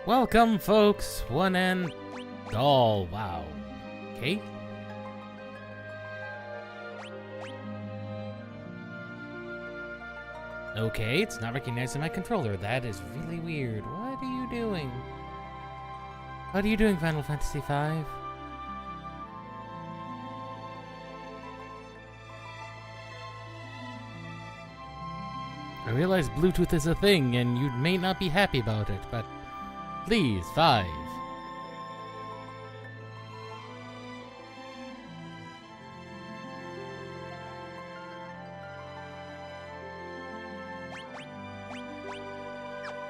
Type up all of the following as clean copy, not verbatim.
Welcome, folks, one and all. Wow. Okay. Okay, it's not recognizing my controller. That is really weird. What are you doing? What are you doing, Final Fantasy V? I realize Bluetooth is a thing, and you may not be happy about it, but please, 5.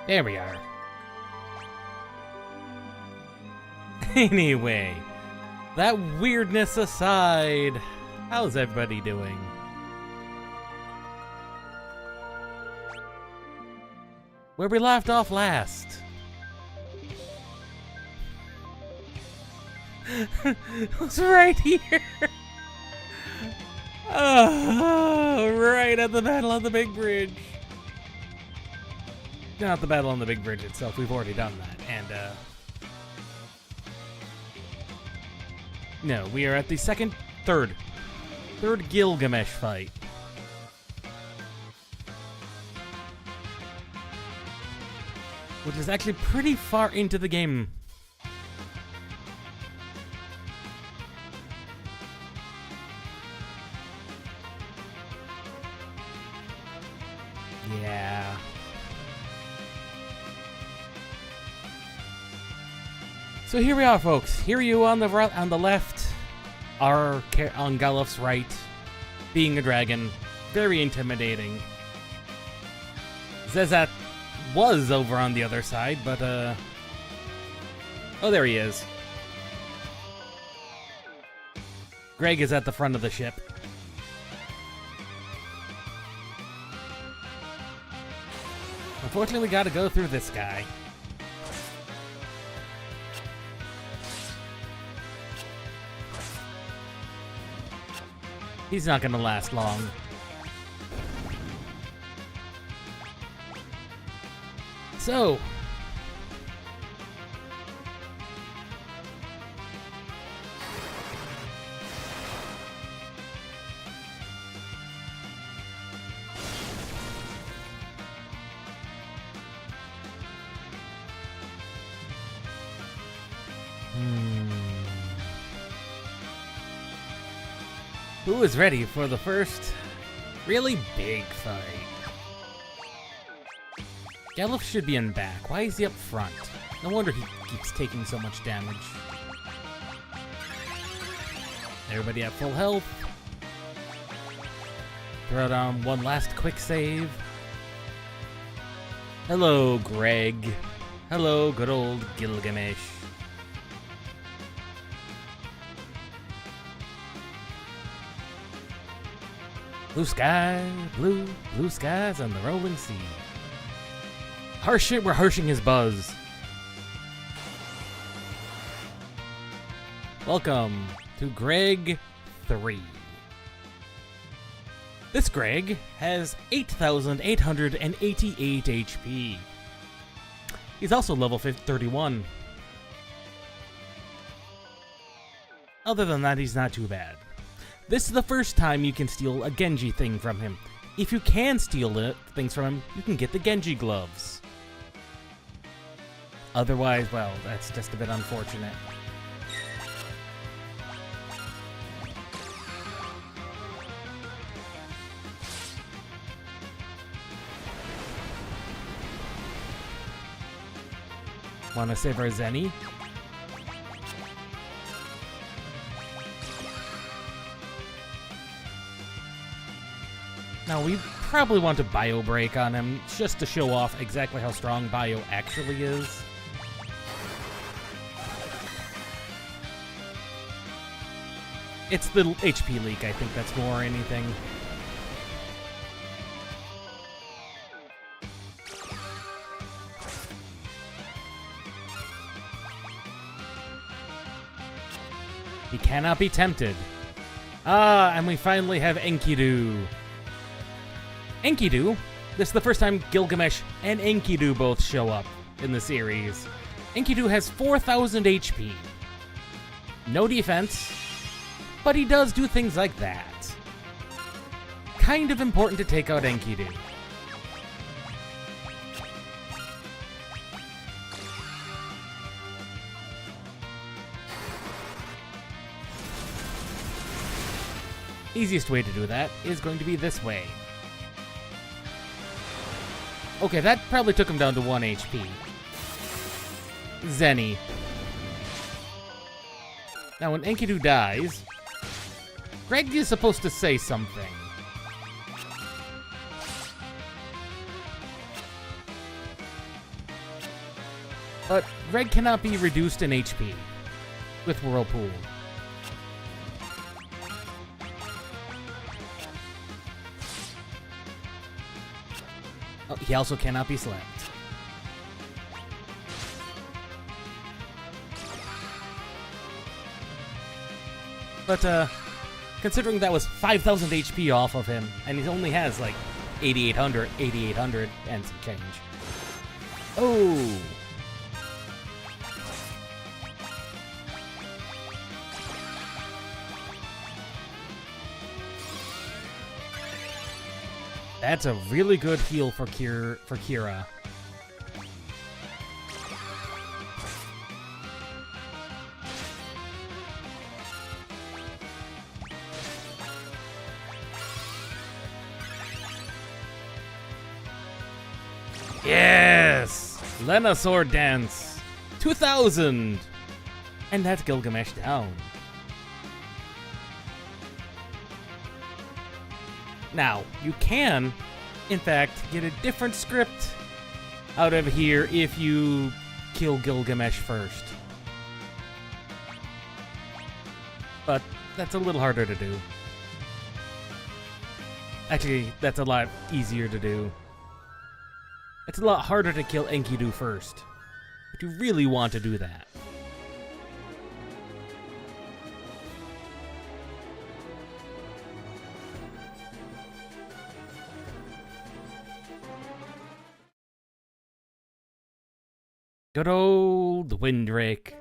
There we are. Anyway, that weirdness aside, how's everybody doing? Where we left off last. It's right here. Oh, right at the battle on the big bridge. Not the battle on the big bridge itself. We've already done that. And, no, we are at the third Gilgamesh fight. Which is actually pretty far into the game. Yeah. So here we are, folks. Here you on the left, are on Galuf's right, being a dragon, very intimidating. Zezat was over on the other side, but oh, there he is. Greg is at the front of the ship. Unfortunately, we gotta go through this guy. He's not gonna last long. So, who is ready for the first really big fight? Galuf should be in back. Why is he up front? No wonder he keeps taking so much damage. Everybody at full health. Throw down one last quick save. Hello, Greg. Hello, good old Gilgamesh. Blue sky, blue skies and the rolling sea. Harsh it, we're harshing his buzz. Welcome to Greg 3. This Greg has 8,888 HP. He's also level 31. Other than that, he's not too bad. This is the first time you can steal a Genji thing from him. If you can steal things from him, you can get the Genji gloves. Otherwise, well, that's just a bit unfortunate. Wanna save our Zenny? Now, we probably want to Bio Break on him, just to show off exactly how strong Bio actually is. It's the HP leak, I think that's more anything. He cannot be tempted. Ah, and we finally have Enkidu. Enkidu? This is the first time Gilgamesh and Enkidu both show up in the series. Enkidu has 4,000 HP. No defense, but he does do things like that. Kind of important to take out Enkidu. Easiest way to do that is going to be this way. Okay, that probably took him down to 1 HP. Zenny. Now, when Enkidu dies, Greg is supposed to say something. But Greg cannot be reduced in HP with Whirlpool. Oh, he also cannot be slapped. But, considering that was 5,000 HP off of him, and he only has, like, 8,800, and some change. Oh! That's a really good heal for Kira. Yes! Lena Sword Dance! 2,000! And that's Gilgamesh down. Now, you can, in fact, get a different script out of here if you kill Gilgamesh first. But that's a little harder to do. Actually, that's a lot easier to do. It's a lot harder to kill Enkidu first, if you really want to do that. Good old Windrake.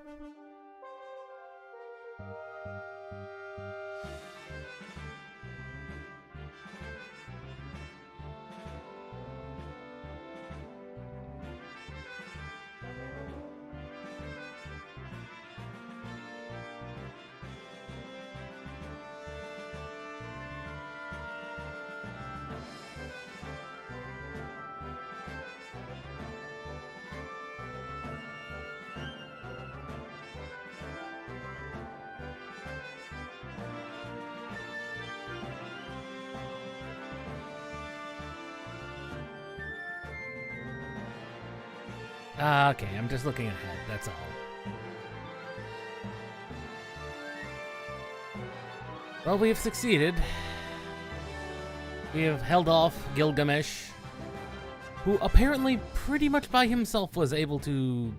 Okay, I'm just looking ahead, that's all. Well, we have succeeded. We have held off Gilgamesh, who apparently pretty much by himself was able to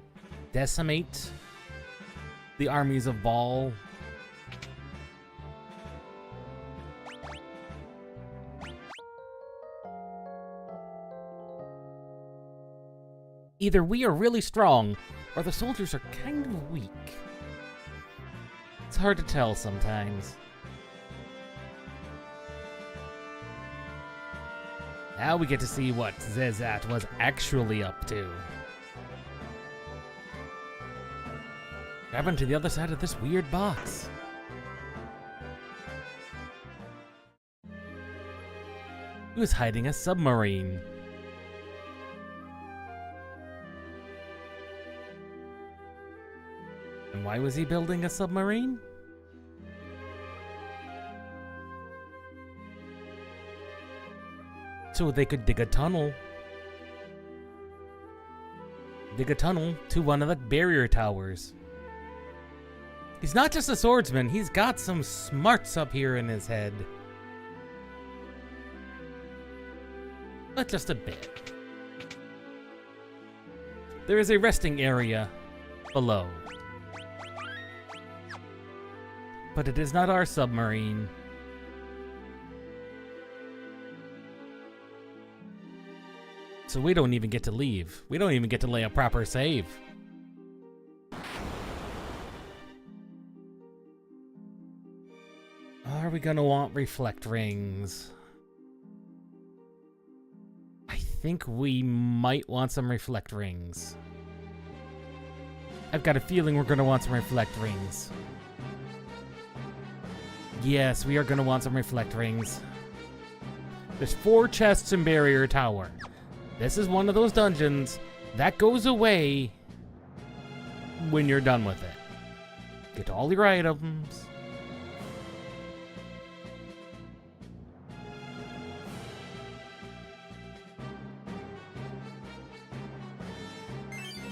decimate the armies of Baal. Either we are really strong, or the soldiers are kind of weak. It's hard to tell sometimes. Now we get to see what Zezat was actually up to. Grab him to the other side of this weird box. He was hiding a submarine. And why was he building a submarine? So they could dig a tunnel. Dig a tunnel to one of the barrier towers. He's not just a swordsman, he's got some smarts up here in his head. But just a bit. There is a resting area below. But it is not our submarine. So we don't even get to leave. We don't even get to lay a proper save. Are we gonna want reflect rings? I think we might want some reflect rings. I've got a feeling we're gonna want some reflect rings. Yes, we are gonna want some reflect rings. There's 4 chests in Barrier Tower. This is one of those dungeons that goes away when you're done with it. Get all your items.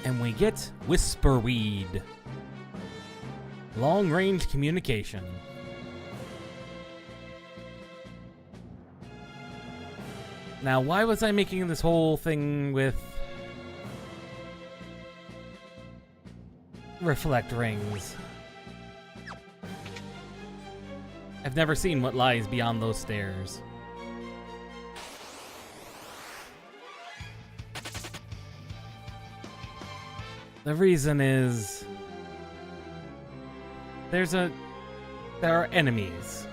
And we get Whisperweed. Long-range communication. Now, why was I making this whole thing with reflect rings? I've never seen what lies beyond those stairs. The reason is there are enemies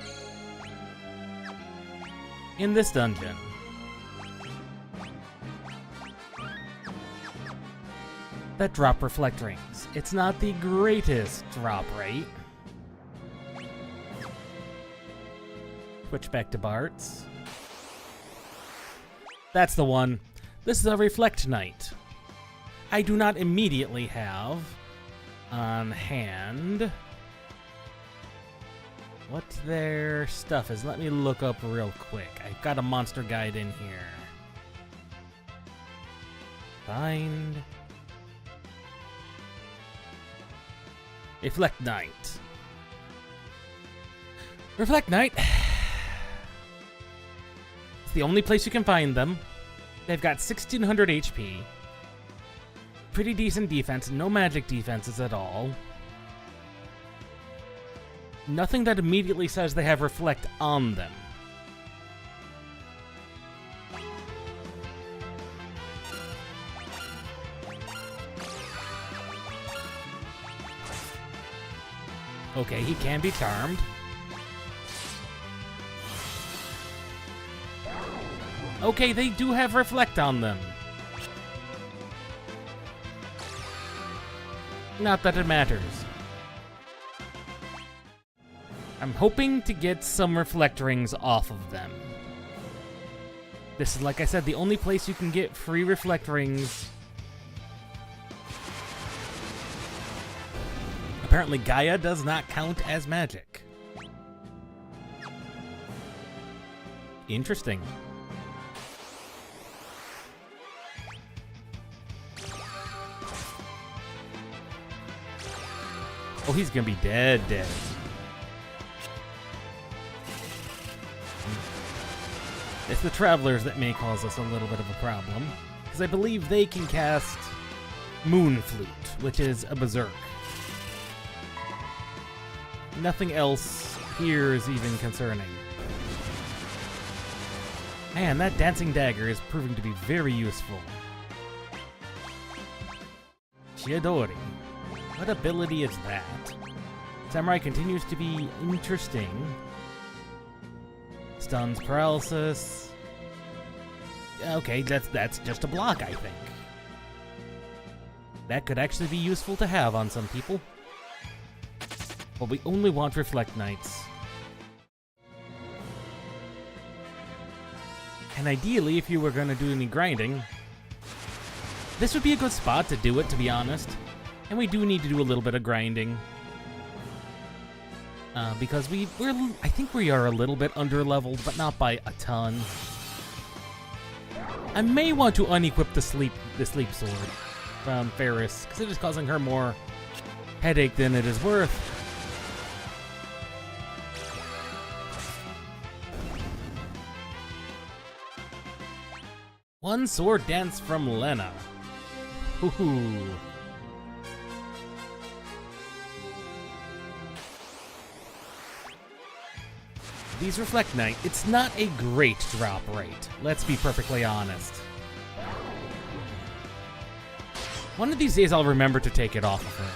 in this dungeon that drop reflect rings. It's not the greatest drop rate. Switch back to Bart's. That's the one. This is a Reflect Knight. I do not immediately have on hand what their stuff is. Let me look up real quick. I've got a monster guide in here. Find Reflect Knight. Reflect Knight. It's the only place you can find them. They've got 1600 HP. Pretty decent defense, no magic defenses at all. Nothing that immediately says they have Reflect on them. Okay, he can be charmed. Okay, they do have Reflect on them. Not that it matters. I'm hoping to get some reflect rings off of them. This is, like I said, the only place you can get free reflect rings. Apparently Gaia does not count as magic. Interesting. Oh, he's gonna be dead. It's the Travelers that may cause us a little bit of a problem, because I believe they can cast Moon Flute, which is a berserk. Nothing else here is even concerning. Man, that Dancing Dagger is proving to be very useful. Chidori. What ability is that? Samurai continues to be interesting. Stuns paralysis. Okay, that's just a block, I think. That could actually be useful to have on some people. But we only want Reflect Knights. And ideally, if you were going to do any grinding, this would be a good spot to do it, to be honest. And we do need to do a little bit of grinding. Because I think we are a little bit under-leveled, but not by a ton. I may want to unequip the sleep sword from Ferris, because it is causing her more headache than it is worth. One sword dance from Lena. Hoo-hoo. These Reflect Knight, it's not a great drop rate. Let's be perfectly honest. One of these days I'll remember to take it off of her.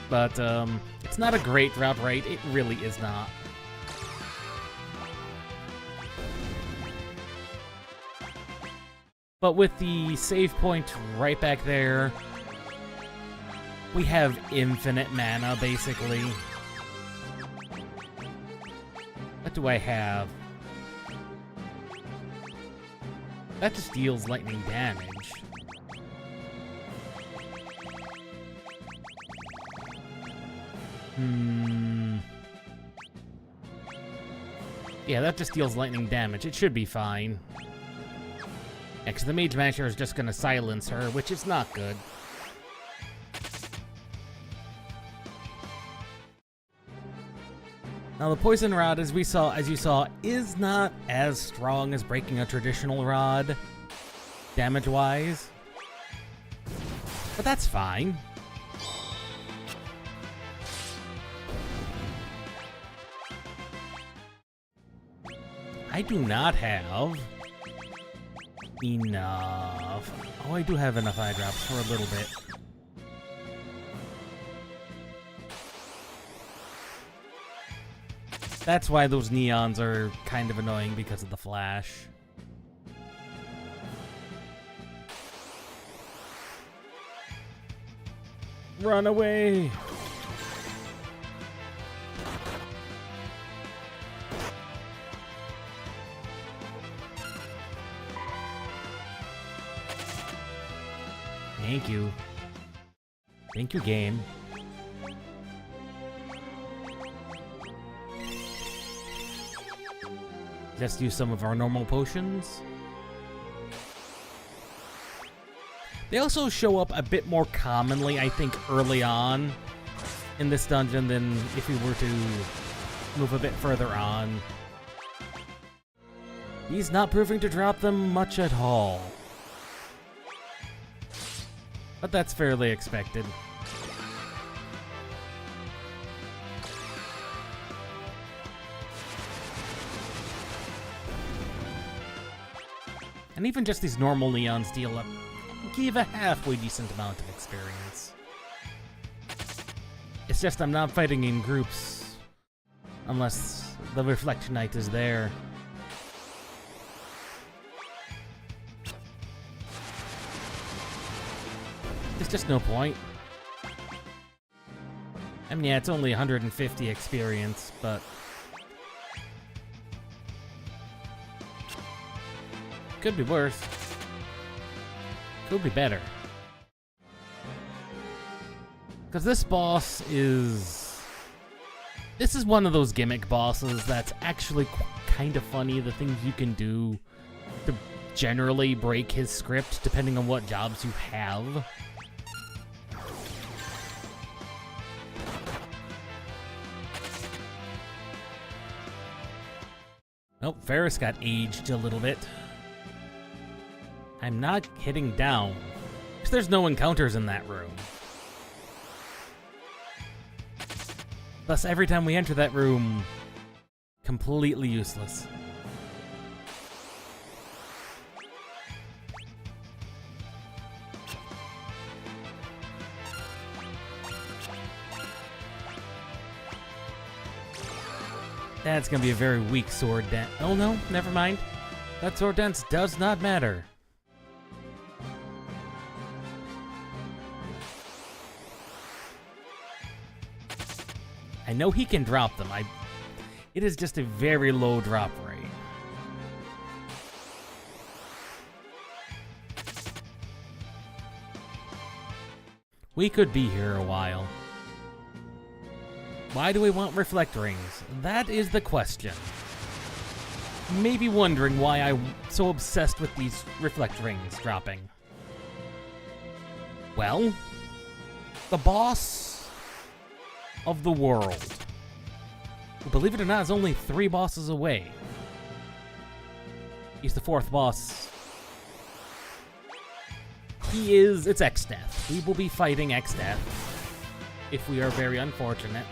But, it's not a great drop rate. It really is not. But with the save point right back there, we have infinite mana, basically. What do I have? That just deals lightning damage. Yeah, that just deals lightning damage. It should be fine. Yeah, because the Mage Masher is just going to silence her, which is not good. Now, the Poison Rod, as you saw, is not as strong as breaking a traditional rod, damage-wise. But that's fine. I do not have enough. Oh, I do have enough eye drops for a little bit. That's why those neons are kind of annoying, because of the flash. Run away! Thank you. Thank you, game. Let's use some of our normal potions. They also show up a bit more commonly, I think, early on in this dungeon than if we were to move a bit further on. He's not proving to drop them much at all. But that's fairly expected. And even just these normal neons give a halfway decent amount of experience. It's just I'm not fighting in groups unless the Reflection Knight is there. There's just no point. I mean, yeah, it's only 150 experience, but could be worse. Could be better. Because this boss is... This is one of those gimmick bosses that's actually kind of funny, the things you can do to generally break his script depending on what jobs you have. Oh, Ferris got aged a little bit. I'm not hitting down, because there's no encounters in that room. Thus, every time we enter that room, completely useless. That's gonna be a very weak sword dance. Oh no, never mind. That sword dance does not matter. I know he can drop them. It is just a very low drop rate. We could be here a while. Why do we want reflect rings? That is the question. Maybe wondering why I'm so obsessed with these reflect rings dropping. Well, the boss of the world, who, believe it or not, is only 3 bosses away. He's the 4th boss. It's X-Death. We will be fighting X-Death if we are very unfortunate.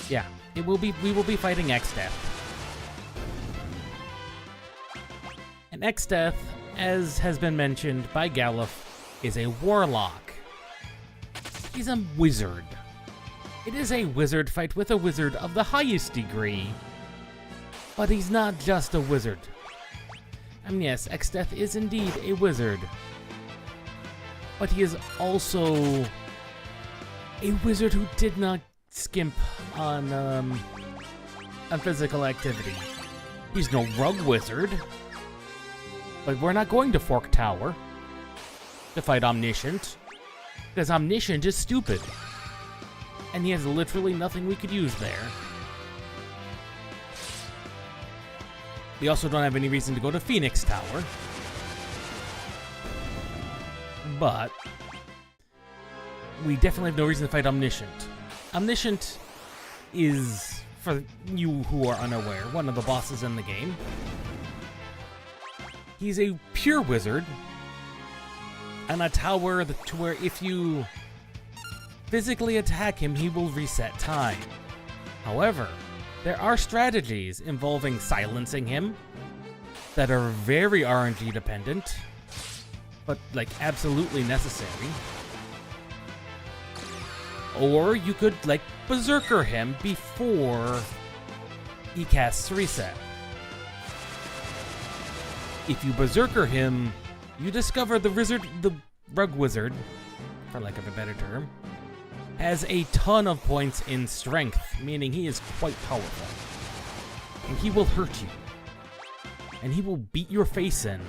Yeah, we will be fighting X-Death. And Exdeath, as has been mentioned by Galuf, is a warlock. He's a wizard. It is a wizard fight with a wizard of the highest degree, but he's not just a wizard. I mean, yes, Exdeath is indeed a wizard, but he is also a wizard who did not skimp on physical activity. He's no rug wizard, but we're not going to Fork Tower to fight Omniscient, because Omniscient is stupid, and he has literally nothing we could use there. We also don't have any reason to go to Phoenix Tower, but we definitely have no reason to fight Omniscient. Omniscient is, for you who are unaware, one of the bosses in the game. He's a pure wizard, and a tower to where if you physically attack him, he will reset time. However, there are strategies involving silencing him that are very RNG dependent, but like absolutely necessary. Or you could like berserker him before he casts reset. If you berserker him, you discover the rug wizard, for lack of a better term, has a ton of points in strength, meaning he is quite powerful. And he will hurt you. And he will beat your face in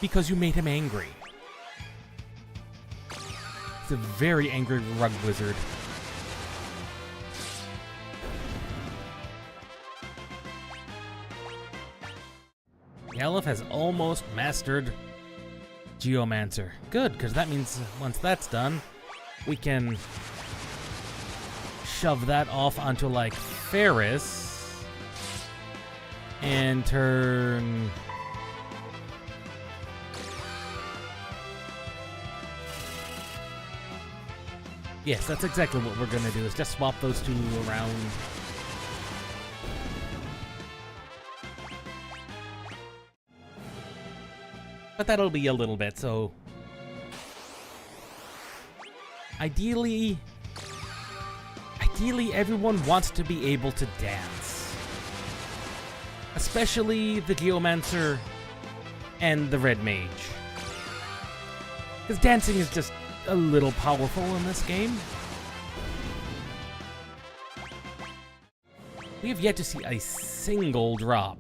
because you made him angry. He's a very angry rug wizard. Galuf has almost mastered Geomancer. Good, because that means once that's done, we can shove that off onto, like, Ferris and turn... Yes, that's exactly what we're gonna do, is just swap those two around. But that'll be a little bit, so... Ideally, everyone wants to be able to dance. Especially the Geomancer and the Red Mage. Because dancing is just a little powerful in this game. We have yet to see a single drop.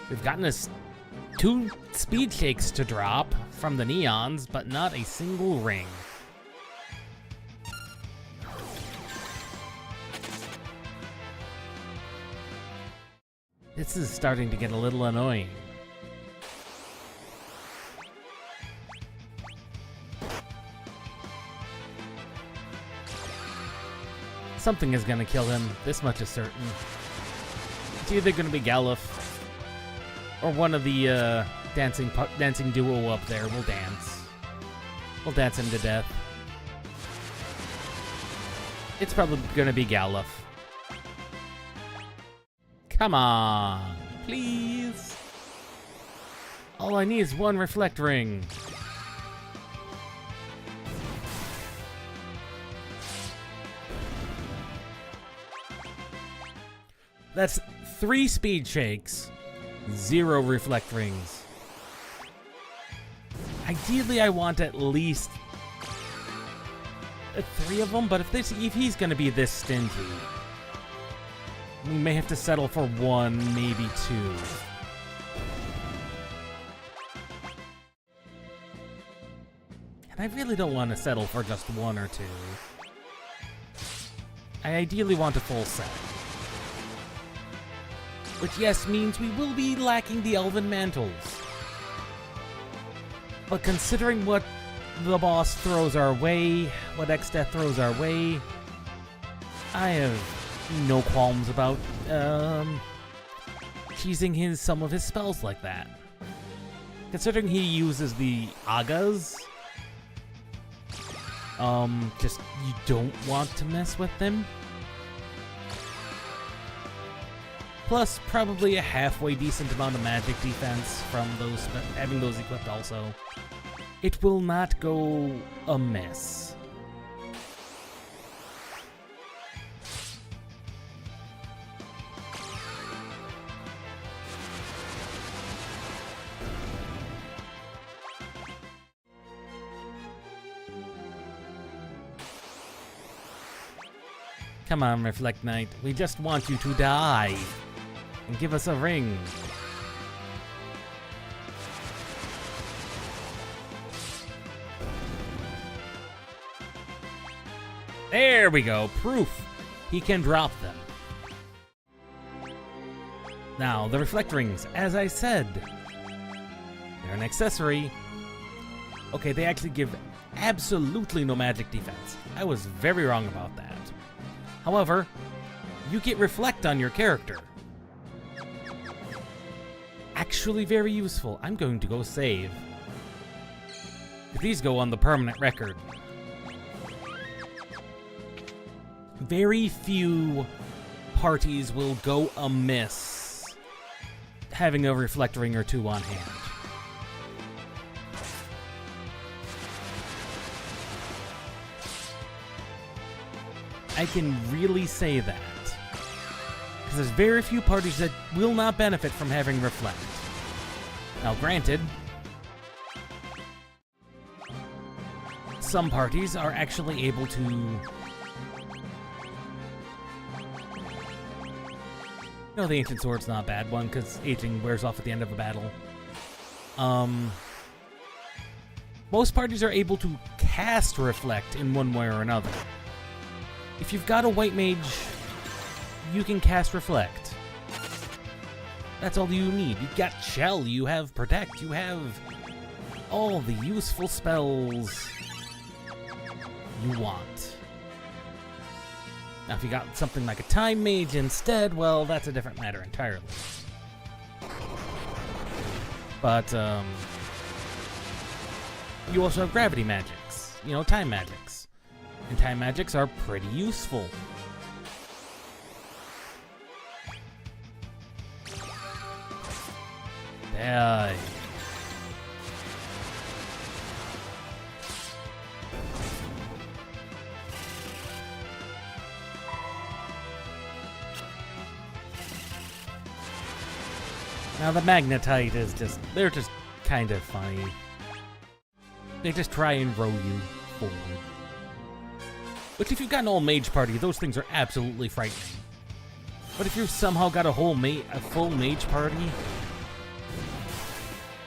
We've gotten us 2 speed shakes to drop from the neons, but not a single ring. This is starting to get a little annoying. Something is gonna kill him, this much is certain. It's either gonna be Galuf, or one of the dancing duo up there will dance. We'll dance him to death. It's probably gonna be Galuf. Come on, please. All I need is 1 reflect ring. That's 3 speed shakes, 0 reflect rings. Ideally, I want at least 3 of them, but if he's gonna be this stingy, we may have to settle for 1, maybe 2. And I really don't want to settle for just 1 or 2. I ideally want a full set. Which, yes, means we will be lacking the Elven Mantles. But considering what the boss throws our way, what Exdeath throws our way, I have no qualms about cheesing some of his spells like that. Considering he uses the Agas, Just, you don't want to mess with them. Plus, probably a halfway decent amount of magic defense from those, having those equipped also. It will not go amiss. Come on, Reflect Knight. We just want you to die. And give us a ring. There we go. Proof. He can drop them. Now, the Reflect Rings, as I said. They're an accessory. Okay, they actually give absolutely no magic defense. I was very wrong about that. However, you get Reflect on your character. Actually very useful. I'm going to go save. These go on the permanent record. Very few parties will go amiss having a Reflect Ring or two on hand. I can really say that. Because there's very few parties that will not benefit from having Reflect. Now granted, some parties are actually able to... No, the Ancient Sword's not a bad one, because aging wears off at the end of a battle. Most parties are able to cast Reflect in one way or another. If you've got a White Mage, you can cast Reflect. That's all you need. You've got Shell, you have Protect, you have all the useful spells you want. Now if you got something like a Time Mage instead, well, that's a different matter entirely. But, you also have Gravity Magics. You know, Time Magics. And Time Magics are pretty useful. Die. Now the Magnetite is just, they're just kind of funny. They just try and row you forward. Which if you've got an all mage party, those things are absolutely frightening. But if you've somehow got a full mage party,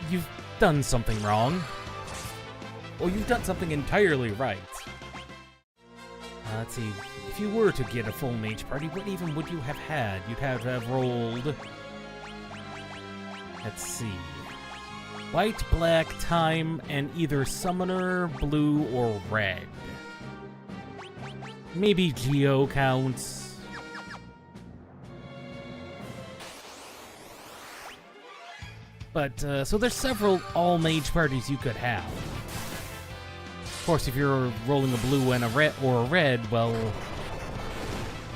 you've done something wrong. Or you've done something entirely right. Let's see, if you were to get a full mage party, what even would you have had? You'd have to have rolled... Let's see. White, black, time, and either summoner, blue, or red. Maybe Geo counts. But, so there's several all-mage parties you could have. Of course, if you're rolling a blue and a red, well...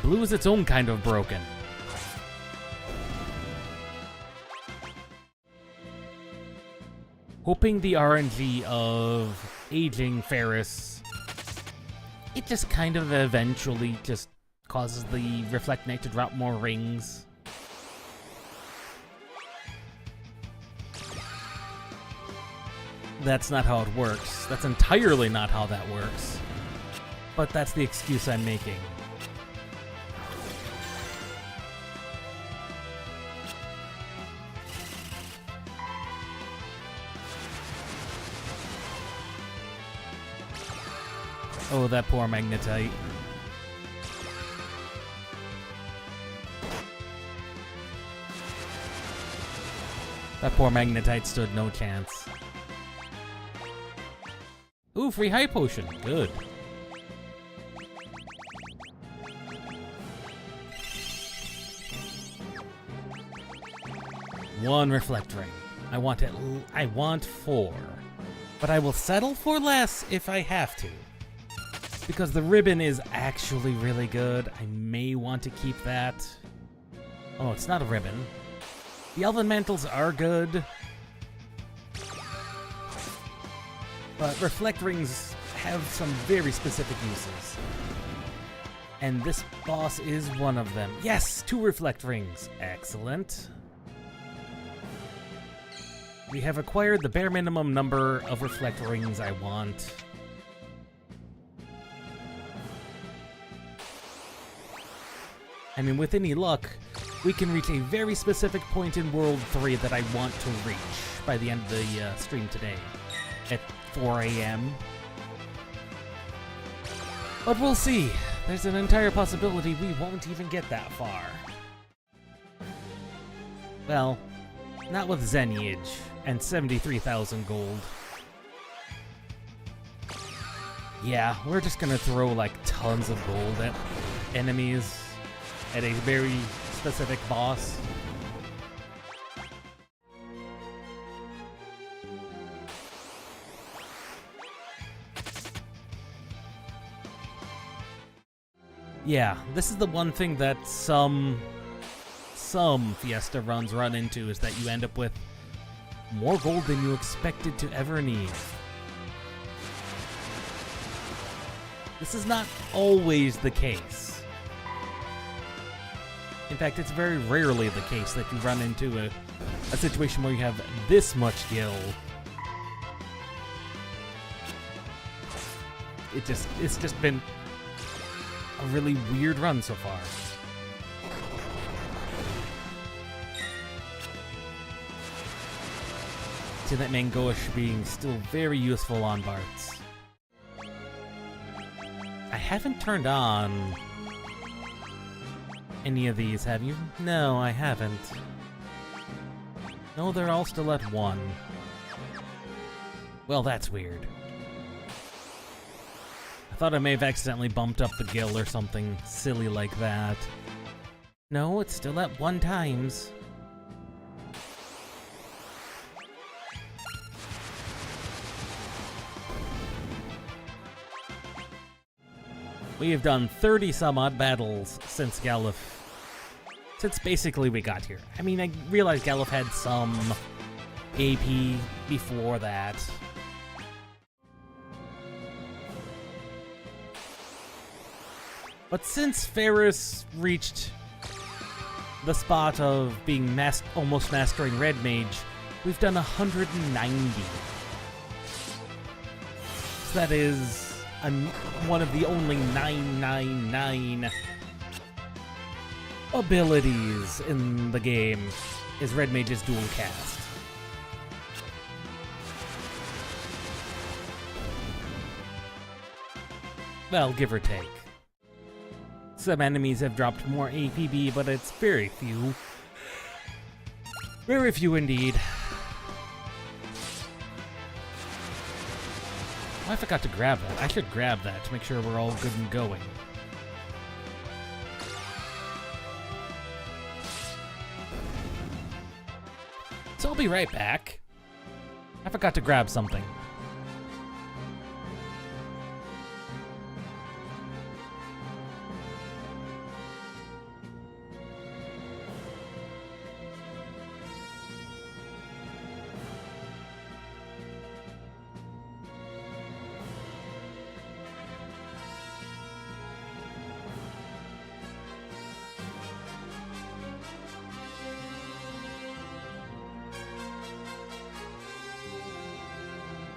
Blue is its own kind of broken. Hoping the RNG of aging Ferris... It just kind of eventually just causes the Reflect Knight to drop more rings. That's not how it works. That's entirely not how that works. But that's the excuse I'm making. Oh, that poor Magnetite. That poor Magnetite stood no chance. Ooh, free high potion. Good. One Reflect Ring. I want 4. But I will settle for less if I have to. because the ribbon is actually really good. I may want to keep that. Oh, it's not a ribbon. The elven mantles are good, but reflect rings have some very specific uses. And this boss is one of them. Yes, 2 reflect rings. Excellent. We have acquired the bare minimum number of reflect rings I want. I mean, with any luck, we can reach a very specific point in World 3 that I want to reach by the end of the stream today at 4 a.m. But we'll see. There's an entire possibility we won't even get that far. Well, not with Zenage and 73,000 gold. Yeah, we're just gonna throw like tons of gold at enemies at a very specific boss. Yeah, this is the one thing that some Fiesta runs run into, is that you end up with more gold than you expected to ever need. This is not always the case. In fact, it's very rarely the case that you run into a situation where you have this much gil. It's just been a really weird run so far. See that Mangoish being still very useful on Barts. I haven't turned on any of these, have you? No, I haven't. No, they're all still at 1. Well, that's weird. I thought I may have accidentally bumped up the gil or something silly like that. No, it's still at 1 times. We have done 30 some odd battles since Galuf. Since basically we got here. I mean, I realize Galuf had some AP before that. But since Ferris reached the spot of being almost mastering Red Mage, we've done 190. So that is one of the only 999 abilities in the game is Red Mage's dual cast. Well, give or take. Some enemies have dropped more APB, but it's very few. Very few indeed. Oh, I forgot to grab that. I should grab that to make sure we're all good and going. So I'll be right back. I forgot to grab something.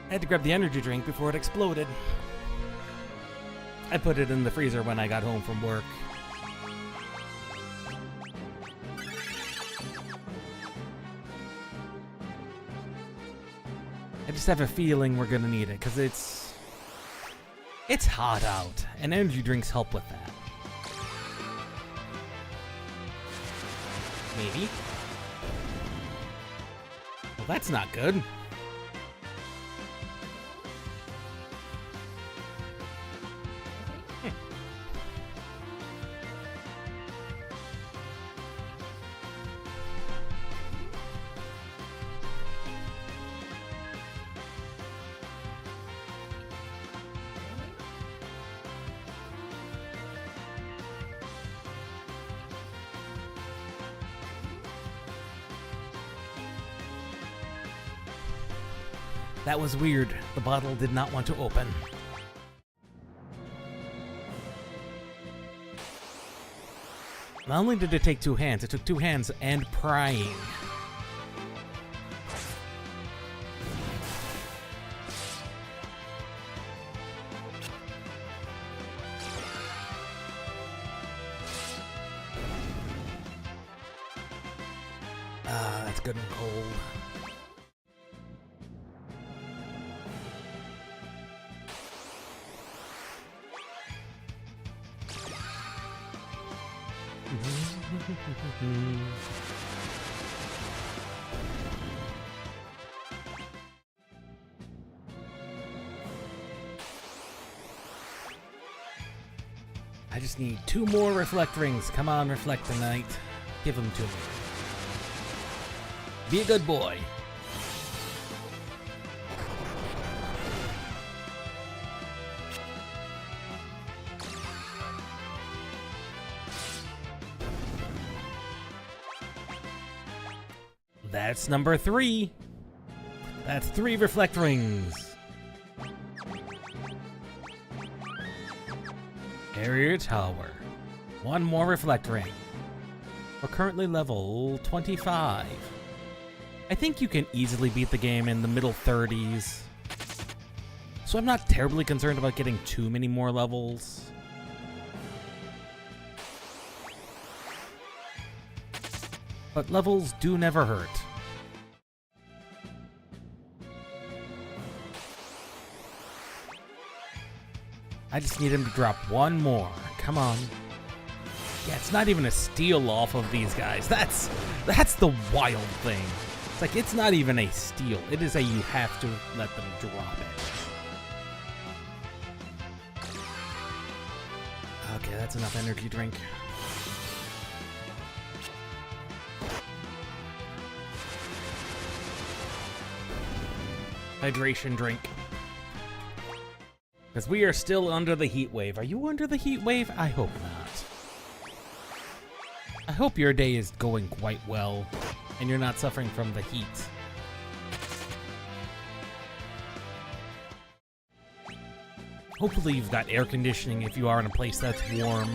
I had to grab the energy drink before it exploded. I put it in the freezer when I got home from work. I just have a feeling we're gonna need it, because it's hot out, and energy drinks help with that. Maybe. Well, that's not good. That was weird. The bottle did not want to open. Not only did it take 2 hands, it took 2 hands and prying. Ah, that's good and cold. I just need 2 more reflect rings. Come on, reflect tonight. Give them to me. Be a good boy. That's number 3. That's 3 reflect rings. Barrier Tower. 1 more reflect ring. We're currently level 25. I think you can easily beat the game in the middle 30s. So I'm not terribly concerned about getting too many more levels. But levels do never hurt. I just need him to drop 1 more. Come on. Yeah, it's not even a steal off of these guys. That's the wild thing. It's like, it's not even a steal. It is a you have to let them drop it. Okay, that's enough energy drink. Hydration drink. Because we are still under the heat wave. Are you under the heat wave? I hope not. I hope your day is going quite well and you're not suffering from the heat. Hopefully you've got air conditioning if you are in a place that's warm.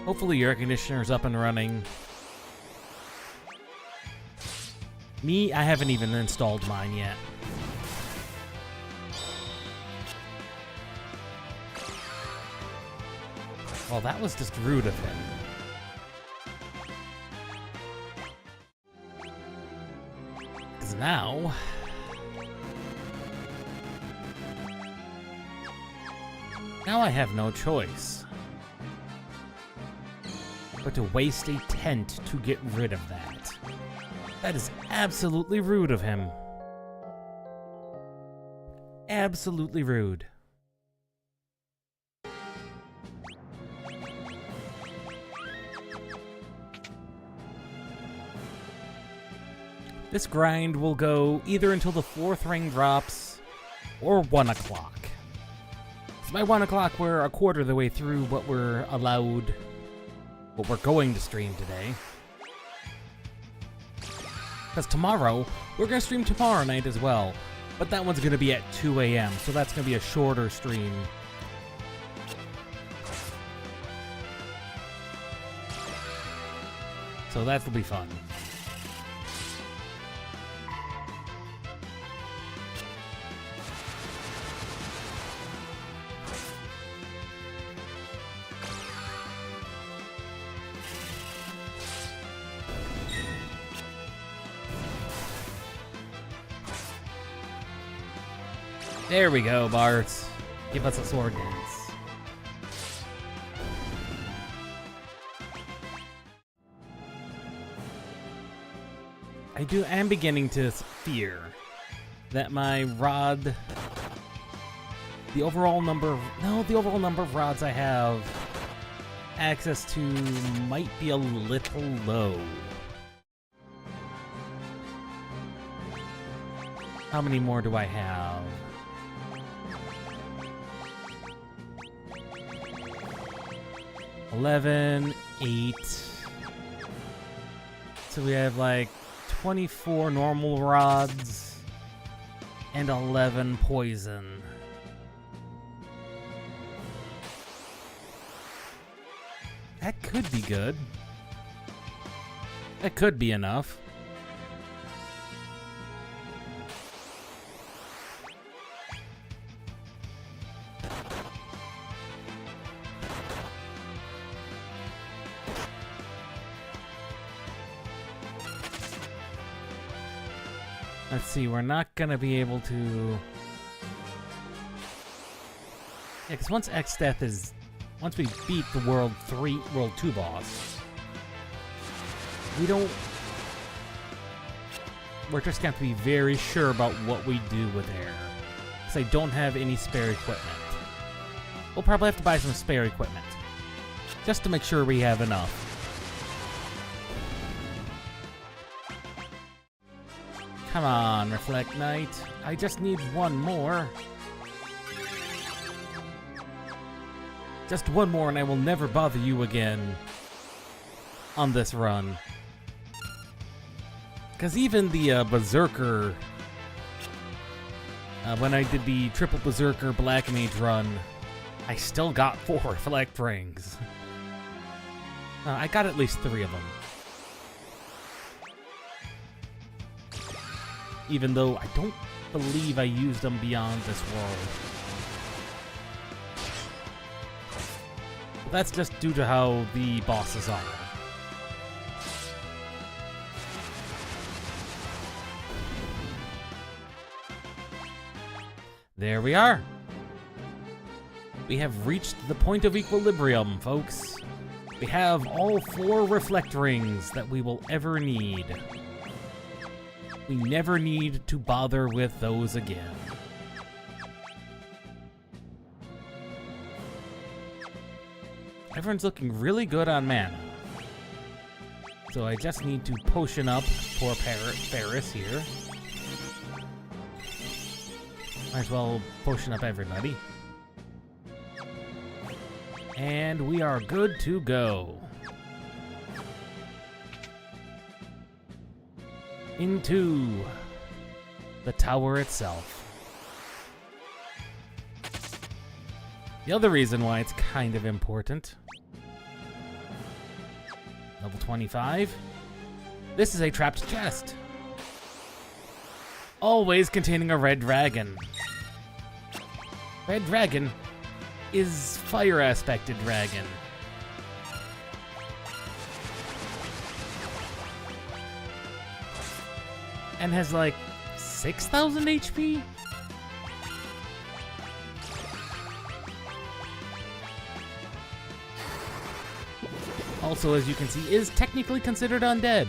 Hopefully your air conditioner's up and running. Me, I haven't even installed mine yet. Well, that was just rude of him. Because now... Now I have no choice but to waste a tent to get rid of that. That is absolutely rude of him. Absolutely rude. This grind will go either until the 4th ring drops or 1 o'clock. So by 1 o'clock, we're a quarter of the way through what we're allowed, what we're going to stream today. Because tomorrow, we're going to stream tomorrow night as well. But that one's going to be at 2 a.m., so that's going to be a shorter stream. So that'll be fun. There we go, Bart. Give us a sword dance. I am beginning to fear that my rod, the overall number of rods I have access to might be a little low. How many more do I have? 11, 8. So we have like 24 normal rods. and 11 poison. That could be good. That could be enough. Let's see, we're not gonna be able to... Yeah, because once X-Death is... Once we beat the World 2 boss, we don't... We're just gonna have to be very sure about what we do with air. Because I don't have any spare equipment. We'll probably have to buy some spare equipment. Just to make sure we have enough. Come on, Reflect Knight. I just need one more. Just one more and I will never bother you again on this run. Because even the Berserker... when I did the triple Berserker Black Mage run, I still got 4 Reflect Rings. I got at least 3 of them. Even though I don't believe I used them beyond this world. But that's just due to how the bosses are. There we are. We have reached the point of equilibrium, folks. We have all 4 Reflect Rings that we will ever need. We never need to bother with those again. Everyone's looking really good on mana. So I just need to potion up poor Ferris here. Might as well potion up everybody. And we are good to go. Into the tower itself. The other reason why it's kind of important. Level 25. This is a trapped chest. Always containing a red dragon. Red dragon is fire aspected dragon. And has like 6,000 HP? Also, as you can see, is technically considered undead.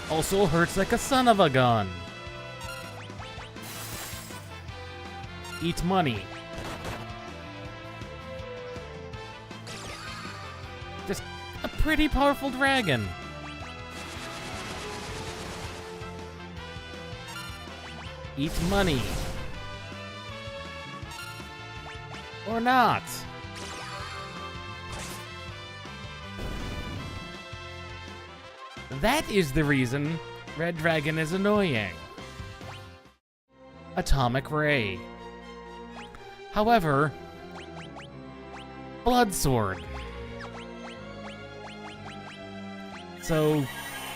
Also hurts like a son of a gun. Eats money. Just a pretty powerful dragon. Eat money. Or not. That is the reason Red Dragon is annoying. Atomic Ray. However, Blood Sword. So,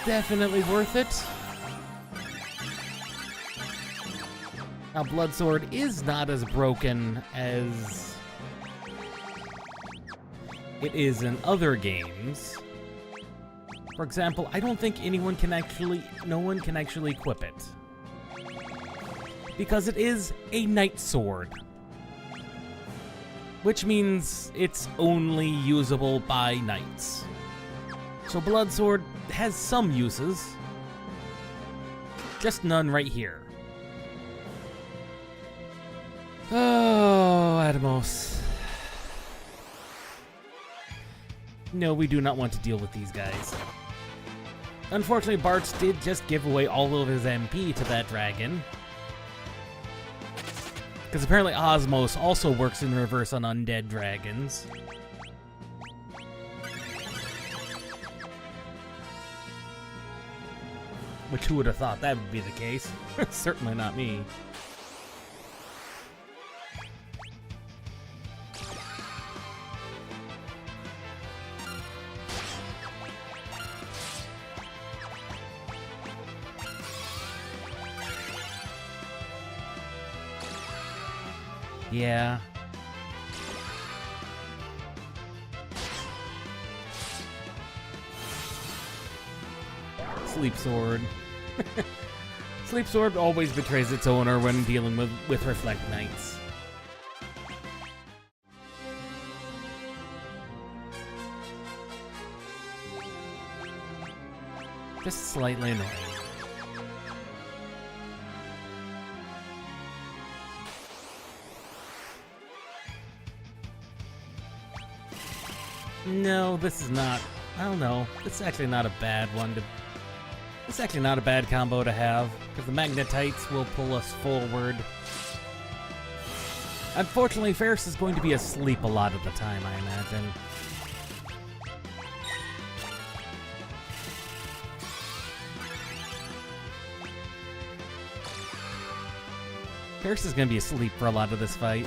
definitely worth it. Now, Blood Sword is not as broken as it is in other games. For example, I don't think no one can actually equip it. Because it is a Knight Sword. Which means it's only usable by Knights. So Blood Sword has some uses. Just none right here. Oh, Atmos. No, we do not want to deal with these guys. Unfortunately, Bartz did just give away all of his MP to that dragon. Because apparently Osmos also works in reverse on undead dragons. Which who would have thought that would be the case? Certainly not me. Yeah. Sleep Sword. Sleep Sword always betrays its owner when dealing with Reflect Knights. Just slightly annoying. No, this is not. I don't know. It's actually not a bad one to. It's actually not a bad combo to have, because the Magnetites will pull us forward. Unfortunately, Ferris is going to be asleep a lot of the time, I imagine. Ferris is going to be asleep for a lot of this fight.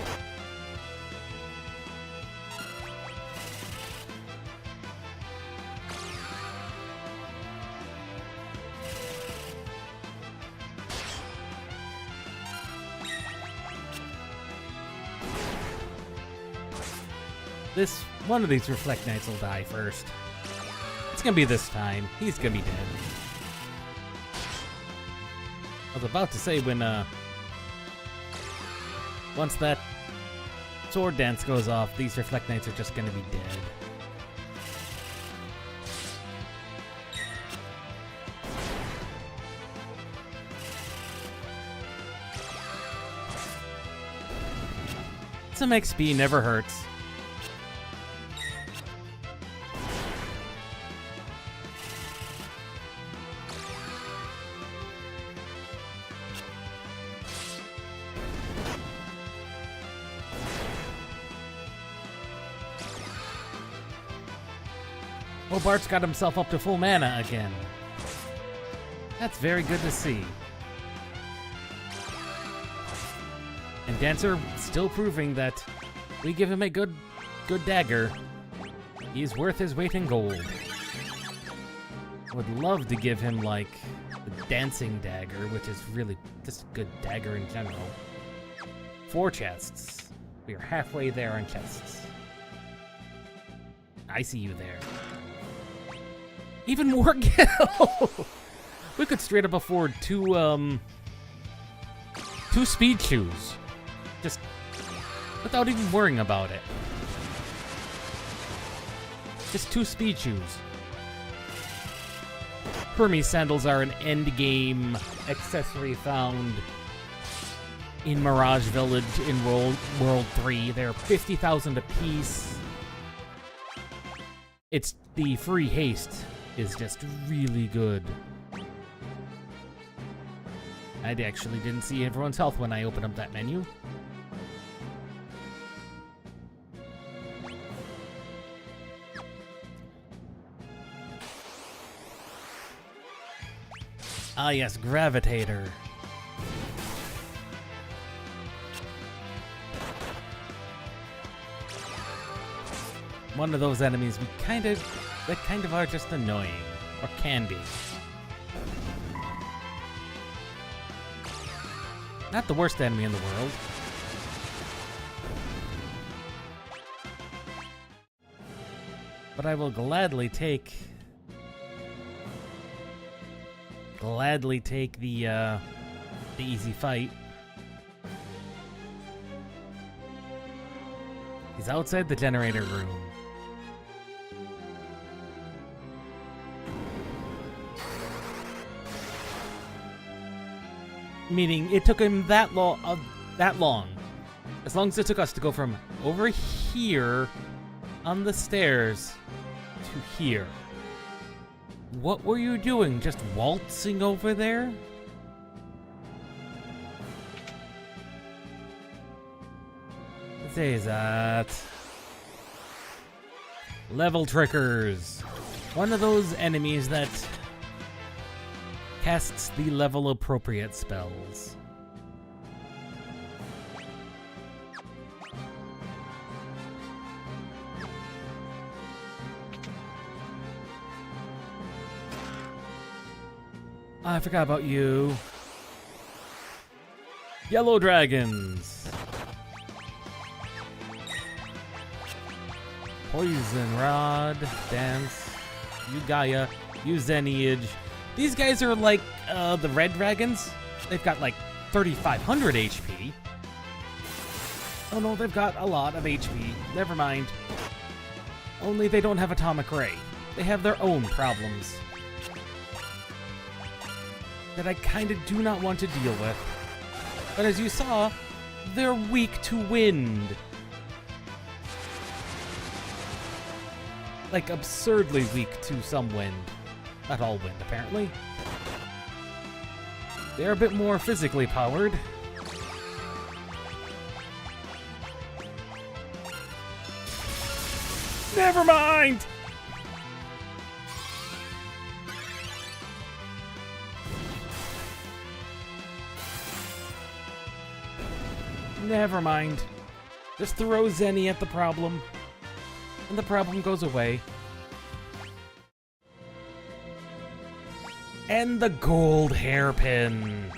One of these Reflect Knights will die first. It's gonna be this time. He's gonna be dead. I was about to say when, once that sword dance goes off, these Reflect Knights are just gonna be dead. Some XP never hurts. Oh, Bart's got himself up to full mana again. That's very good to see. And Dancer still proving that we give him a good dagger, he's worth his weight in gold. I would love to give him, like, the dancing dagger, which is really just a good dagger in general. 4 chests. We are halfway there on chests. I see you there. Even more gil! We could straight up afford 2 speed shoes. Just without even worrying about it. Just 2 speed shoes. Hermes sandals are an endgame accessory found in Mirage Village in World 3. They're 50,000 apiece. It's the free haste is just really good. I actually didn't see everyone's health when I opened up that menu. Ah yes, Gravitator. One of those enemies that kind of are just annoying, or can be. Not the worst enemy in the world. But I will gladly take the easy fight. He's outside the generator room. Meaning it took him that long. As long as it took us to go from over here on the stairs to here. What were you doing? Just waltzing over there? What is that? Level Trickers. One of those enemies that casts the level appropriate spells. I forgot about you. Yellow dragons. Poison rod, dance, you Gaia, you Xeniage. These guys are like the red dragons. They've got like 3,500 HP. Oh no, they've got a lot of HP. Never mind. Only they don't have atomic ray. They have their own problems that I kind of do not want to deal with. But as you saw, they're weak to wind. Like absurdly weak to some wind. Not all wind, apparently. They're a bit more physically powered. Never mind! Never mind. Just throw Zenny at the problem, and the problem goes away. And the gold hairpin.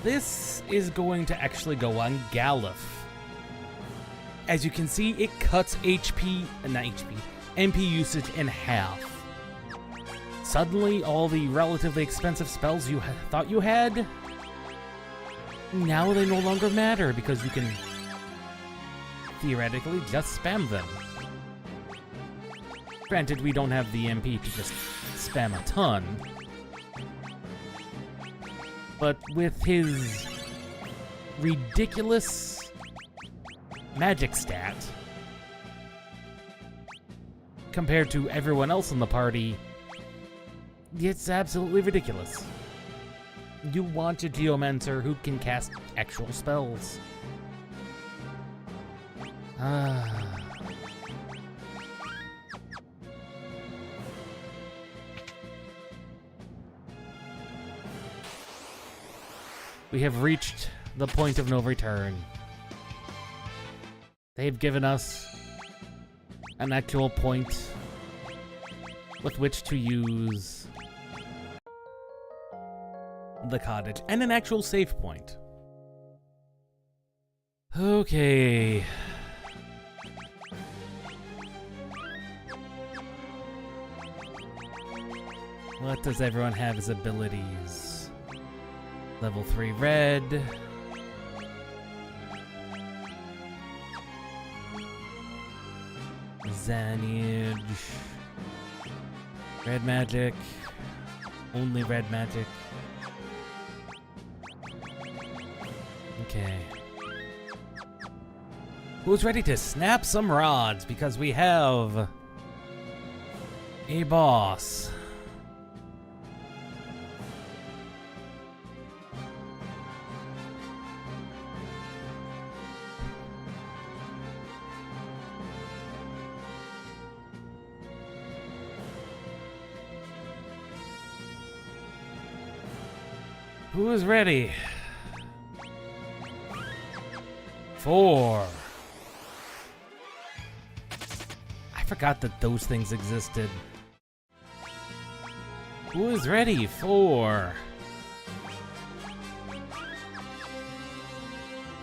This is going to actually go on Galuf. As you can see, it cuts MP usage in half. Suddenly, all the relatively expensive spells you thought you had, now they no longer matter because you can theoretically just spam them. Granted, we don't have the MP to just spam a ton. But with his ridiculous magic stat, compared to everyone else in the party, it's absolutely ridiculous. You want a Geomancer who can cast actual spells. We have reached the point of no return. They've given us an actual point with which to use the cottage, and an actual save point. Okay. What does everyone have as abilities? Level 3 red. Xeniage. Red magic. Only red magic. Okay. Who's ready to snap some rods? Because we have a boss. Who is ready? 4. I forgot that those things existed. Who is ready? 4.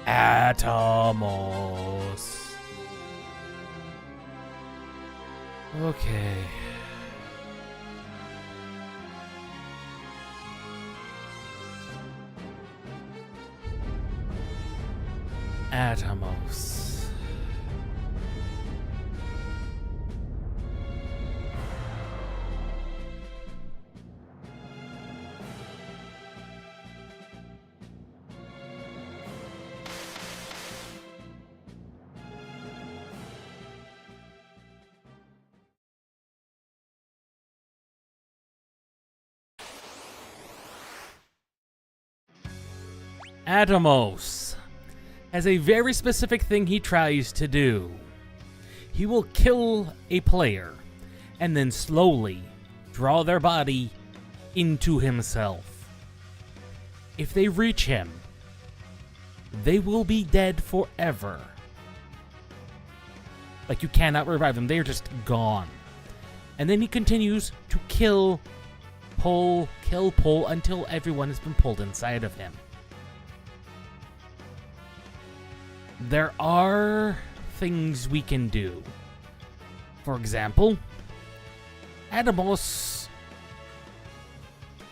Atomos. Okay. Atomos. Atomos has a very specific thing he tries to do. He will kill a player and then slowly draw their body into himself. If they reach him, they will be dead forever. Like, you cannot revive them. They are just gone. And then he continues to kill, pull, until everyone has been pulled inside of him. There are things we can do. For example, Adamos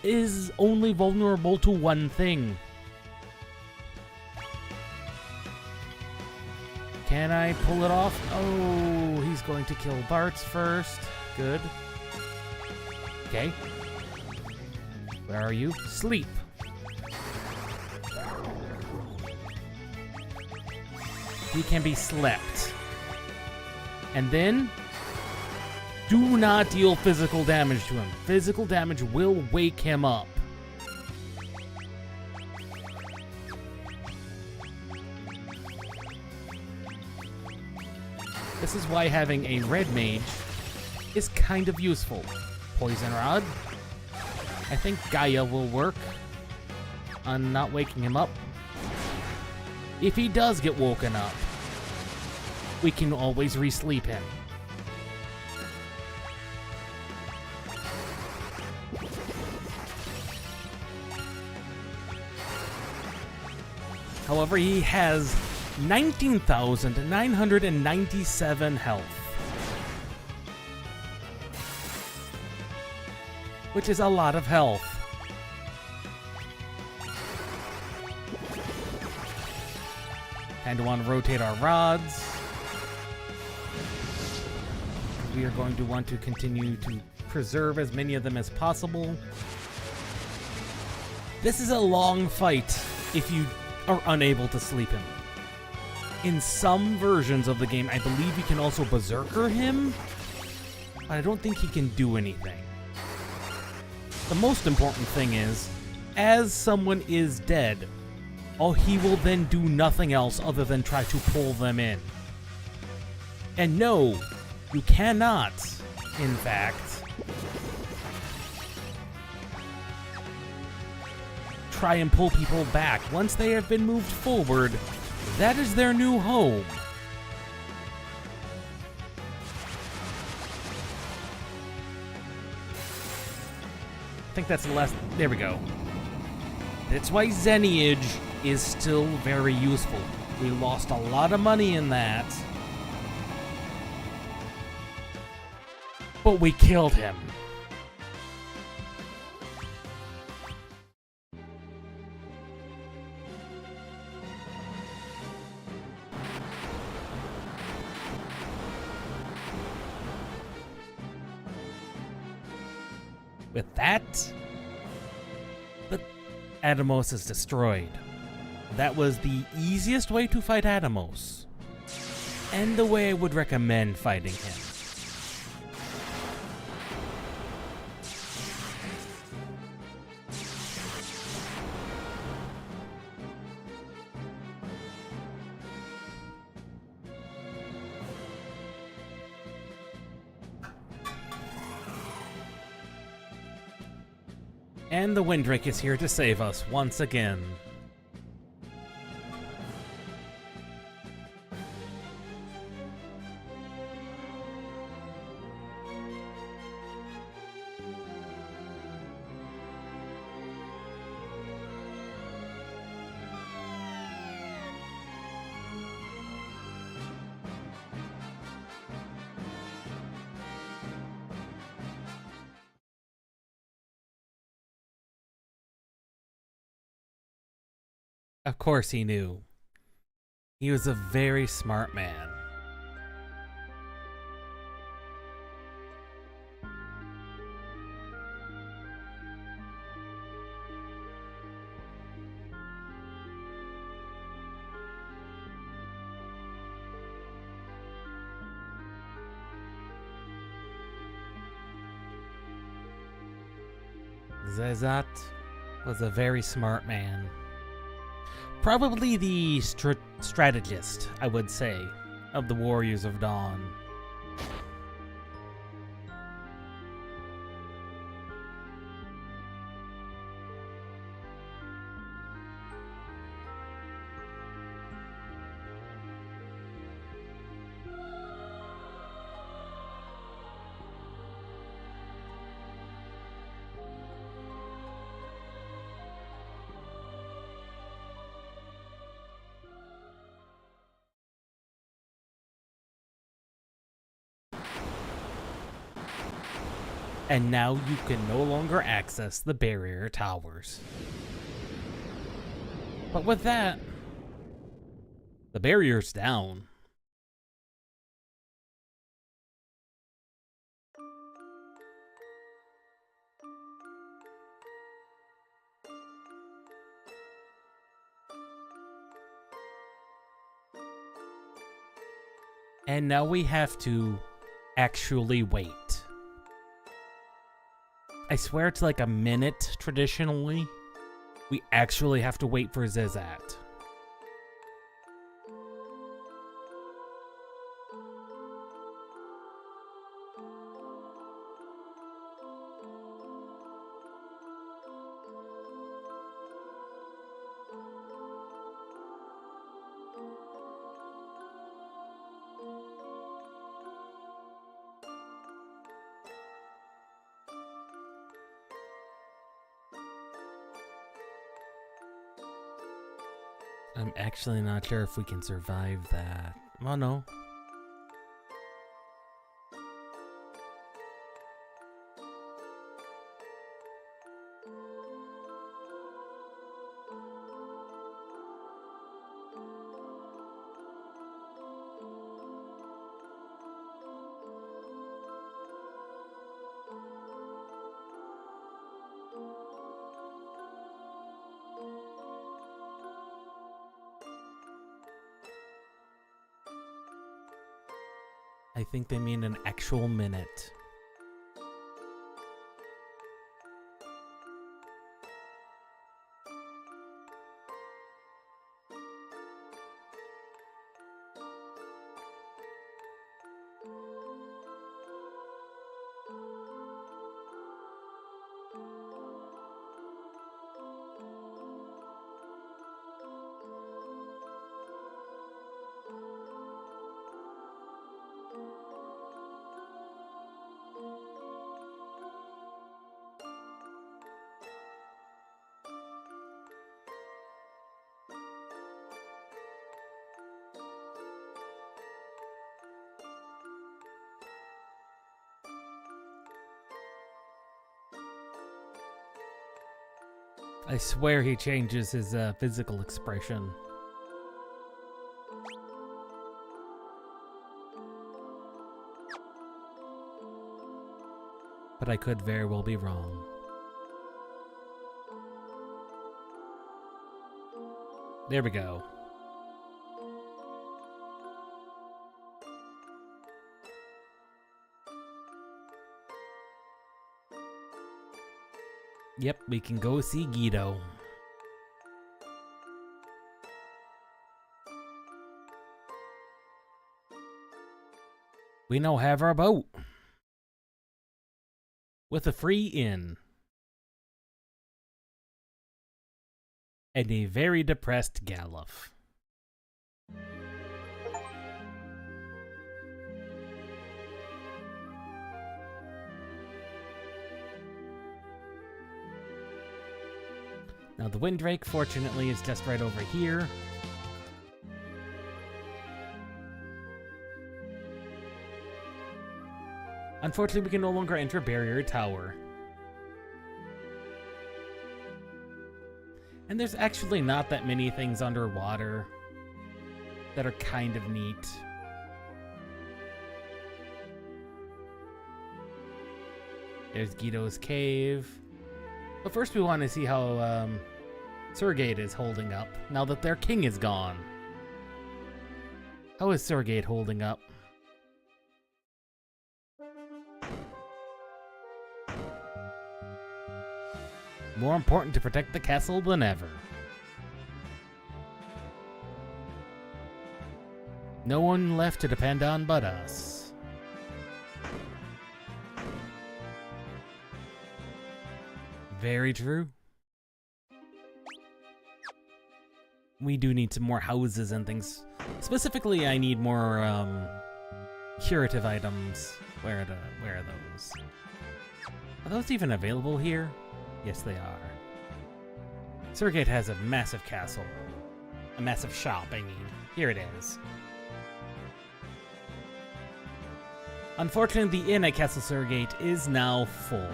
is only vulnerable to one thing. Can I pull it off? Oh, he's going to kill Bartz first. Good. Okay. Where are you? Sleep. He can be slept. And then, do not deal physical damage to him. Physical damage will wake him up. This is why having a red mage is kind of useful. Poison Rod. I think Gaia will work on not waking him up. If he does get woken up, we can always re-sleep him. However, he has 19,997 health. Which is a lot of health. Kind of want to rotate our rods. We are going to want to continue to preserve as many of them as possible. This is a long fight if you are unable to sleep him. In some versions of the game, I believe you can also berserker him, but I don't think he can do anything. The most important thing is, as someone is dead, he will then do nothing else other than try to pull them in. And no, you cannot, in fact, try and pull people back. Once they have been moved forward, that is their new home. I think that's the last. There we go. That's why Xeniage is still very useful. We lost a lot of money in that, but we killed him. With that, the Adamos is destroyed. That was the easiest way to fight Adamos, and the way I would recommend fighting him. And the Windrake is here to save us once again. Of course he knew. He was a very smart man. Zezat was a very smart man. Probably the strategist, I would say, of the Warriors of Dawn. And now you can no longer access the barrier towers. But with that, the barrier's down. And now we have to actually wait. I swear it's like a minute traditionally. We actually have to wait for Zizat. I'm actually not sure if we can survive that. Oh no. I think they mean an actual minute. I swear he changes his physical expression. But I could very well be wrong. There we go. Yep, we can go see Guido. We now have our boat. With a free inn. And a very depressed Galuf. Now the Windrake, fortunately, is just right over here. Unfortunately, we can no longer enter Barrier Tower. And there's actually not that many things underwater that are kind of neat. There's Guido's cave. But first we want to see how Surgate is holding up now that their king is gone. How is Surgate holding up? More important to protect the castle than ever. No one left to depend on but us. Very true. We do need some more houses and things. Specifically, I need more curative items. Where are those? Are those even available here? Yes, they are. Surgate has a massive castle. A massive shop, I mean. Here it is. Unfortunately, the inn at Castle Surrogate is now full.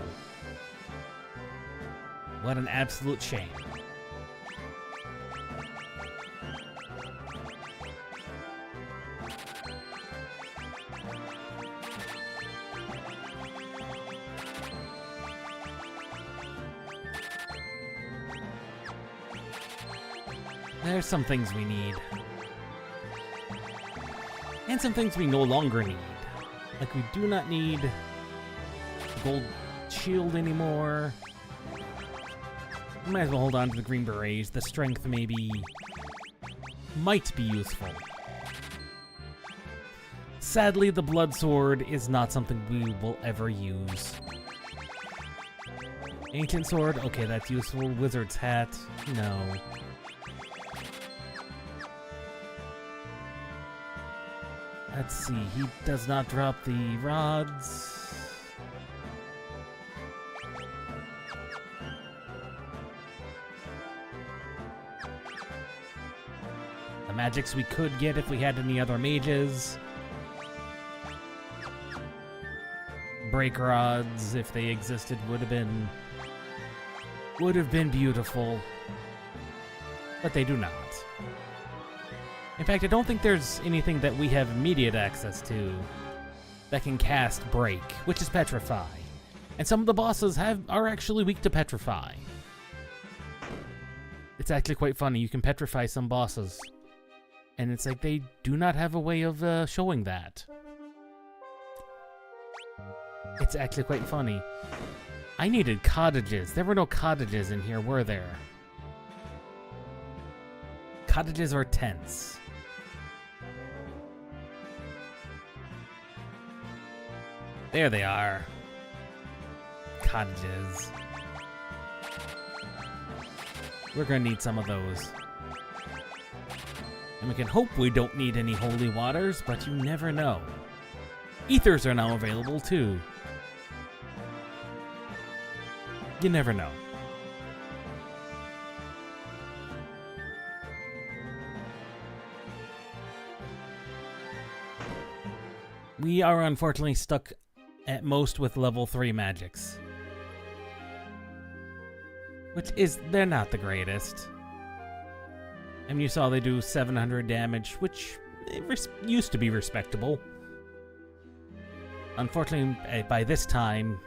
What an absolute shame. There's some things we need. And some things we no longer need. Like, we do not need the gold shield anymore. Might as well hold on to the green berets. The strength maybe might be useful. Sadly, the blood sword is not something we will ever use. Ancient sword, okay, that's useful. Wizard's hat, no. Let's see, he does not drop the rods. The magics we could get if we had any other mages. Break rods, if they existed, would have been beautiful. But they do not. In fact, I don't think there's anything that we have immediate access to that can cast Break, which is Petrify. And some of the bosses are actually weak to Petrify. It's actually quite funny. You can petrify some bosses. And it's like they do not have a way of showing that. It's actually quite funny. I needed cottages. There were no cottages in here, were there? Cottages or tents? There they are. Cottages. We're gonna need some of those. And we can hope we don't need any holy waters, but you never know. Ethers are now available too. You never know. We are unfortunately stuck at most with level 3 magics. They're not the greatest. I mean, you saw they do 700 damage, which used to be respectable. Unfortunately, by this time,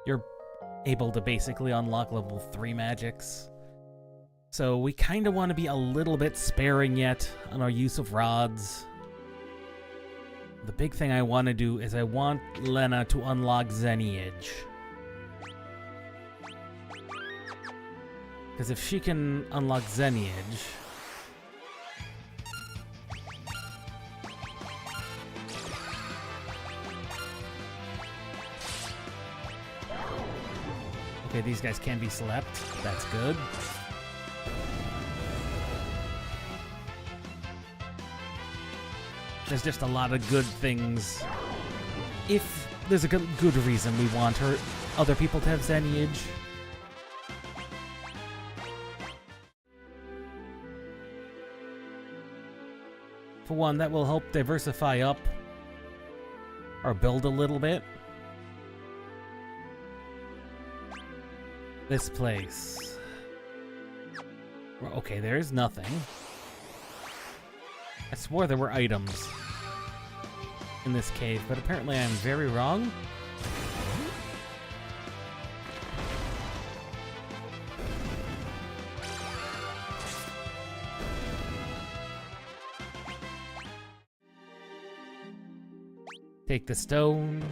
you're able to basically unlock level 3 magics. So we kind of want to be a little bit sparing yet on our use of rods. The big thing I want to do is I want Lena to unlock Zenniage. Because if she can unlock Zenniage... Okay, these guys can be slept. That's good. There's just a lot of good things. If there's a good reason we want other people to have Zenniage. For one, that will help diversify up or build a little bit. This place. Okay, there is nothing. I swore there were items in this cave, but apparently I'm very wrong. Take the stone.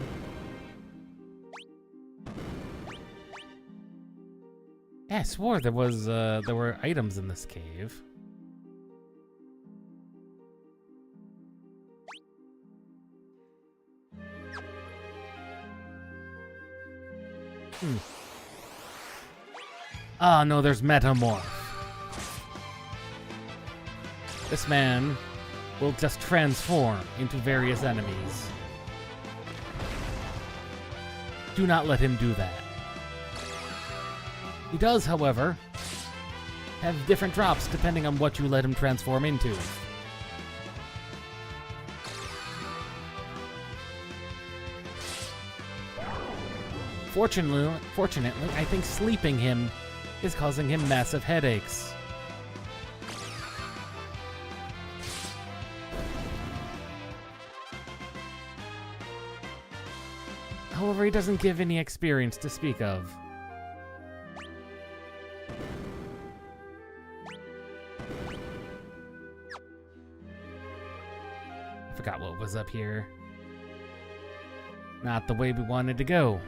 Yeah, I swore there were items in this cave. Ah, no, there's Metamorph. This man will just transform into various enemies. Do not let him do that. He does, however, have different drops depending on what you let him transform into. Fortunately, I think sleeping him is causing him massive headaches. However, he doesn't give any experience to speak of. I forgot what was up here. Not the way we wanted to go.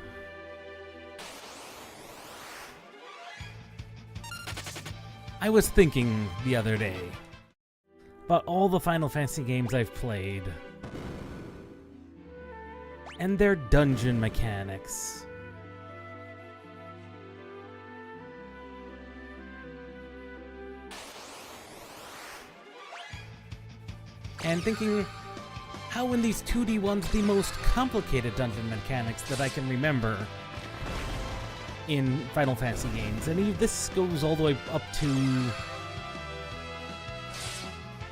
I was thinking the other day about all the Final Fantasy games I've played and their dungeon mechanics. And thinking how in these 2D ones the most complicated dungeon mechanics that I can remember in Final Fantasy games. And this goes all the way up to...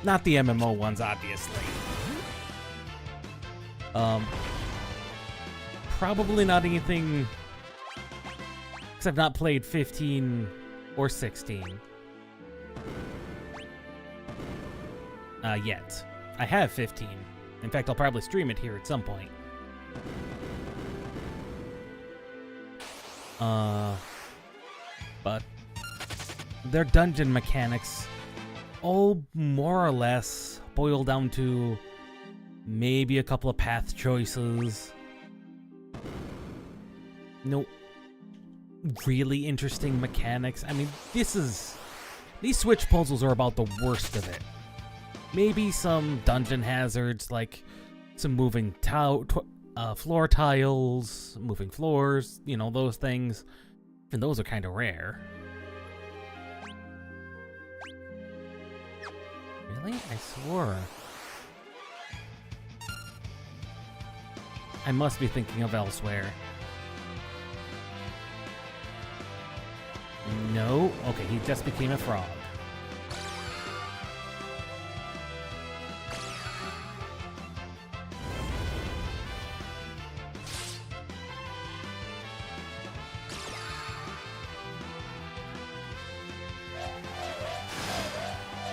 not the MMO ones, obviously. Probably not anything... because I've not played 15 or 16. Yet. I have 15. In fact, I'll probably stream it here at some point. But their dungeon mechanics all more or less boil down to maybe a couple of path choices. No really interesting mechanics. I mean, these Switch puzzles are about the worst of it. Maybe some dungeon hazards, like some moving floor tiles, moving floors, you know, those things. And those are kind of rare. Really? I swore. I must be thinking of elsewhere. No? Okay, he just became a frog.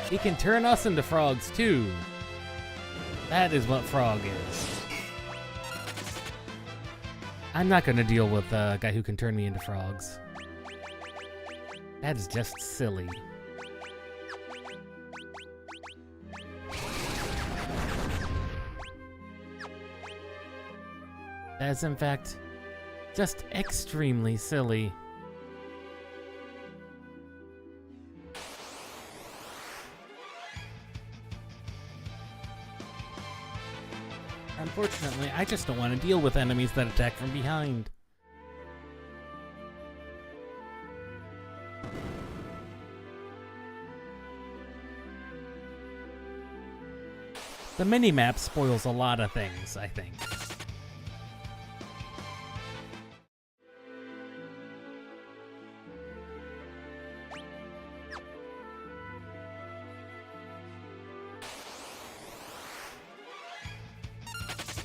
He can turn us into frogs, too. That is what frog is. I'm not gonna deal with a guy who can turn me into frogs. That is just silly. That is, in fact, just extremely silly. Unfortunately, I just don't want to deal with enemies that attack from behind. The minimap spoils a lot of things, I think.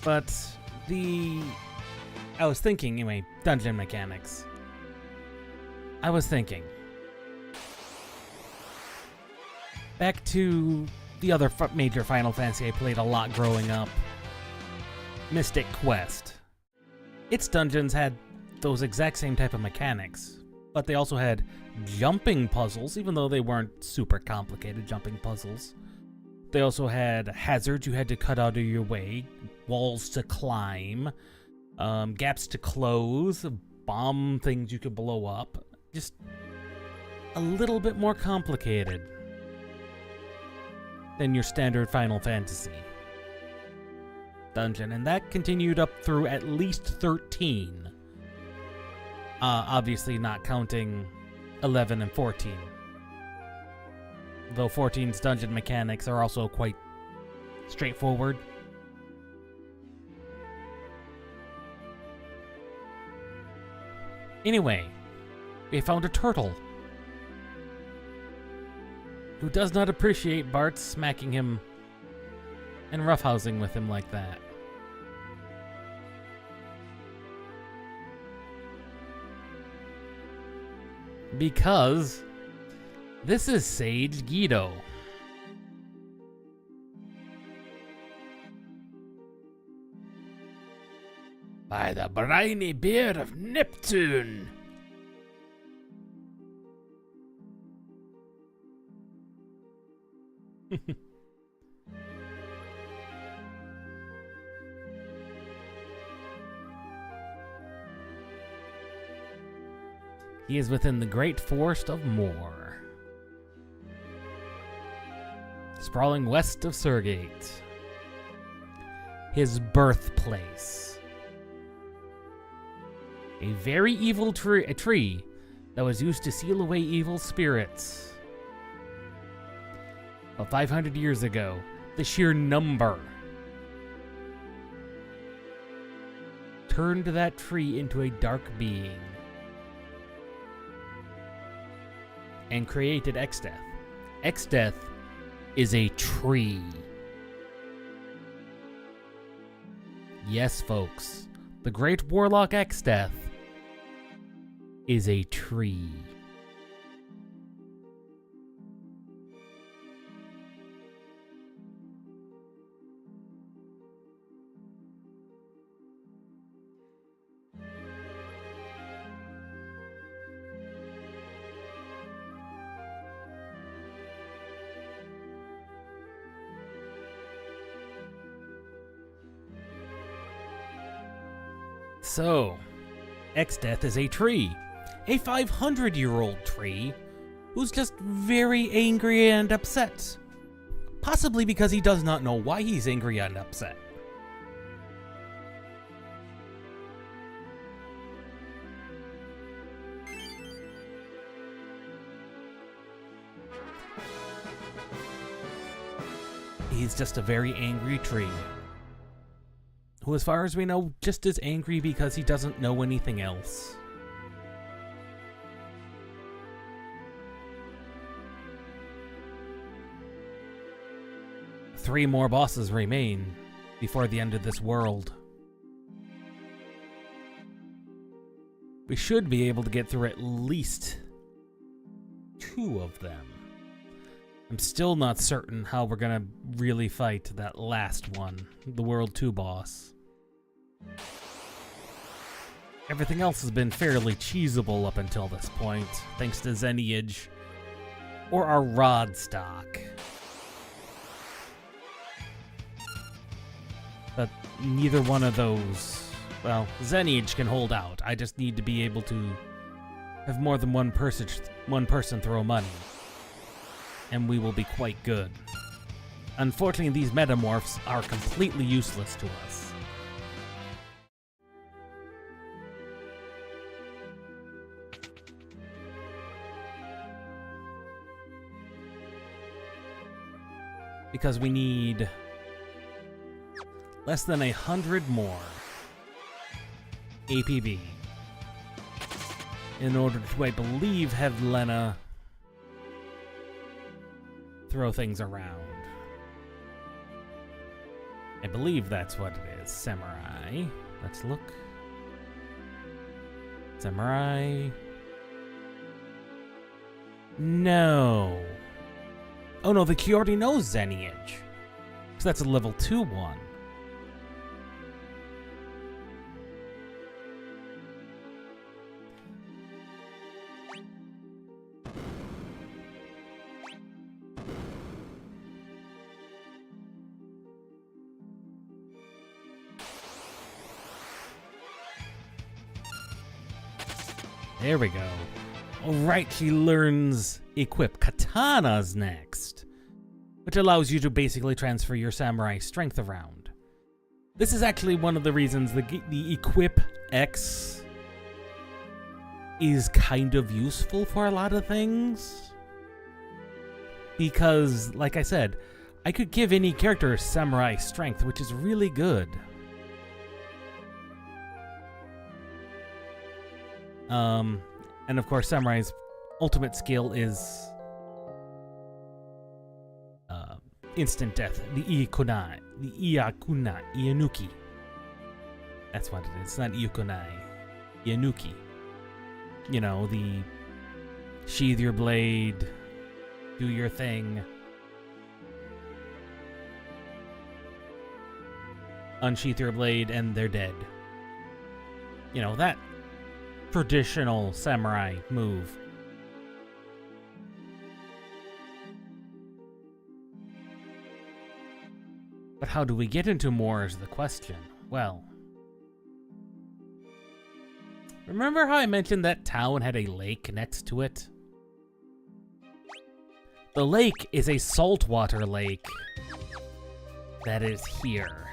But I was thinking, anyway, dungeon mechanics. I was thinking. Back to the other major Final Fantasy I played a lot growing up. Mystic Quest. Its dungeons had those exact same type of mechanics, but they also had jumping puzzles, even though they weren't super complicated jumping puzzles. They also had hazards you had to cut out of your way, walls to climb, gaps to close, bomb things you could blow up. Just a little bit more complicated than your standard Final Fantasy dungeon, and that continued up through at least 13. Obviously not counting 11 and 14. Though 14's dungeon mechanics are also quite straightforward. Anyway, we found a turtle who does not appreciate Bart smacking him and roughhousing with him like that. Because this is Sage Guido. By the briny beard of Neptune. He is within the great forest of Moor, sprawling west of Surgate, his birthplace. A very evil tree that was used to seal away evil spirits. But 500 years ago, the sheer number turned that tree into a dark being and created Exdeath. Exdeath is a tree. Yes, folks, the great warlock Exdeath is a tree. So, Exdeath is a tree. A 500-year-old tree who's just very angry and upset. Possibly because he does not know why he's angry and upset. He's just a very angry tree, who, as far as we know, just is angry because he doesn't know anything else. Three more bosses remain before the end of this world. We should be able to get through at least 2 of them. I'm still not certain how we're gonna really fight that last one, the World 2 boss. Everything else has been fairly cheesable up until this point, thanks to Xeniage or our rod stock. But neither one of those, well, Xeniage can hold out. I just need to be able to have more than one person throw money, and we will be quite good. Unfortunately, these metamorphs are completely useless to us. Because we need less than 100 more APB in order to, I believe, have Lena throw things around. I believe that's what it is. Samurai. Let's look. Samurai. No. Oh no, the key already knows Xeniage. So that's a level 2 one. There we go. Alright, she learns equip katanas next, which allows you to basically transfer your samurai strength around. This is actually one of the reasons the equip X is kind of useful for a lot of things. Because, like I said, I could give any character samurai strength, which is really good. And of course, Samurai's ultimate skill is instant death, the Iakunai, Ianuki. That's what it is. It's not Iakunai, Ianuki. You know, the Sheathe your blade. Do your thing. Unsheath your blade and they're dead. You know, that traditional samurai move. But how do we get into more is the question. Well, remember how I mentioned that town had a lake next to it? The lake is a saltwater lake that is here.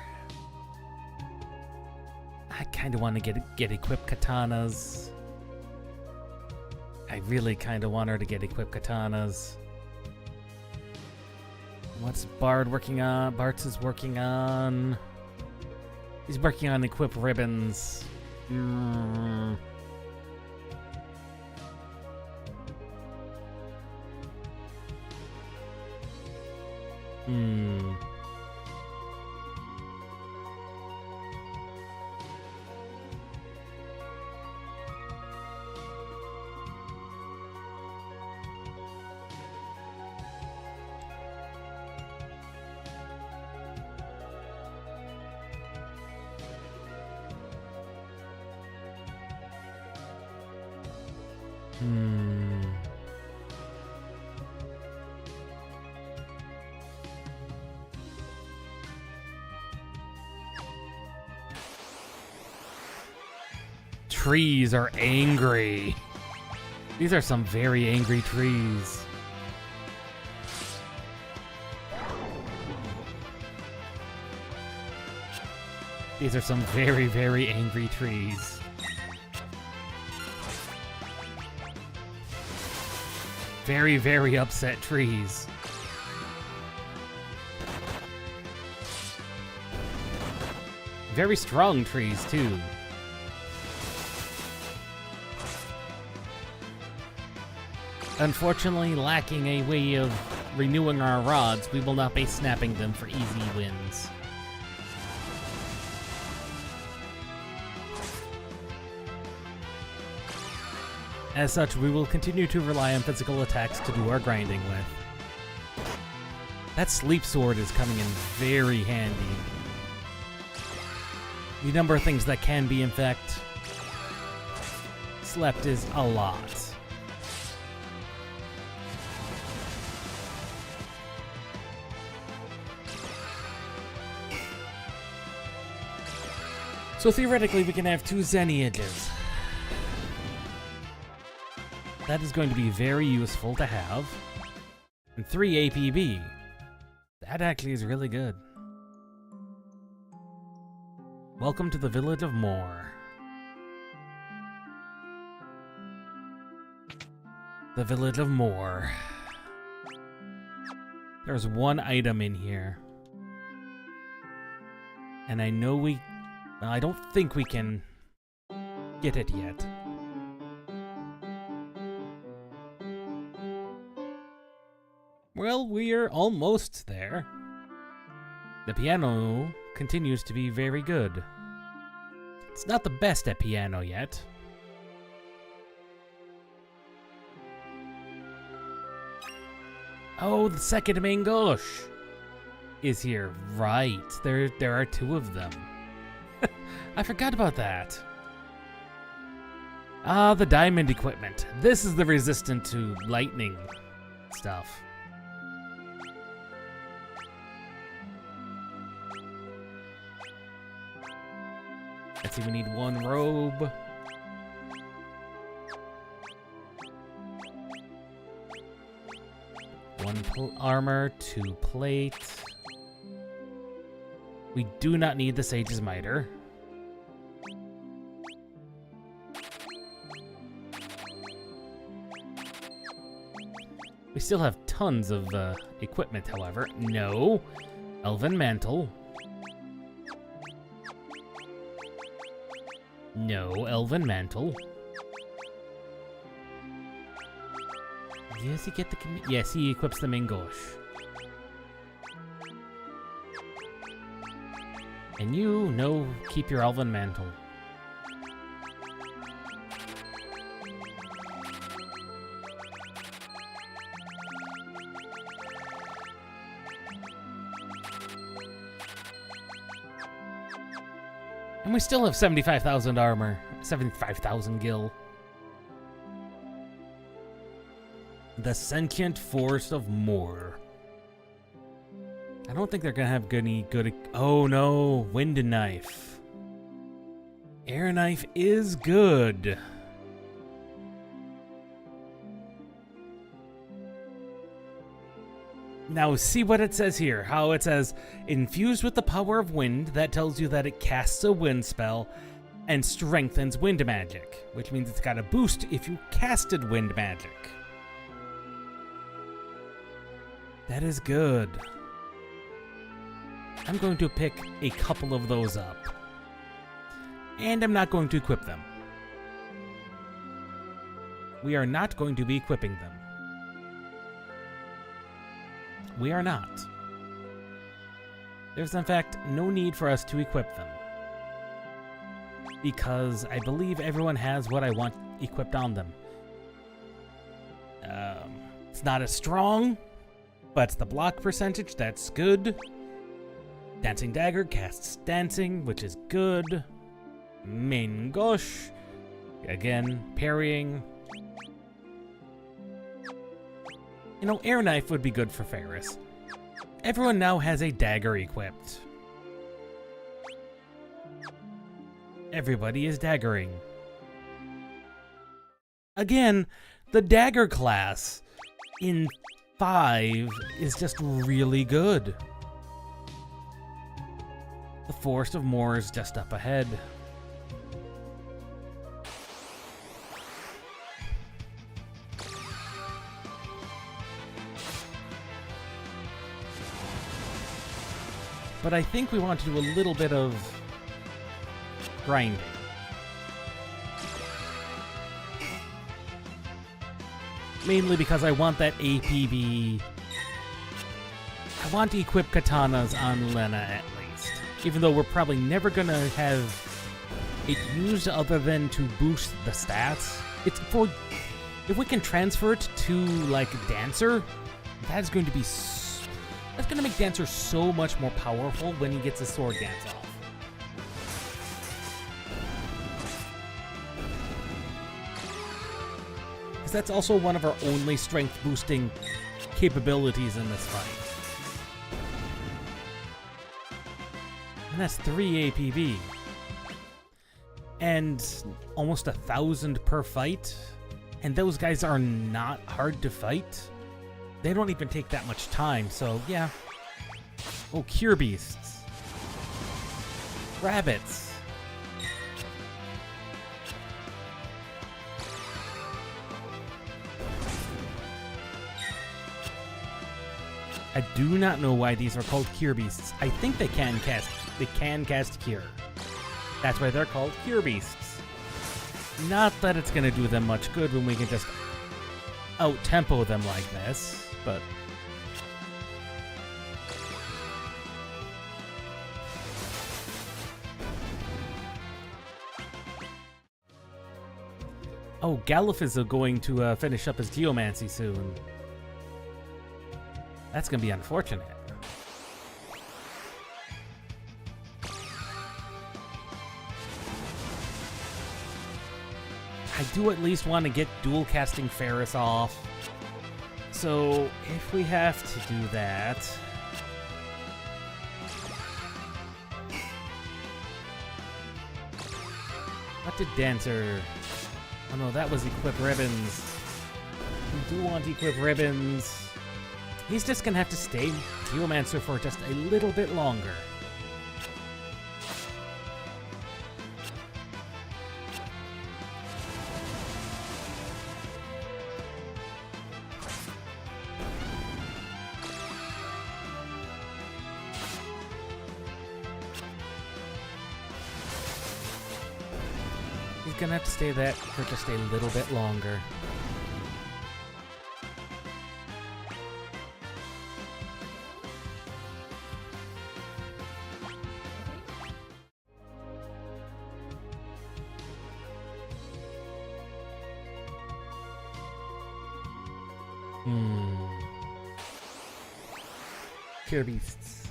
I kind of want to get equipped katanas. I really kind of want her to get equipped katanas. What's Bard working on? Bart's is working on... He's working on equip ribbons. Hmm. Trees are angry. These are some very angry trees. These are some very, very angry trees. Very, very upset trees. Very strong trees, too. Unfortunately, lacking a way of renewing our rods, we will not be snapping them for easy wins. As such, we will continue to rely on physical attacks to do our grinding with. That sleep sword is coming in very handy. The number of things that can be, in fact, slept is a lot. So theoretically, we can have 2 Xeniages. That is going to be very useful to have. And 3 APB. That actually is really good. Welcome to the village of Moor. The village of Moor. There's 1 item in here. And I know well, I don't think we can get it yet. Well, we are almost there. The piano continues to be very good. It's not the best at piano yet. Oh, the second Mangosh is here. Right. There are 2 of them. I forgot about that. Ah, the diamond equipment. This is the resistant to lightning stuff. Let's see, we need 1 robe. One armor, 2 plate. We do not need the Sage's Mitre. We still have tons of equipment, however. No. Elven Mantle. No, Elven Mantle. Does he get the... Yes, he equips the Mangosh. And you, no, keep your Elven Mantle. And we still have 75,000 armor. 75,000 gil. The Sentient Forest of Moor. I don't think they're gonna have any good... Oh no, Wind Knife. Air Knife is good. Now see what it says here. How it says, infused with the power of wind, that tells you that it casts a wind spell and strengthens wind magic, which means it's got a boost if you casted wind magic. That is good. I'm going to pick a couple of those up. And I'm not going to equip them. We are not going to be equipping them. We are not. There's in fact no need for us to equip them. Because I believe everyone has what I want equipped on them. It's not as strong, but the block percentage, that's good. Dancing Dagger casts dancing, which is good. Main Gosh, again, parrying. You know, Air Knife would be good for Ferris. Everyone now has a dagger equipped. Everybody is daggering. Again, the dagger class in 5 is just really good. The Forest of Moor is just up ahead. But I think we want to do a little bit of grinding. Mainly because I want that APB. I want to equip katanas on Lena at least. Even though we're probably never gonna have it used other than to boost the stats. It's for... If we can transfer it to, like, Dancer, that's going to be that's going to make Dancer so much more powerful when he gets his sword dance off. Because that's also one of our only strength boosting capabilities in this fight. And that's 3 APB. And almost 1,000 per fight. And those guys are not hard to fight. They don't even take that much time, so yeah. Oh, Cure Beasts. Rabbits. I do not know why these are called Cure Beasts. I think they can cast Cure. That's why they're called Cure Beasts. Not that it's gonna do them much good when we can just out-tempo them like this. But oh, Galuf is going to finish up his Geomancy soon. That's gonna be unfortunate. I do at least want to get dual casting Ferris off. So, if we have to do that... What did Dancer... Oh no, that was Equip Ribbons. We do want Equip Ribbons. He's just gonna have to stay Geomancer for just a little bit longer. He's gonna have to stay that for just a little bit longer. Cure Beasts.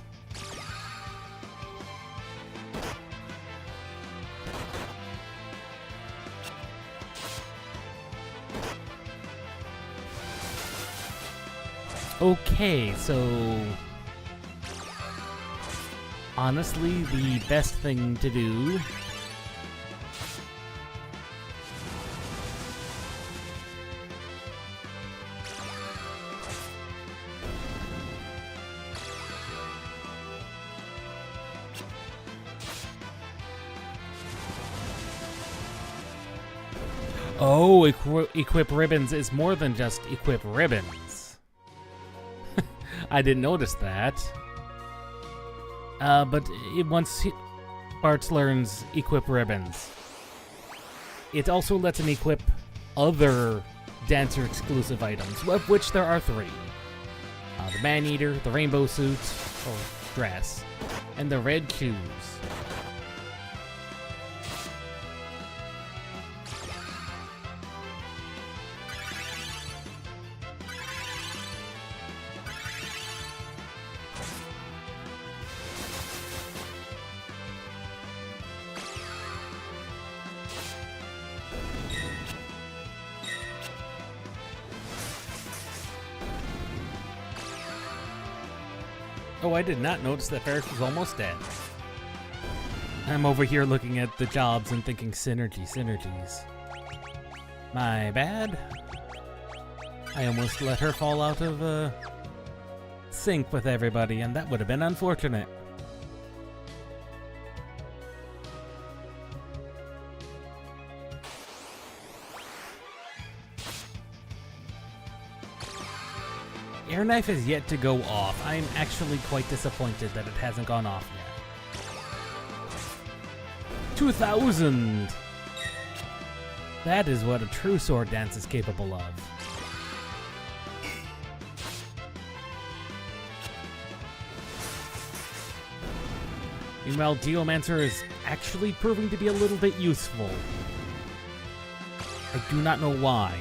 Okay, so honestly, the best thing to do Oh, equip ribbons is more than just equip ribbons. I didn't notice that. But once Bart learns equip ribbons, it also lets him equip other dancer exclusive items, of which there are 3. The man-eater, the rainbow suit, or dress, and the red shoes. Oh, I did not notice that Ferris was almost dead. I'm over here looking at the jobs and thinking synergies. My bad. I almost let her fall out of sync with everybody, and that would have been unfortunate. Air Knife is yet to go off. I'm actually quite disappointed that it hasn't gone off yet. 2,000! That is what a true sword dance is capable of. Meanwhile, Geomancer is actually proving to be a little bit useful. I do not know why.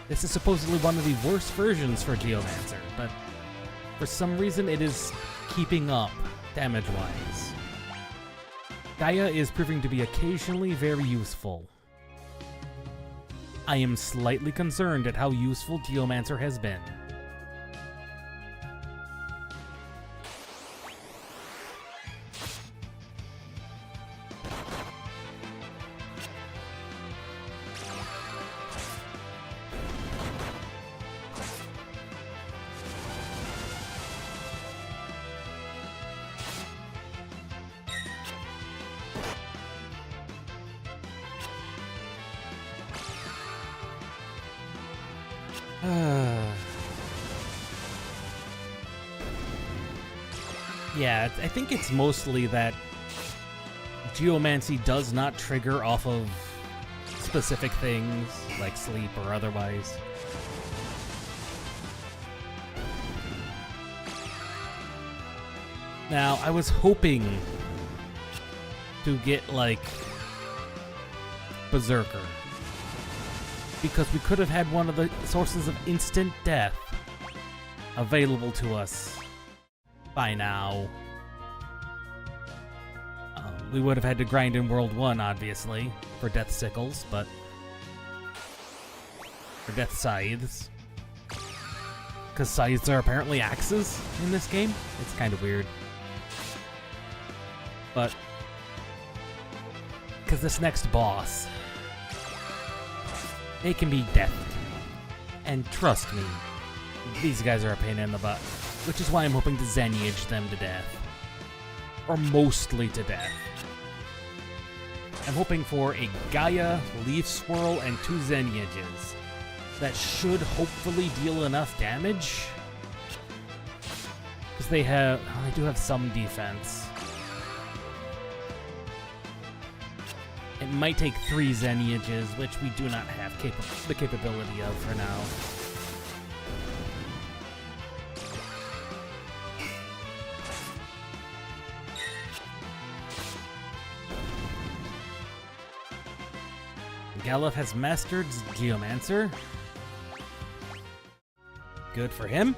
This is supposedly one of the worst versions for Geomancer, but for some reason it is keeping up, damage-wise. Gaia is proving to be occasionally very useful. I am slightly concerned at how useful Geomancer has been. Yeah, I think it's mostly that Geomancy does not trigger off of specific things, like sleep or otherwise. Now, I was hoping to get, like, Berserker, because we could have had one of the sources of instant death available to us by now. We would have had to grind in World 1, obviously, for Death Sickles, but... or Death Scythes. Because scythes are apparently axes in this game. It's kind of weird. But... because this next boss... they can be deathed. And trust me, these guys are a pain in the butt. Which is why I'm hoping to Zenyaage them to death. Or mostly to death. I'm hoping for a Gaia, Leaf Swirl, and 2 Zenyages. That should hopefully deal enough damage. Because they do have some defense. It might take 3 Zenyages, which we do not have the capability of for now. Galuf has mastered Geomancer. Good for him.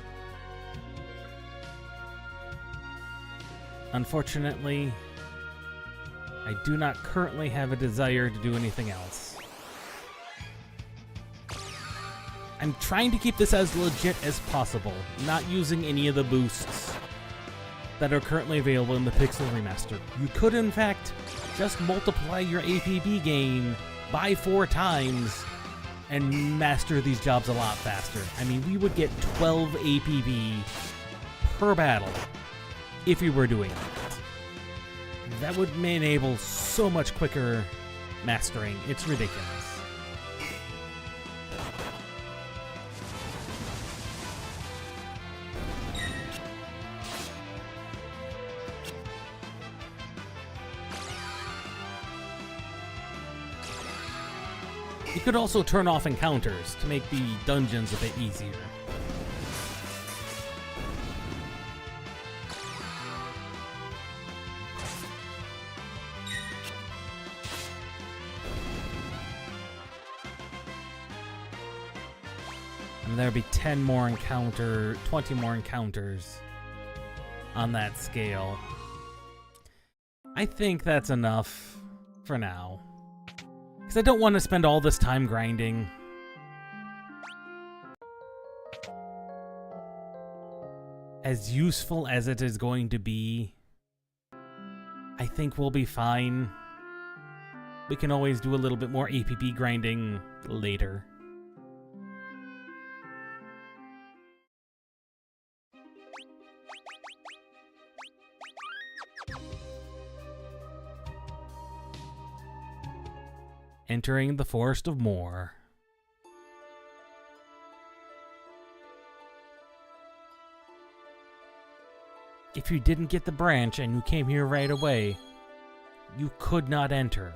Unfortunately, I do not currently have a desire to do anything else. I'm trying to keep this as legit as possible, not using any of the boosts that are currently available in the Pixel Remaster. You could, in fact, just multiply your APB gain by 4 times and master these jobs a lot faster. I mean, we would get 12 APB per battle if we were doing that. That would enable so much quicker mastering. It's ridiculous. You could also turn off encounters to make the dungeons a bit easier. And there'd be 20 more encounters on that scale. I think that's enough for now. Because I don't want to spend all this time grinding. As useful as it is going to be, I think we'll be fine. We can always do a little bit more APB grinding later. Entering the Forest of Moor. If you didn't get the branch and you came here right away, you could not enter.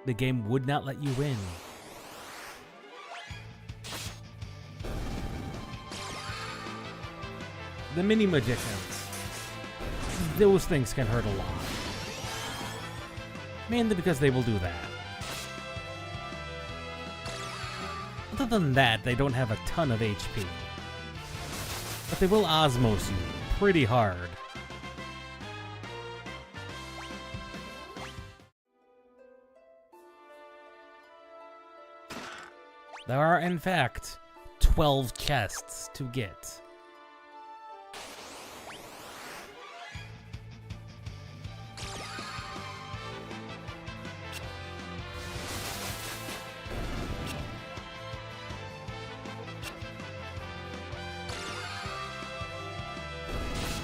The game would not let you in. The mini magicians. Those things can hurt a lot. Mainly because they will do that. Other than that, they don't have a ton of HP. But they will osmose you pretty hard. There are, in fact, 12 chests to get.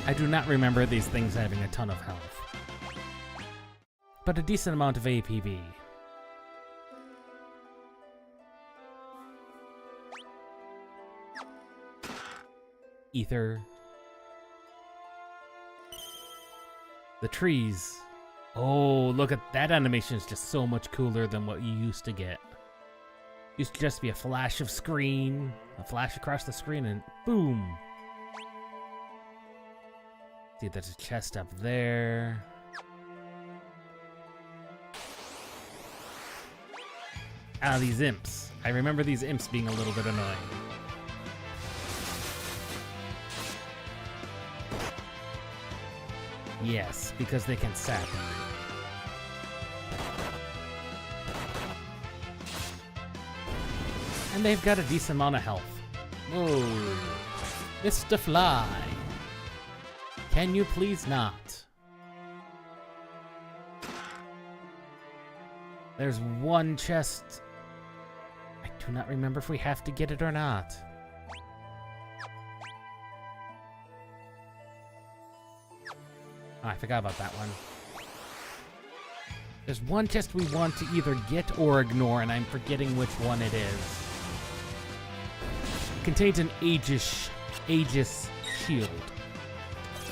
I do not remember these things having a ton of health, but a decent amount of APB. Ether. The trees. Oh, look at that animation is just so much cooler than what you used to get. Used to just be a flash of screen, a flash across the screen, and boom. See, there's a chest up there. Ah, these imps. I remember these imps being a little bit annoying. Yes, because they can sap you. And they've got a decent amount of health. Whoa. Mr. Fly. Can you please not? There's one chest. I do not remember if we have to get it or not. Oh, I forgot about that one. There's one chest we want to either get or ignore, and I'm forgetting which one it is. It contains an Aegis shield.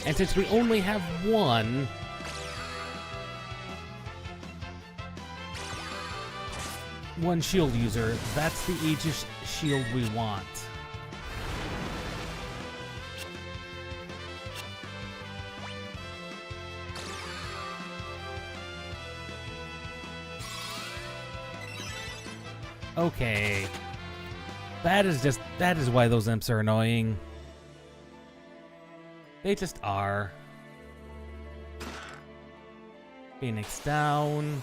And since we only have one, shield user, that's the Aegis shield we want. Okay. That is why those imps are annoying. They just are. Phoenix down.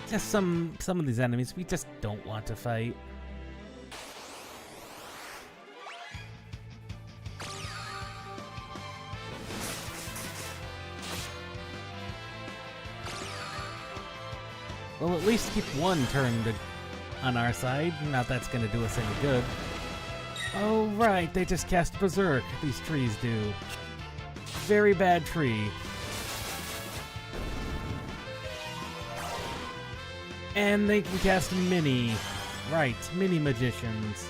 Just some of these enemies we just don't want to fight. We'll at least keep one turned on our side. Not that's gonna do us any good. Oh right, they just cast Berserk. These trees do. Very bad tree. And they can cast Mini. Right, Mini Magicians.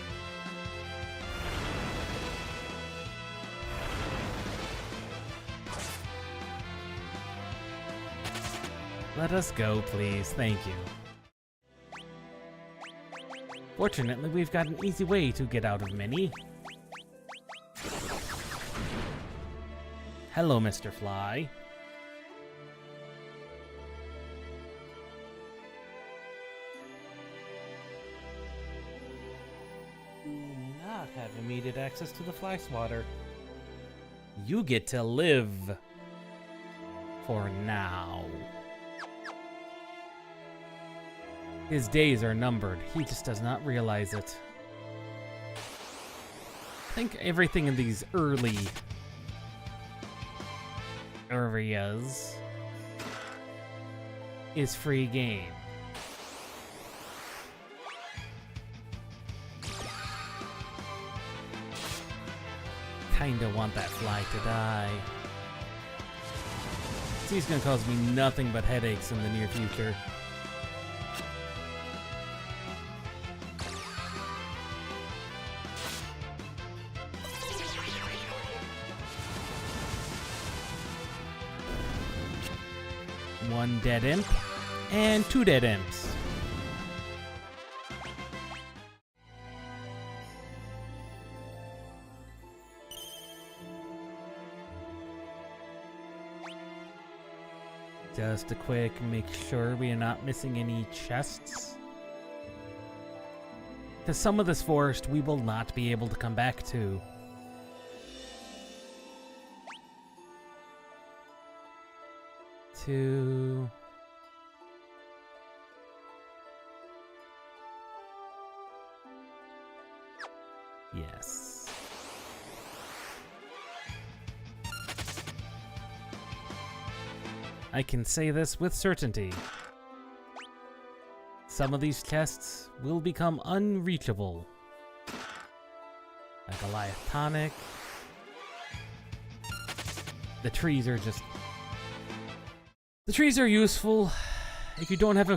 Let us go, please. Thank you. Fortunately, we've got an easy way to get out of Mini. Hello, Mr. Fly. Not have immediate access to the fly swatter. You get to live. For now. His days are numbered. He just does not realize it. I think everything in these early areas is free game. Kinda want that fly to die. He's gonna cause me nothing but headaches in the near future. One dead imp, and 2 dead imps. Just a quick make sure we are not missing any chests. Because some of this forest we will not be able to come back to. Yes. I can say this with certainty. Some of these chests will become unreachable. Like Goliath Tonic. The trees are just... The trees are useful if you don't have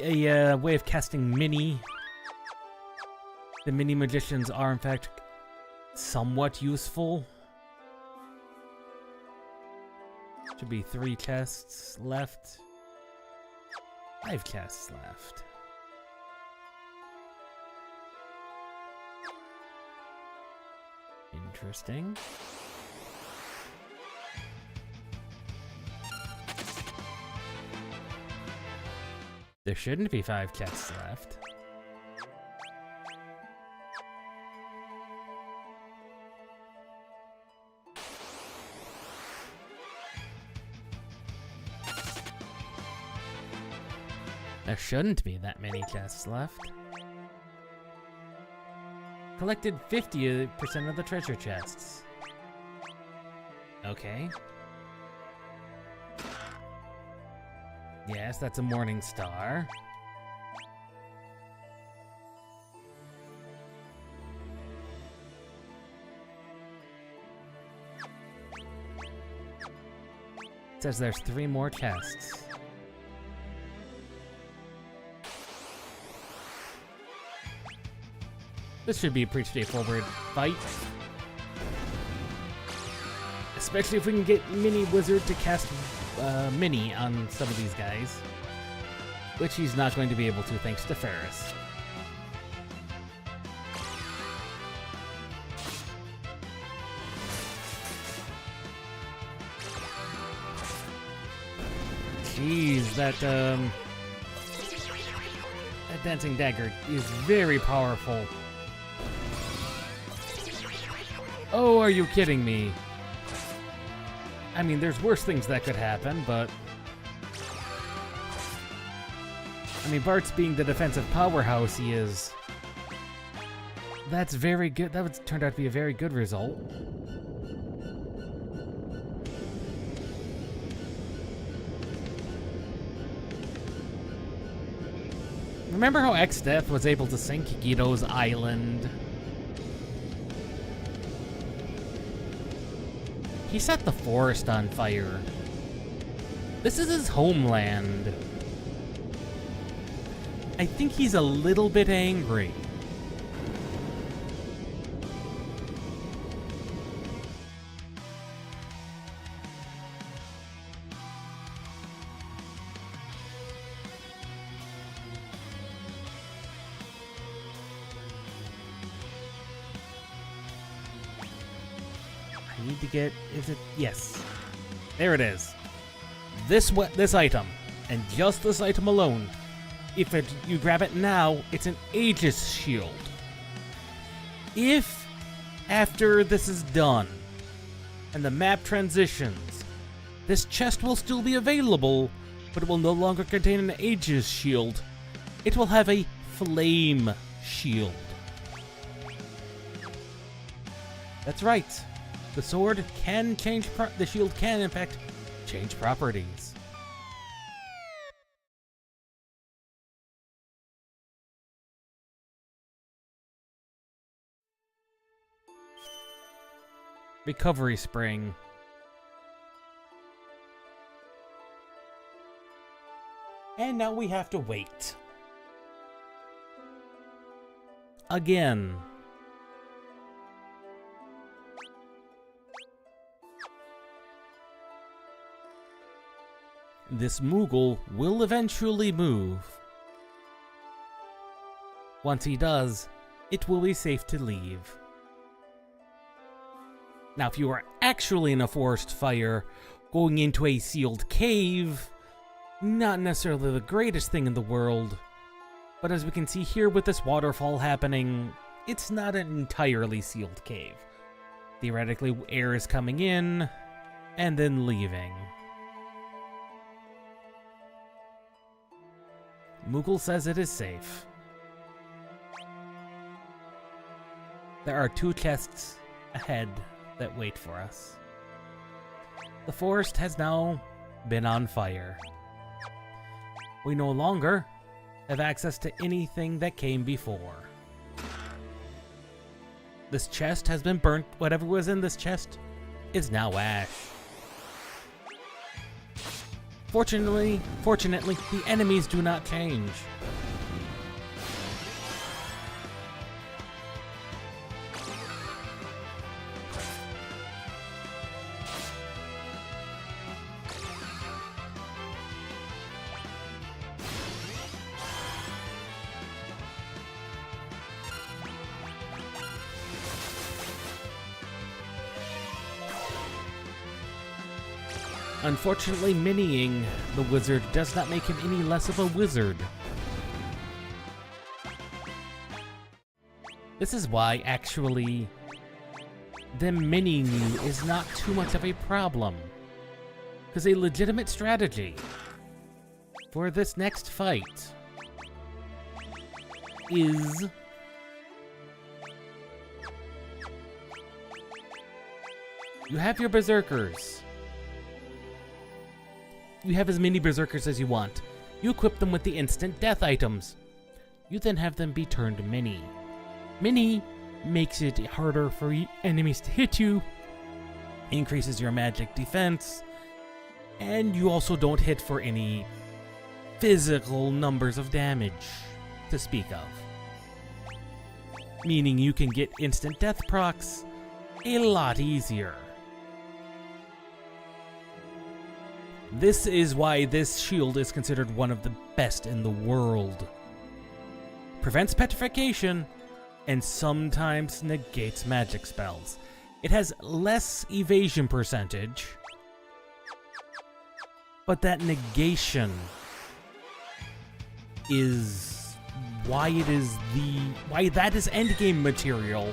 a way of casting Mini. The Mini Magicians are, in fact, somewhat useful. Should be 3 chests left. 5 chests left. Interesting. There shouldn't be 5 chests left. There shouldn't be that many chests left. Collected 50% of the treasure chests. Okay. Yes, that's a morning star. It says there's 3 more chests. This should be a pretty straightforward fight. Especially if we can get Mini Wizard to cast Mini on some of these guys. Which he's not going to be able to thanks to Ferris. Jeez, that dancing dagger is very powerful. Oh, are you kidding me? I mean, there's worse things that could happen, but... I mean, Bart's being the defensive powerhouse he is. That's very good. That would turned out to be a very good result. Remember how X-Death was able to sink Guido's island? He set the forest on fire. This is his homeland. I think he's a little bit angry. I need to get, is it? Yes. There it is. This item, and just this item alone, if you grab it now, it's an Aegis shield. If, after this is done, and the map transitions, this chest will still be available, but it will no longer contain an Aegis shield. It will have a flame shield. That's right. The sword can change, the shield can, in fact, change properties. Recovery spring. And now we have to wait. Again. This Moogle will eventually move. Once he does, it will be safe to leave. Now, if you are actually in a forest fire, going into a sealed cave, not necessarily the greatest thing in the world, but as we can see here with this waterfall happening, it's not an entirely sealed cave. Theoretically, air is coming in, and then leaving. Moogle says it is safe. There are 2 chests ahead that wait for us. The forest has now been on fire. We no longer have access to anything that came before. This chest has been burnt. Whatever was in this chest is now ash. Fortunately, the enemies do not change. Unfortunately, miniing the wizard does not make him any less of a wizard. This is why, actually, them miniing you is not too much of a problem. Because a legitimate strategy for this next fight is you have your berserkers. You have as many berserkers as you want. You equip them with the instant death items. You then have them be turned mini. Mini makes it harder for enemies to hit you, increases your magic defense, and you also don't hit for any physical numbers of damage to speak of. Meaning you can get instant death procs a lot easier. This is why this shield is considered one of the best in the world. Prevents petrification, and sometimes negates magic spells. It has less evasion percentage, but that negation is why that is endgame material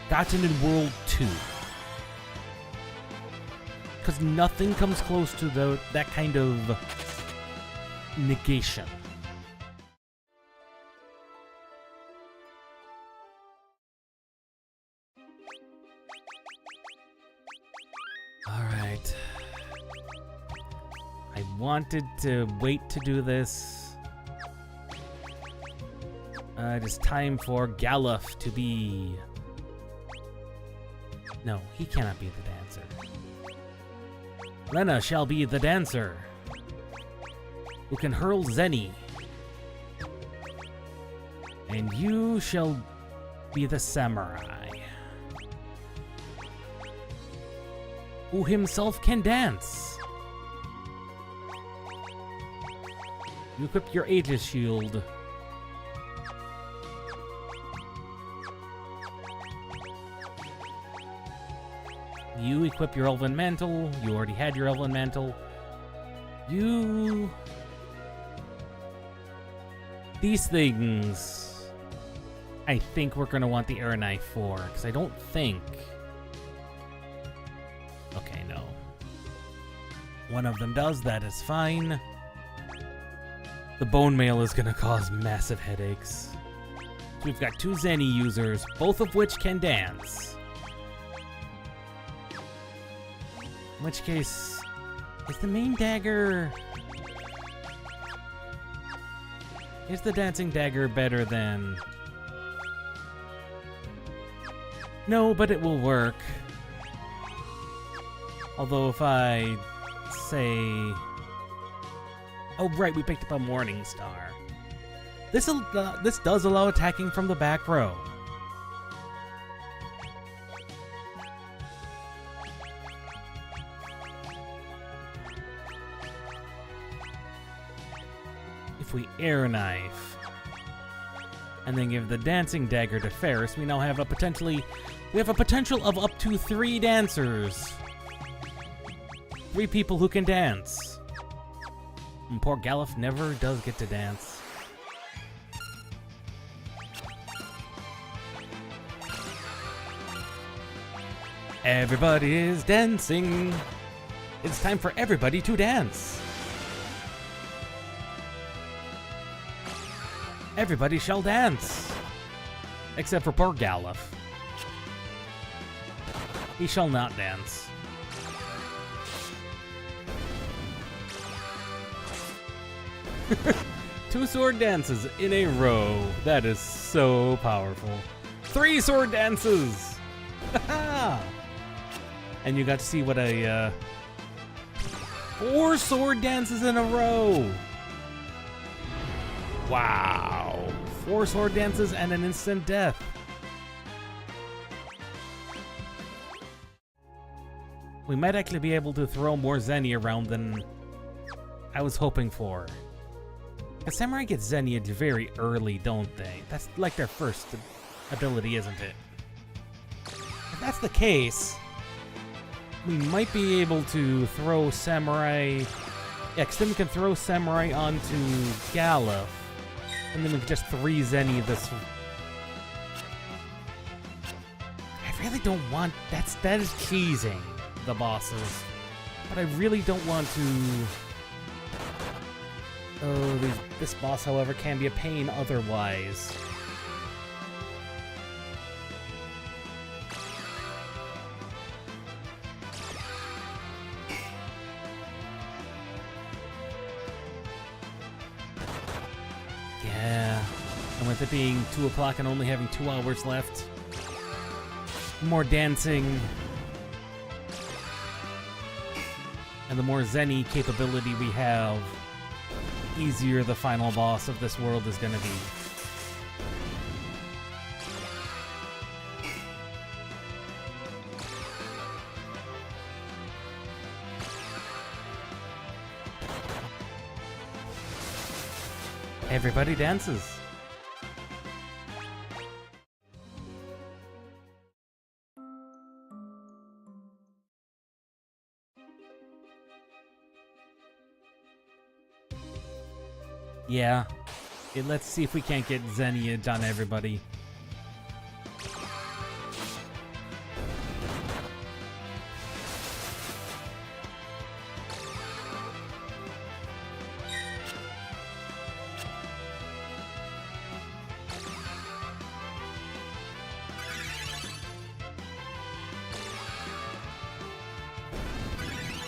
gotten in World 2. Because nothing comes close to that kind of negation. Alright. I wanted to wait to do this. It is time for Galuf to be... No, he cannot be the dancer. Lena shall be the dancer, who can hurl Zenny. And you shall be the samurai, who himself can dance. You equip your Aegis shield. You equip your Elven Mantle. You already had your Elven Mantle. These things, I think we're going to want the Air Knife for, because I don't think... Okay, no. One of them does, that is fine. The Bone Mail is going to cause massive headaches. So we've got 2 Zenny users, both of which can dance. In which case, is the main dagger... Is the dancing dagger better than... No, but it will work. Although if I say... Oh, right, we picked up a Morning Star. This does allow attacking from the back row. If we Air Knife and then give the dancing dagger to Ferris, we now have a potential of up to 3 dancers. 3 people who can dance. And poor Galuf never does get to dance. Everybody is dancing. It's time for everybody to dance. Everybody shall dance. Except for poor Galuf. He shall not dance. Two sword dances in a row. That is so powerful. 3 sword dances! And you got to see what a 4 sword dances in a row. Wow. 4 sword dances and an instant death. We might actually be able to throw more Zenny around than I was hoping for. The Samurai get Zenny very early, don't they? That's like their first ability, isn't it? If that's the case, we might be able to throw Samurai... Yeah, because then we can throw Samurai onto Galuf, and then we can just 3 Zenny this... I really don't want... That is cheesing the bosses. But I really don't want to... Oh, this boss, however, can be a pain otherwise. Yeah, and with it being 2 o'clock and only having 2 hours left, more dancing, and the more Zenny capability we have, easier the final boss of this world is going to be. Everybody dances. Yeah. Let's see if we can't get Zenny on everybody.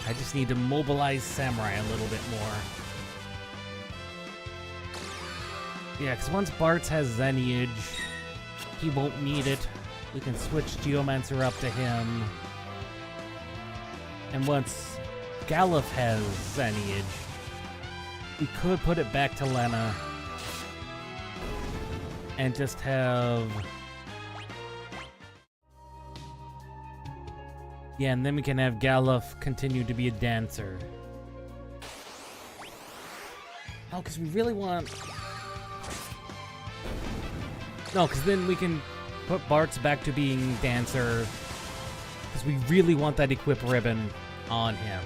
I just need to mobilize Samurai a little bit more. Yeah, because once Bartz has Zenage, he won't need it. We can switch Geomancer up to him. And once Galuf has Zenage, we could put it back to Lena and just have... Yeah, and then we can have Galuf continue to be a dancer. Oh, because we really want... No, because then we can put Bartz back to being dancer. Because we really want that equip ribbon on him.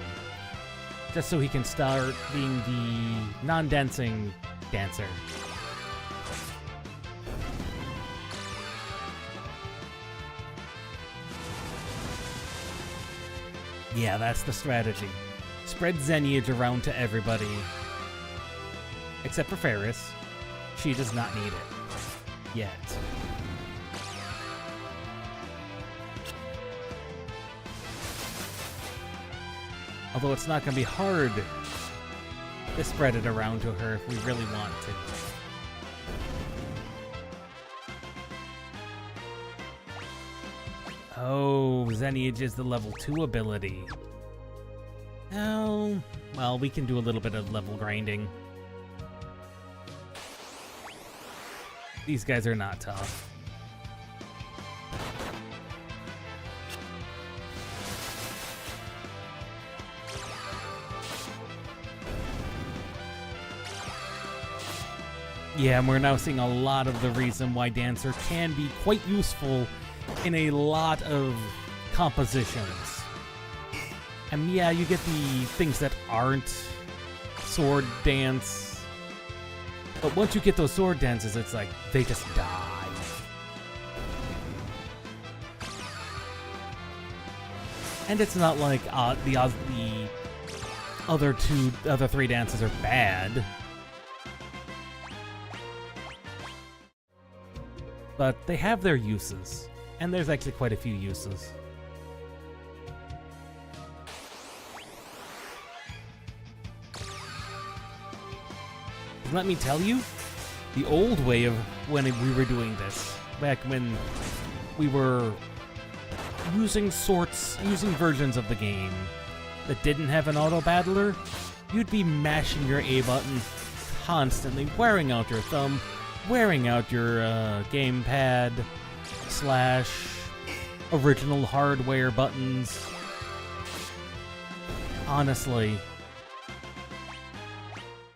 Just so he can start being the non-dancing dancer. Yeah, that's the strategy. Spread Zenage around to everybody. Except for Ferris. She does not need it. Yet. Although it's not going to be hard to spread it around to her if we really want to. Oh, Zenage is the level 2 ability. Oh, well, we can do a little bit of level grinding. These guys are not tough. Yeah, and we're now seeing a lot of the reason why Dancer can be quite useful in a lot of compositions. And yeah, you get the things that aren't sword dance. But once you get those sword dances, it's like, they just die. And it's not like the other three dances are bad. But they have their uses. And there's actually quite a few uses. Let me tell you, the old way of when we were doing this, back when we were using versions of the game that didn't have an auto-battler, you'd be mashing your A button constantly, wearing out your thumb, wearing out your gamepad, / original hardware buttons. Honestly,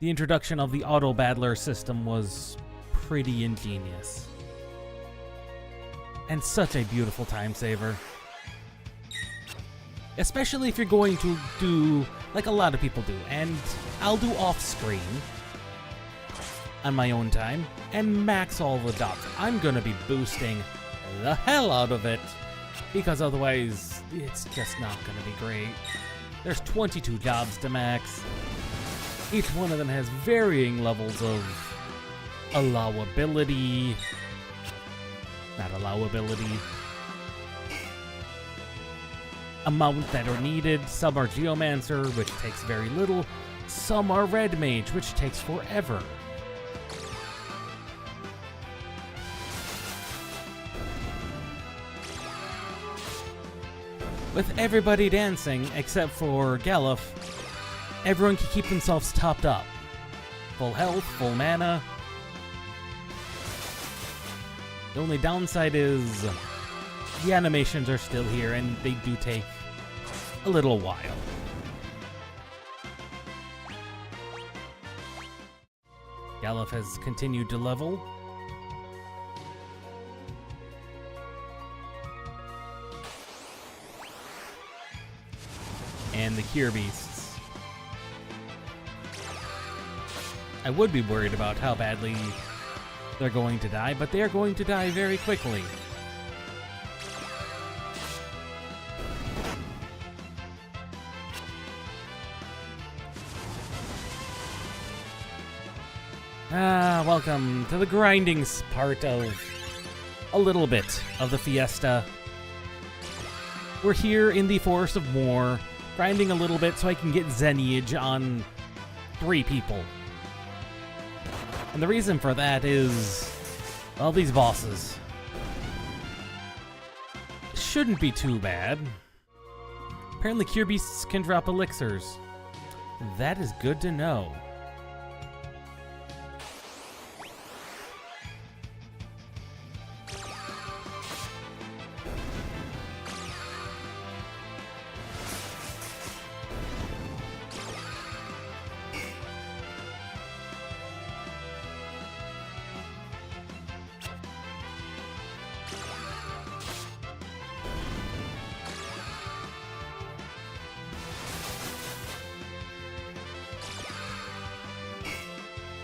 the introduction of the auto-battler system was pretty ingenious. And such a beautiful time saver. Especially if you're going to do, like a lot of people do, and I'll do off-screen on my own time, and max all the dots. I'm gonna be boosting the hell out of it, because otherwise, it's just not gonna be great. There's 22 jobs to max. Each one of them has varying levels of allowability. Not allowability. Amount that are needed. Some are Geomancer, which takes very little. Some are Red Mage, which takes forever. With everybody dancing, except for Galuf, everyone can keep themselves topped up. Full health, full mana. The only downside is the animations are still here and they do take a little while. Galuf has continued to level. And the Cure Beasts. I would be worried about how badly they're going to die, but they are going to die very quickly. Welcome to the grinding part of a little bit of the Fiesta. We're here in the Forest of War, grinding a little bit so I can get Zenage on 3 people. And the reason for that is, well, these bosses shouldn't be too bad. Apparently cure beasts can drop elixirs. That is good to know.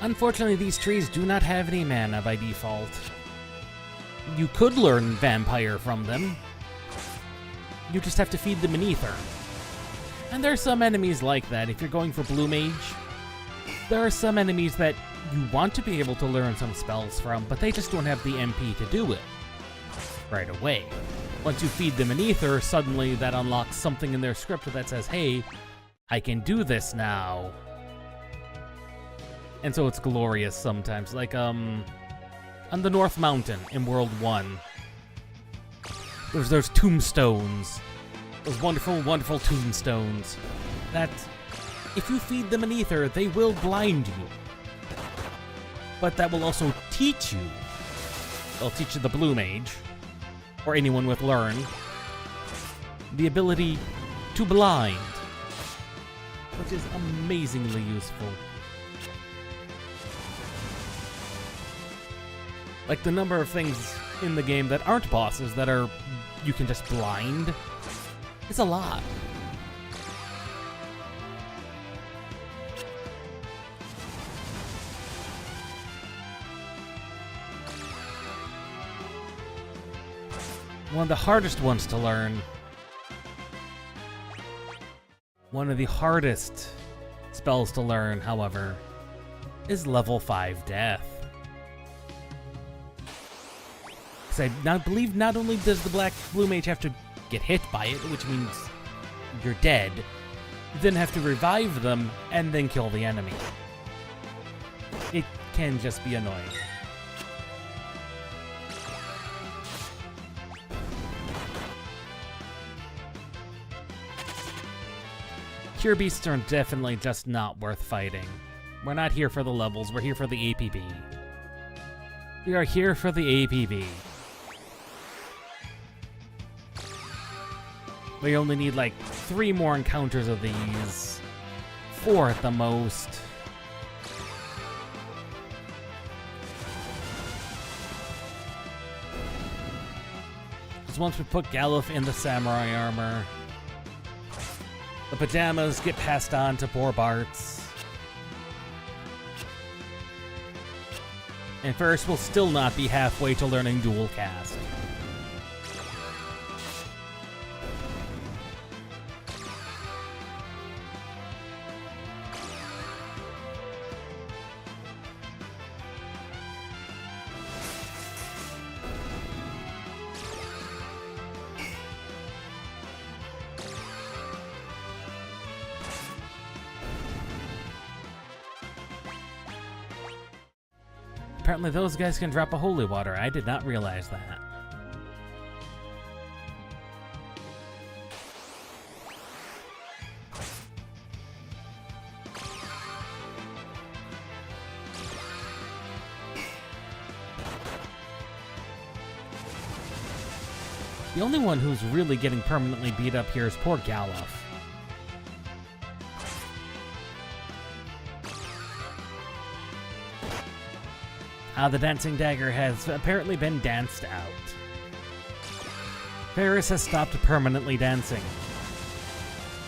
Unfortunately, these trees do not have any mana by default. You could learn Vampire from them. You just have to feed them an ether. And there are some enemies like that if you're going for Blue Mage. There are some enemies that you want to be able to learn some spells from, but they just don't have the MP to do it right away. Once you feed them an ether, suddenly that unlocks something in their script that says, hey, I can do this now. And so it's glorious sometimes, like, on the North Mountain in World 1. There's those tombstones. Those wonderful, wonderful tombstones. That, if you feed them an ether, they will blind you. But that will also teach you. They'll teach you the Blue Mage, or anyone with Learn, the ability to blind, which is amazingly useful. Like, the number of things in the game that aren't bosses that are you can just blind is a lot. One of the hardest ones to learn. One of the hardest spells to learn, however, is level 5 Death. I believe not only does the Blue Mage have to get hit by it, which means you're dead, you then have to revive them and then kill the enemy. It can just be annoying. Cure beasts are definitely just not worth fighting. We're not here for the levels, we're here for the APB. We are here for the APB. We only need like 3 more encounters of these. 4 at the most. Because once we put Galuf in the samurai armor, the pajamas get passed on to poor Bartz. And first, we'll still not be halfway to learning dual cast. Apparently those guys can drop a holy water. I did not realize that. The only one who's really getting permanently beat up here is poor Galuf. The dancing dagger has apparently been danced out. Varus has stopped permanently dancing.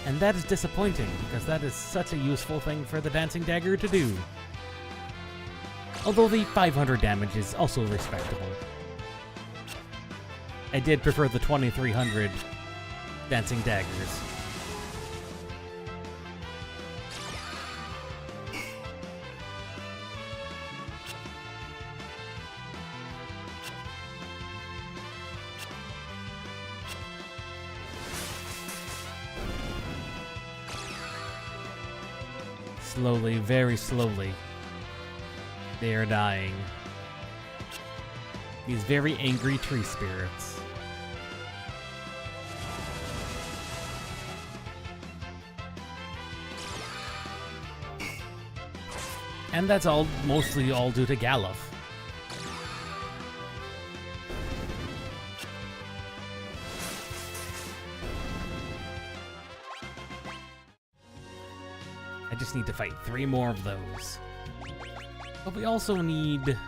And that is disappointing, because that is such a useful thing for the dancing dagger to do. Although the 500 damage is also respectable. I did prefer the 2300 dancing daggers. slowly, very slowly, they are dying. These very angry tree spirits. And that's mostly all due to Galuf. I just need to fight 3 more of those. But we also need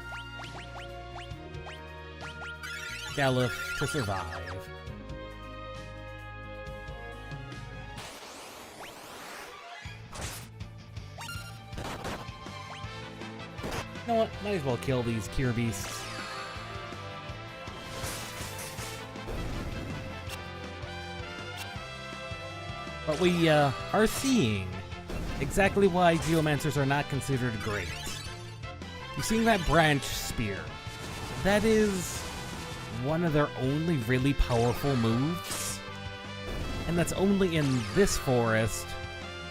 Galuf to survive. You know what? Might as well kill these Cure Beasts. But we are seeing exactly why Geomancers are not considered great. You're seeing that branch spear. That is one of their only really powerful moves. And that's only in this forest,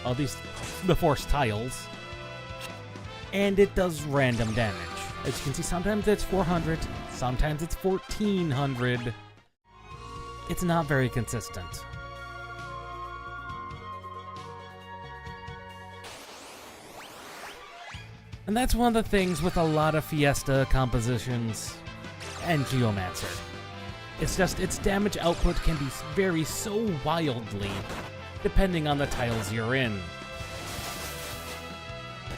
at least the forest tiles. And it does random damage. As you can see, sometimes it's 400, sometimes it's 1400. It's not very consistent. And that's one of the things with a lot of Fiesta compositions and Geomancer. It's just its damage output can be vary so wildly depending on the tiles you're in.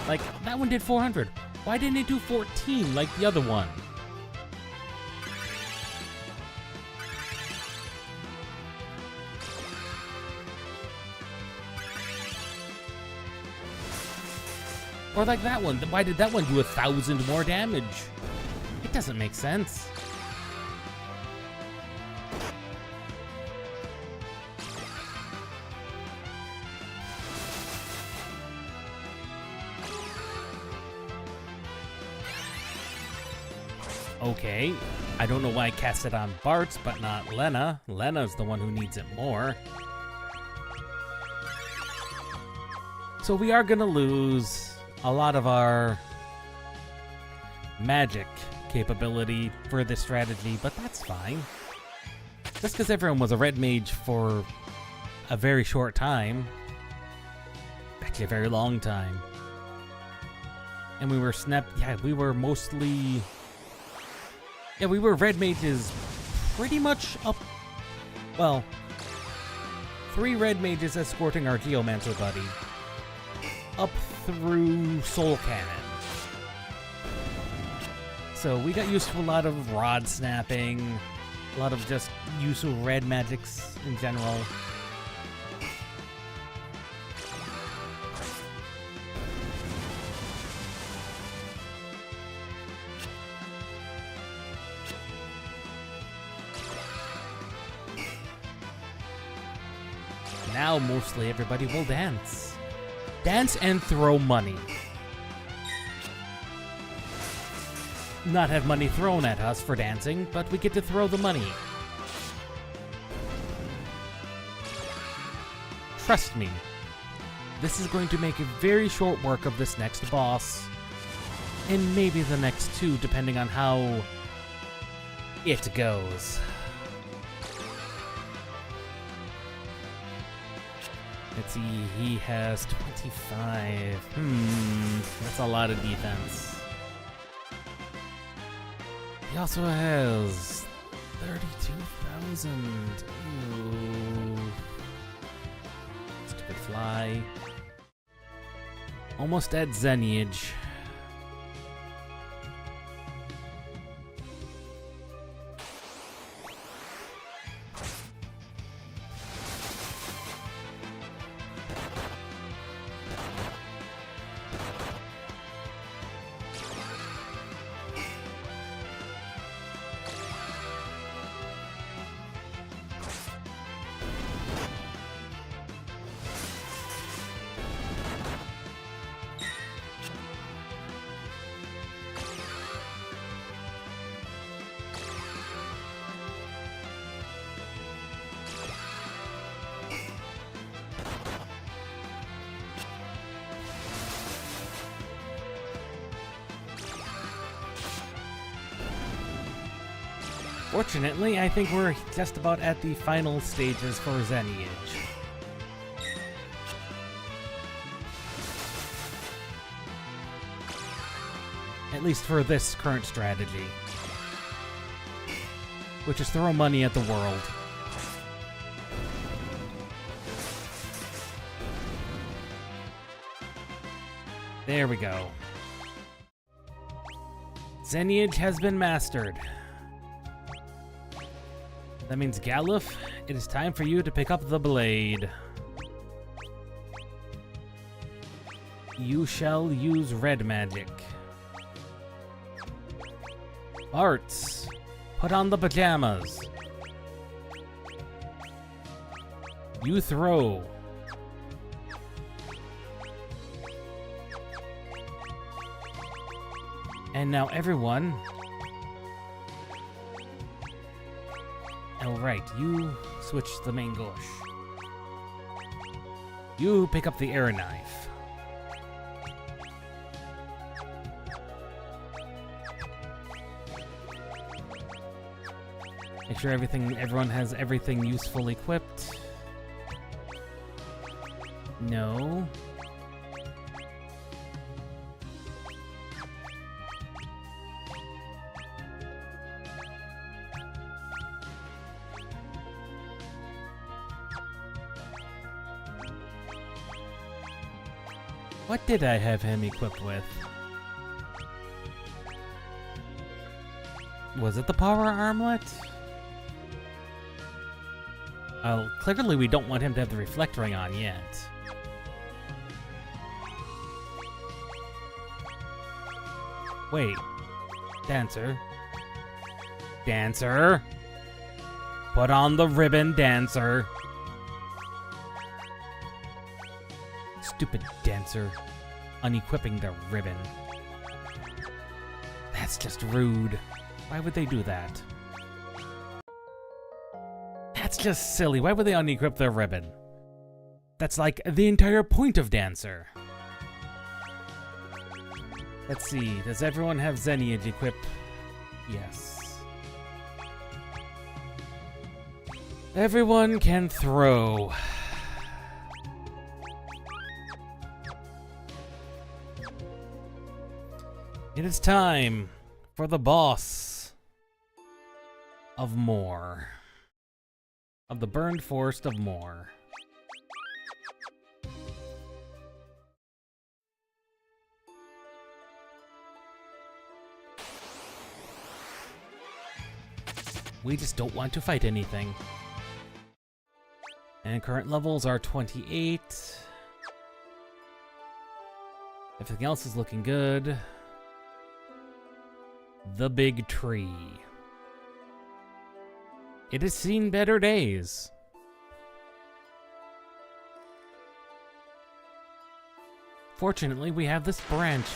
Like, that one did 400. Why didn't it do 14 like the other one? Or like that one. Why did that one do 1,000 more damage? It doesn't make sense. Okay, I don't know why I cast it on Bart, but not Lena. Lena's the one who needs it more. So we are gonna lose a lot of our magic capability for this strategy, but that's fine. Just because everyone was a red mage for a very short time, actually a very long time, and we were we were mostly... Yeah, we were red mages pretty much up... Well, 3 red mages escorting our Geomancer buddy up through Soul Cannon. So we got used to a lot of rod snapping, a lot of just use of red magics in general. Now mostly everybody will dance. Dance and throw money. Not have money thrown at us for dancing, but we get to throw the money. Trust me, this is going to make a very short work of this next boss, and maybe the next 2, depending on how it goes. Let's see, he has 25. That's a lot of defense. He also has 32,000. Ooh. Stupid fly. Almost at Zenage. Fortunately, I think we're just about at the final stages for Xeniage. At least for this current strategy. Which is throw money at the world. There we go. Xeniage has been mastered. That means, Galuf, it is time for you to pick up the blade. You shall use red magic. Arts, put on the pajamas. You throw. And now everyone... Alright, you switch the main gauche. You pick up the air knife. Make sure everyone has everything useful equipped. No. What did I have him equipped with? Was it the power armlet? Clearly we don't want him to have the reflect ring on yet. Wait. Dancer. Dancer! Put on the ribbon, Dancer! Stupid Dancer. Unequipping the ribbon. That's just rude. Why would they do that? That's just silly. Why would they unequip their ribbon? That's like the entire point of Dancer. Let's see. Does everyone have Xeniage equipped? Yes. Everyone can throw. It is time for the boss of Moor. Of the Burned Forest of Moor. We just don't want to fight anything. And current levels are 28. Everything else is looking good. The big tree. It has seen better days. Fortunately, we have this branch.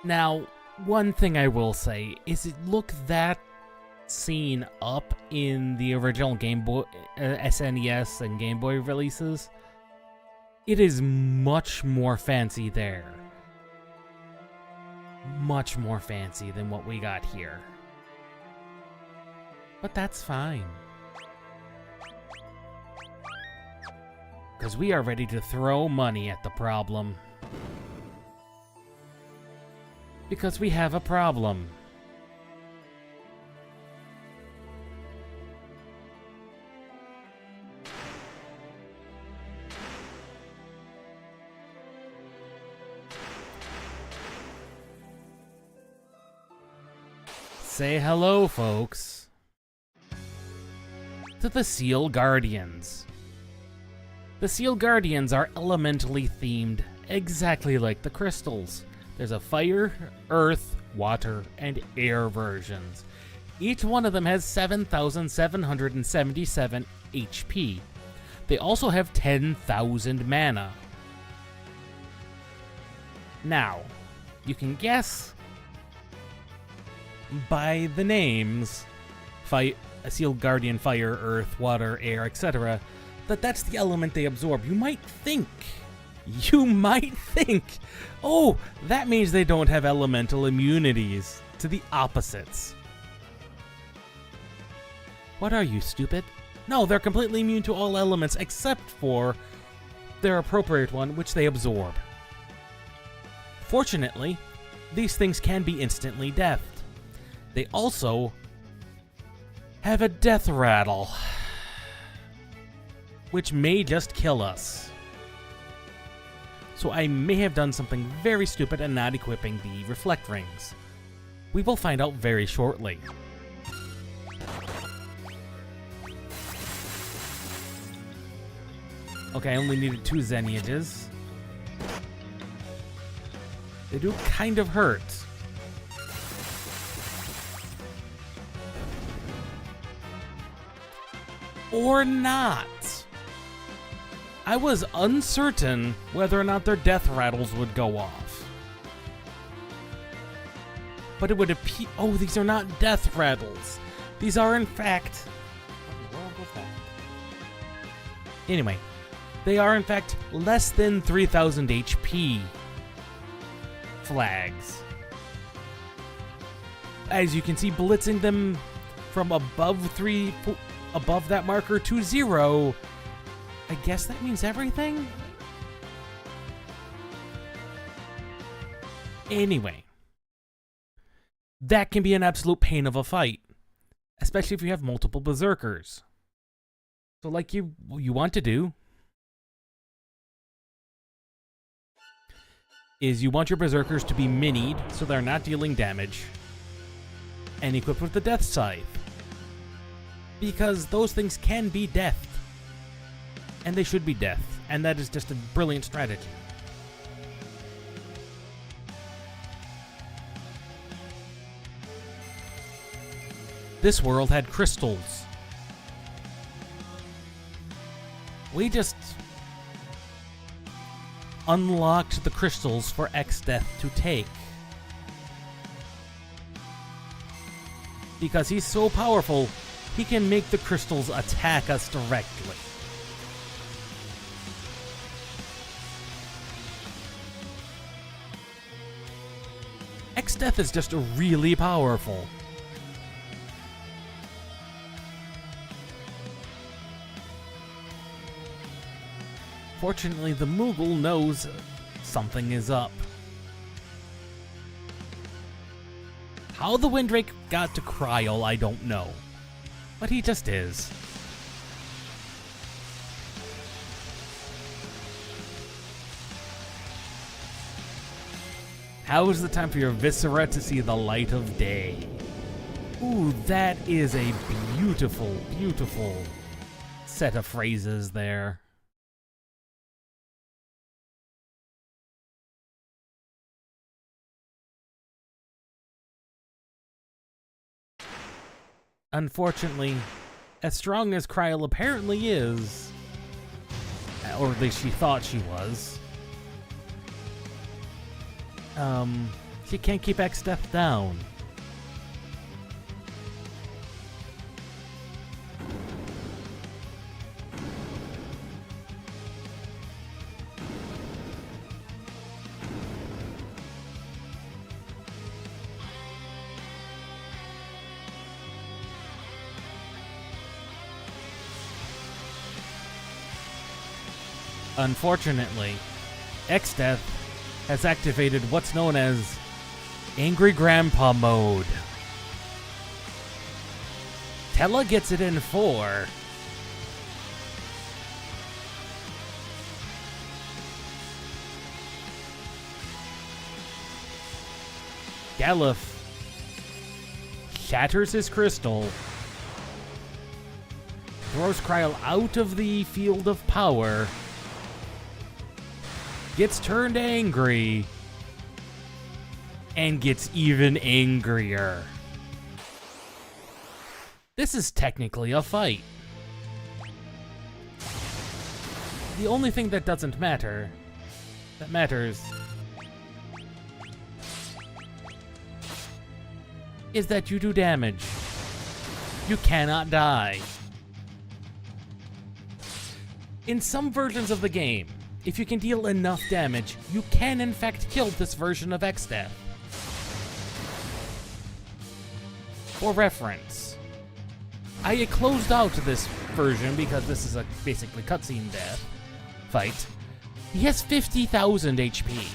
Now, one thing I will say is it look that scene up in the original Game Boy, SNES and Game Boy releases. It is much more fancy there. Much more fancy than what we got here. But that's fine. Because we are ready to throw money at the problem. Because we have a problem. Say hello, folks, to the Seal Guardians. The Seal Guardians are elementally themed, exactly like the crystals. There's a fire, earth, water, and air versions. Each one of them has 7,777 HP. They also have 10,000 mana. Now, you can guess by the names, Sealed Guardian, Fire, Earth, Water, Air, etc., that's the element they absorb. You might think, oh, that means they don't have elemental immunities to the opposites. What are you, stupid? No, they're completely immune to all elements except for their appropriate one, which they absorb. Fortunately, these things can be instantly deathed. They also have a death rattle, which may just kill us. So I may have done something very stupid and not equipping the reflect rings. We will find out very shortly. Okay, I only needed 2 Xeniages. They do kind of hurt. Or not. I was uncertain whether or not their death rattles would go off. But it would appear... Oh, these are not death rattles. These are, in fact... What in the world was that? Anyway, they are, in fact, less than 3,000 HP flags. As you can see, blitzing them from above that marker to 0... I guess that means everything? Anyway. That can be an absolute pain of a fight. Especially if you have multiple berserkers. So like you want to do is you want your berserkers to be minied so they're not dealing damage. And equipped with the Death Scythe. Because those things can be deathed. And they should be death, and that is just a brilliant strategy. This world had crystals. We just unlocked the crystals for X-Death to take. Because he's so powerful, he can make the crystals attack us directly. X-Death is just really powerful. Fortunately, the Moogle knows something is up. How the Windrake got to Cryo, I don't know. But he just is. How is the time for your viscera to see the light of day? Ooh, that is a beautiful, beautiful set of phrases there. Unfortunately, as strong as Kryl apparently is, or at least she thought she was, she can't keep X-Death down. Unfortunately, X-Death has activated what's known as Angry Grandpa mode. Tella gets it in 4. Galuf shatters his crystal, throws Kryl out of the field of power, gets turned angry, and gets even angrier. This is technically a fight. The only thing that doesn't matter, that matters, is that you do damage. You cannot die. In some versions of the game, if you can deal enough damage, you can in fact kill this version of X-Death. For reference, I closed out this version because this is a basically cutscene death fight. He has 50,000 HP.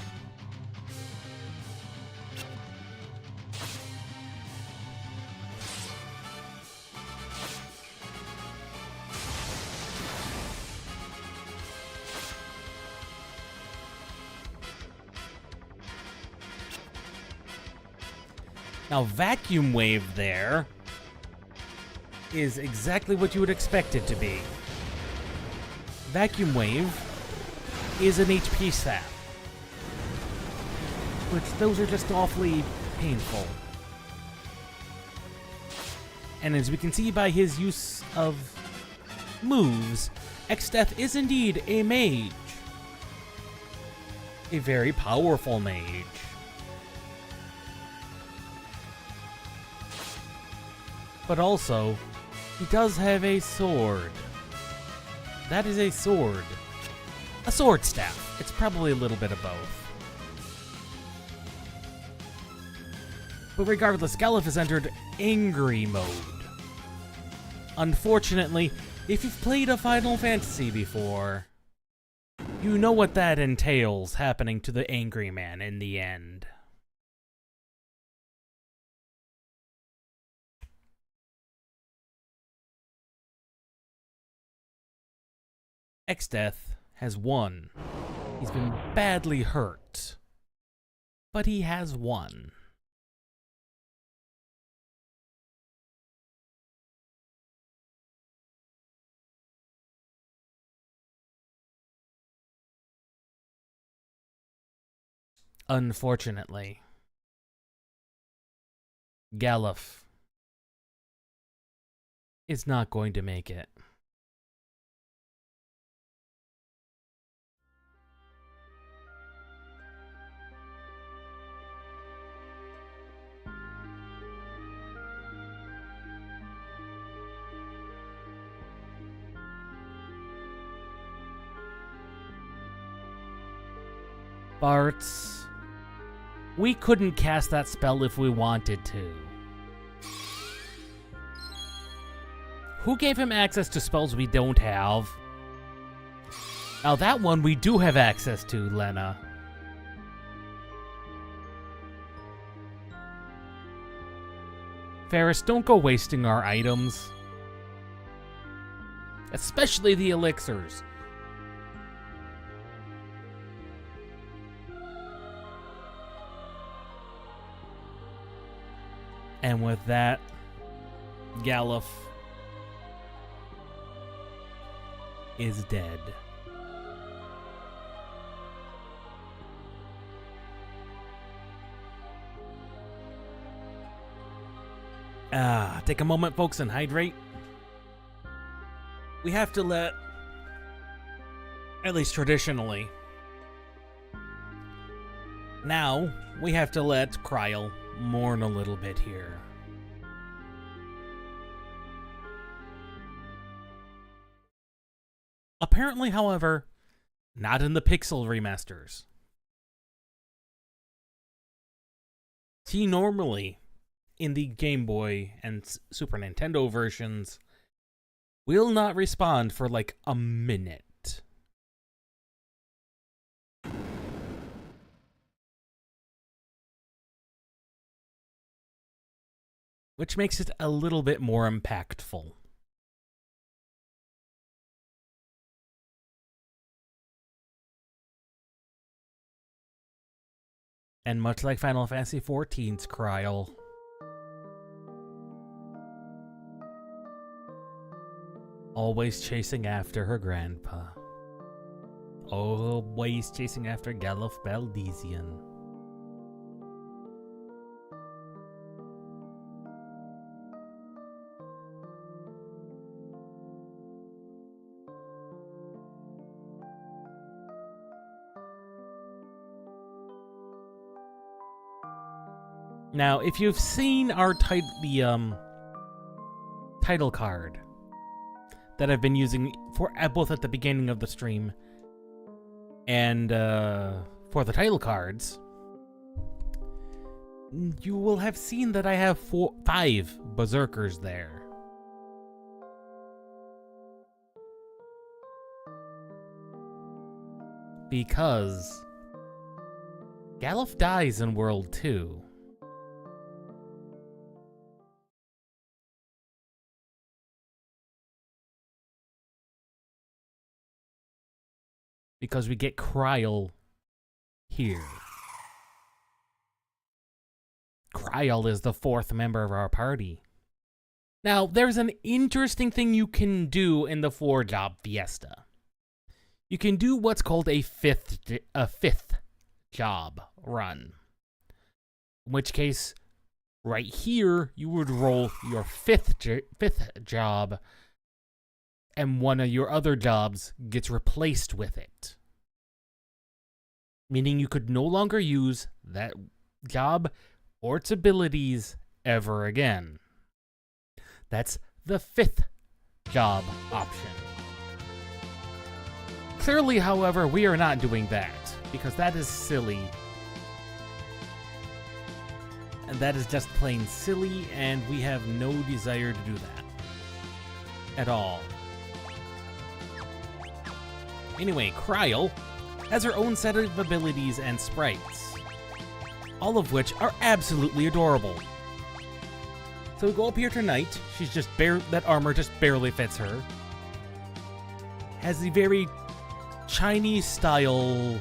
Now, Vacuum Wave there is exactly what you would expect it to be. Vacuum Wave is an HP sap, which those are just awfully painful. And as we can see by his use of moves, X-Death is indeed a mage. A very powerful mage. But also, he does have a sword. That is a sword. A sword staff. It's probably a little bit of both. But regardless, Galuf has entered angry mode. Unfortunately, if you've played a Final Fantasy before, you know what that entails happening to the angry man in the end. X-Death has won. He's been badly hurt, but he has won. Unfortunately, Galuf is not going to make it. Bartz, we couldn't cast that spell if we wanted to. Who gave him access to spells we don't have? Now that one we do have access to, Lena. Ferris, don't go wasting our items. Especially the elixirs. And with that, Galuf is dead. Take a moment, folks, and hydrate. We have to let, at least traditionally, now we have to let Kryl mourn a little bit here. Apparently, however, not in the Pixel remasters. See, normally, in the Game Boy and Super Nintendo versions, will not respond for like a minute. Which makes it a little bit more impactful. And much like Final Fantasy XIV's Kryl, always chasing after her grandpa. Always chasing after Galuf Baldesion. Now, if you've seen our title card that I've been using for both at the beginning of the stream and for the title cards, you will have seen that I have 5 berserkers there. Because Galuf dies in World 2. Because we get Kryl here. Kryl is the 4th member of our party. Now, there's an interesting thing you can do in the 4-job Fiesta. You can do what's called a fifth job run. In which case, right here, you would roll your fifth job, and one of your other jobs gets replaced with it. Meaning you could no longer use that job or its abilities ever again. That's the 5th job option. Clearly, however, we are not doing that, because that is silly. And that is just plain silly, and we have no desire to do that. At all. Anyway, Kryl has her own set of abilities and sprites, all of which are absolutely adorable. So we go up here tonight. She's just that armor just barely fits her. Has the very Chinese style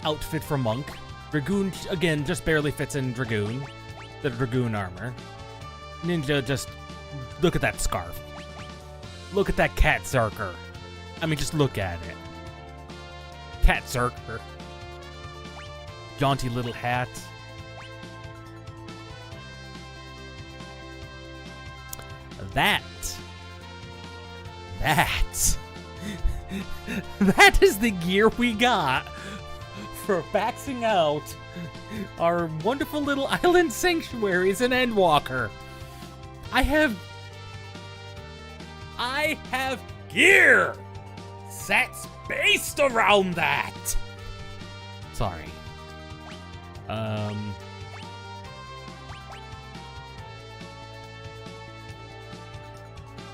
outfit for Monk. Dragoon, again, just barely fits in Dragoon. The Dragoon armor. Ninja, just look at that scarf. Look at that cat zerker. I mean, just look at it. Cat zerker. Jaunty little hat. That is the gear we got for maxing out our wonderful little island sanctuaries in Endwalker. I have gear sets based around that. Sorry.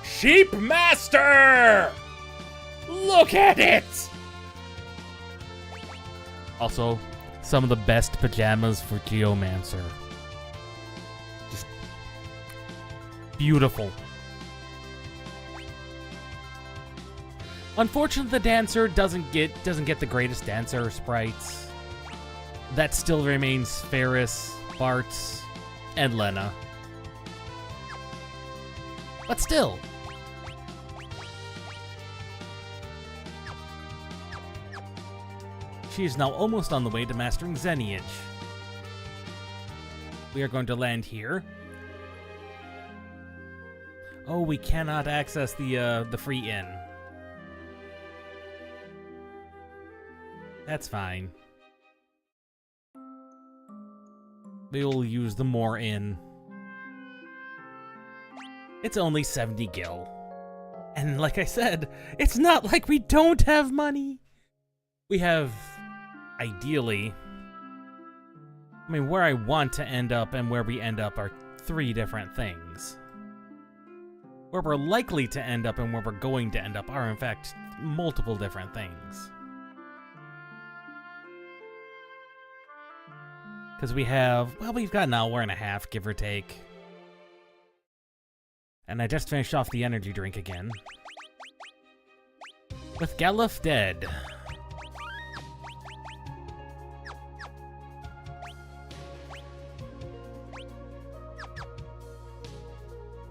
Sheep Master! Look at it! Also, some of the best pajamas for Geomancer. Just beautiful. Unfortunately, the dancer doesn't get the greatest dancer sprites. That still remains Ferris, Bart, and Lena. But still. She is now almost on the way to mastering Xeniage. We are going to land here. Oh, we cannot access the free inn. That's fine. We'll use the more inn. It's only 70 gil. And like I said, it's not like we don't have money. We have, ideally, I mean, where I want to end up and where we end up are 3 different things. Where we're likely to end up and where we're going to end up are, in fact, multiple different things. Because we have, well, we've got an hour and a half, give or take. And I just finished off the energy drink again. With Galuf dead.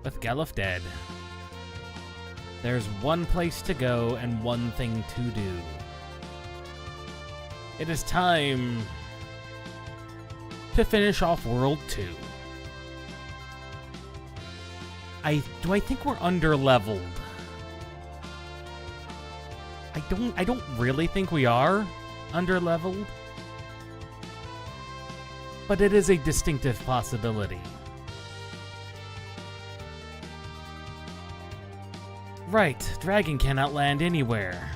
With Galuf dead, there's one place to go and one thing to do. It is time to finish off World 2. Do I think we're under-leveled? I don't really think we are under-leveled. but it is a distinctive possibility. Right, dragon cannot land anywhere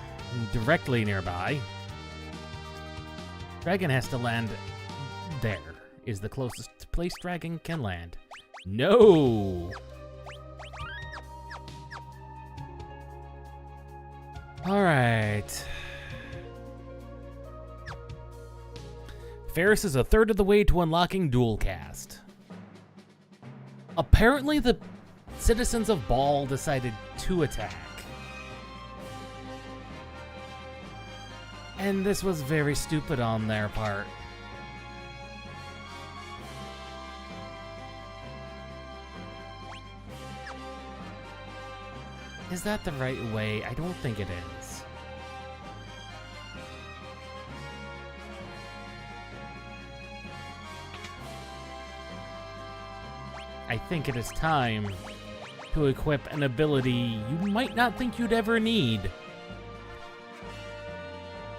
directly nearby. Dragon has to land there, is the closest place dragon can land. No! Alright. Ferris is a third of the way to unlocking dual cast. Apparently the citizens of Ball decided to attack. And this was very stupid on their part. Is that the right way? I don't think it is. I think it is time to equip an ability you might not think you'd ever need.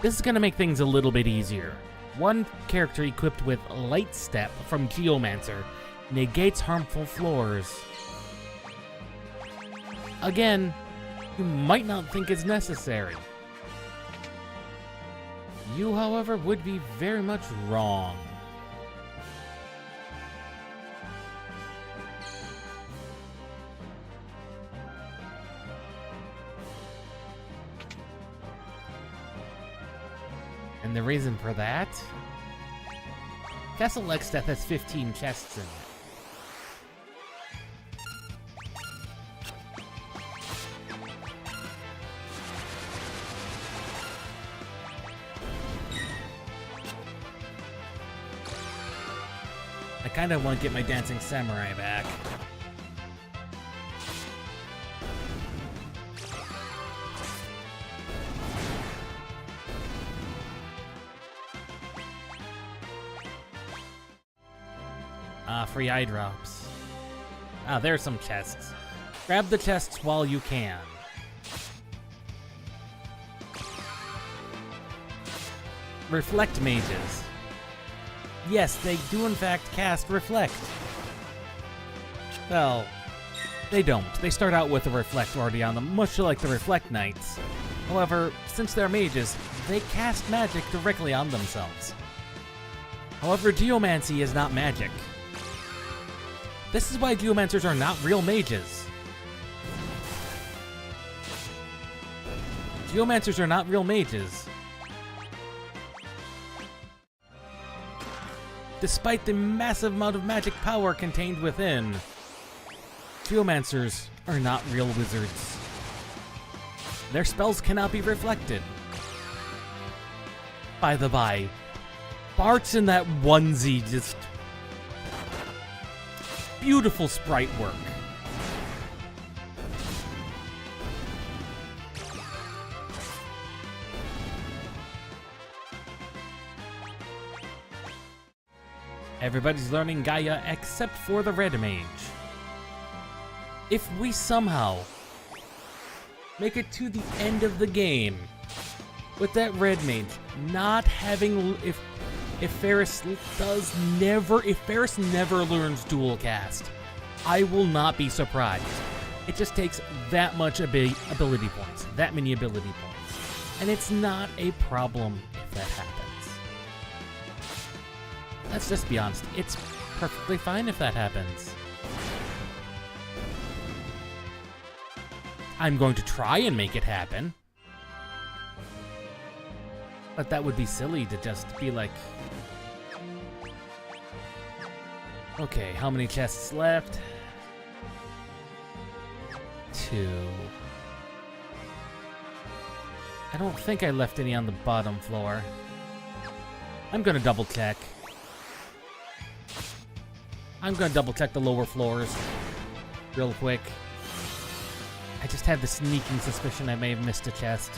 This is gonna make things a little bit easier. One character equipped with Light Step from Geomancer negates harmful floors. Again, you might not think it's necessary. You, however, would be very much wrong. And the reason for that? Castle Lexdeath has 15 chests in it. I kind of want to get my Dancing Samurai back. Free eye drops. There's some chests. Grab the chests while you can. Reflect mages. Yes, they do in fact cast Reflect. Well, they don't. They start out with a Reflect already on them, much like the Reflect Knights. However, since they're mages, they cast magic directly on themselves. However, Geomancy is not magic. This is why Geomancers are not real mages. Geomancers are not real mages. Despite the massive amount of magic power contained within, Geomancers are not real wizards. Their spells cannot be reflected. By the by, Bart's in that onesie, just beautiful sprite work. Everybody's learning Gaia except for the Red Mage. If we somehow make it to the end of the game with that Red Mage not having, if Ferris never learns dual cast, I will not be surprised. It just takes that much ability points, that many ability points. And it's not a problem if that happens. Let's just be honest, it's perfectly fine if that happens. I'm going to try and make it happen. But that would be silly to just be like, okay, how many chests left? 2. I don't think I left any on the bottom floor. I'm gonna double check. I'm gonna double check the lower floors real quick. I just had the sneaking suspicion I may have missed a chest.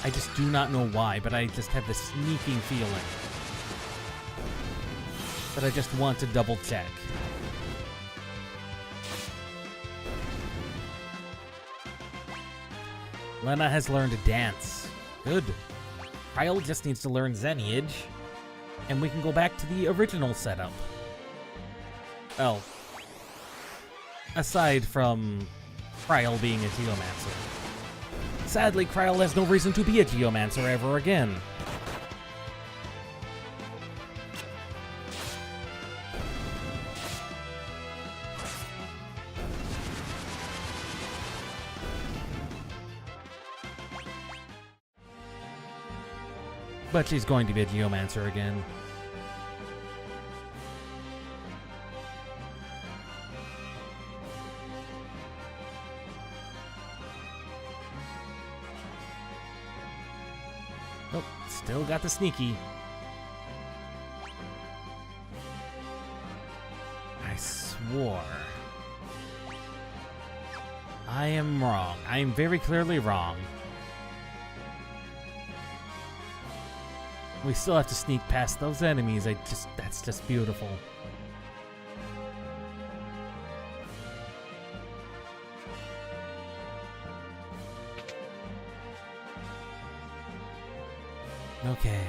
I just do not know why, but I just have this sneaking feeling that I just want to double check. Lena has learned to dance. Good. Kyle just needs to learn Zenage, and we can go back to the original setup. Well, aside from Kryl being a Geomancer. Sadly, Kryl has no reason to be a Geomancer ever again. But she's going to be a Geomancer again. Oh, still got the sneaky. I swore. I am wrong. I am very clearly wrong. We still have to sneak past those enemies. That's just beautiful. Okay.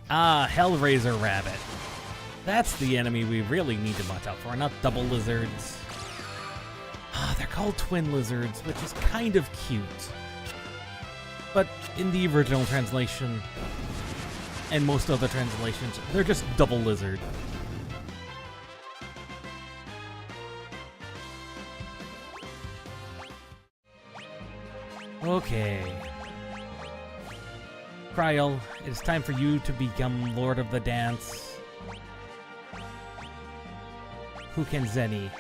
Ah, Hellraiser Rabbit. That's the enemy we really need to watch out for, not double lizards. They're called twin lizards, which is kind of cute. But in the original translation, and most other translations, they're just double lizard. Okay. Kryl, it is time for you to become Lord of the Dance. Who can Zenny?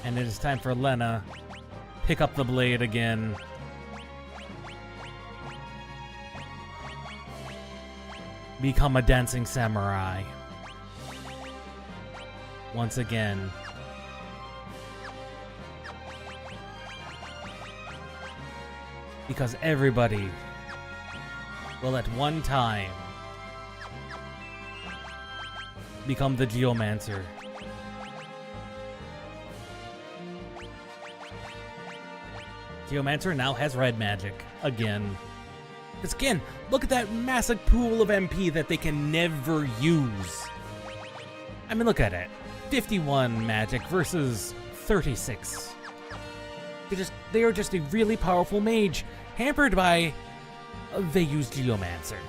And it is time for Lena. Pick up the blade again. Become a dancing samurai. Once again. Because everybody will at one time become the Geomancer. Geomancer now has red magic, again. Because again, look at that massive pool of MP that they can never use. I mean, look at it. 51 magic versus 36. They are just a really powerful mage, hampered by they use Geomancer.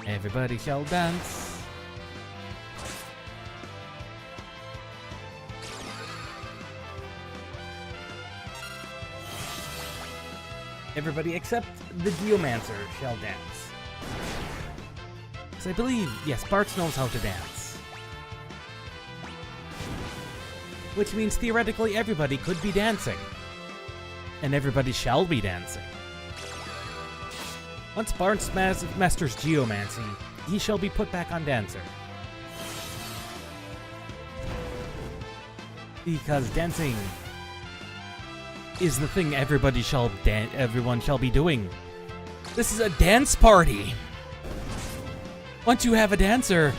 Everybody shall dance. Everybody except the Geomancer shall dance. Because I believe, yes, Bartz knows how to dance. Which means theoretically everybody could be dancing. And everybody shall be dancing. Once Bartz masters Geomancy, he shall be put back on Dancer. Because dancing is the thing everyone shall be doing. This is a dance party. Once you have a dancer,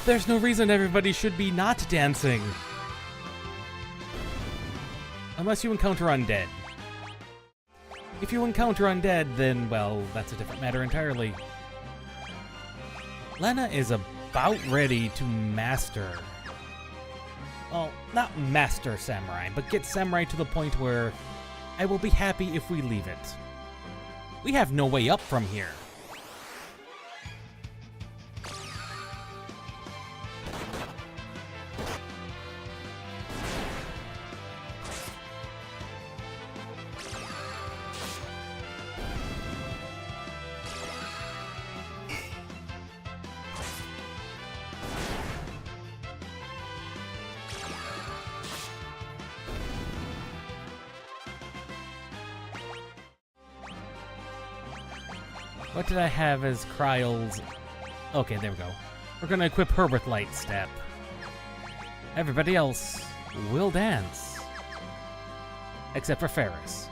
there's no reason everybody should be not dancing. Unless you encounter undead. If you encounter undead, then, well, that's a different matter entirely. Lena is about ready to master. Well, not master Samurai, but get Samurai to the point where I will be happy if we leave it. We have no way up from here. What did I have as Kryl's? Okay, there we go. We're gonna equip her with Light Step. Everybody else will dance. Except for Ferris.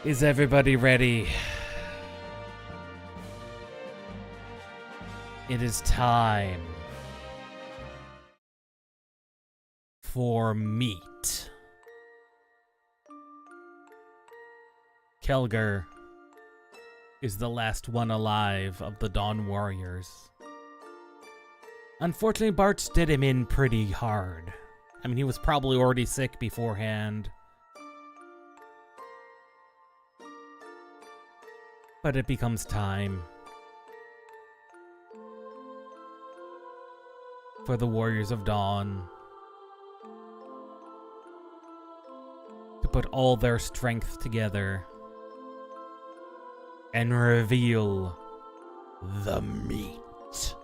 Is everybody ready? It is time for meat. Kelgar is the last one alive of the Dawn Warriors. Unfortunately, Bartz did him in pretty hard. I mean, he was probably already sick beforehand. But it becomes time for the Warriors of Dawn to put all their strength together and reveal the meat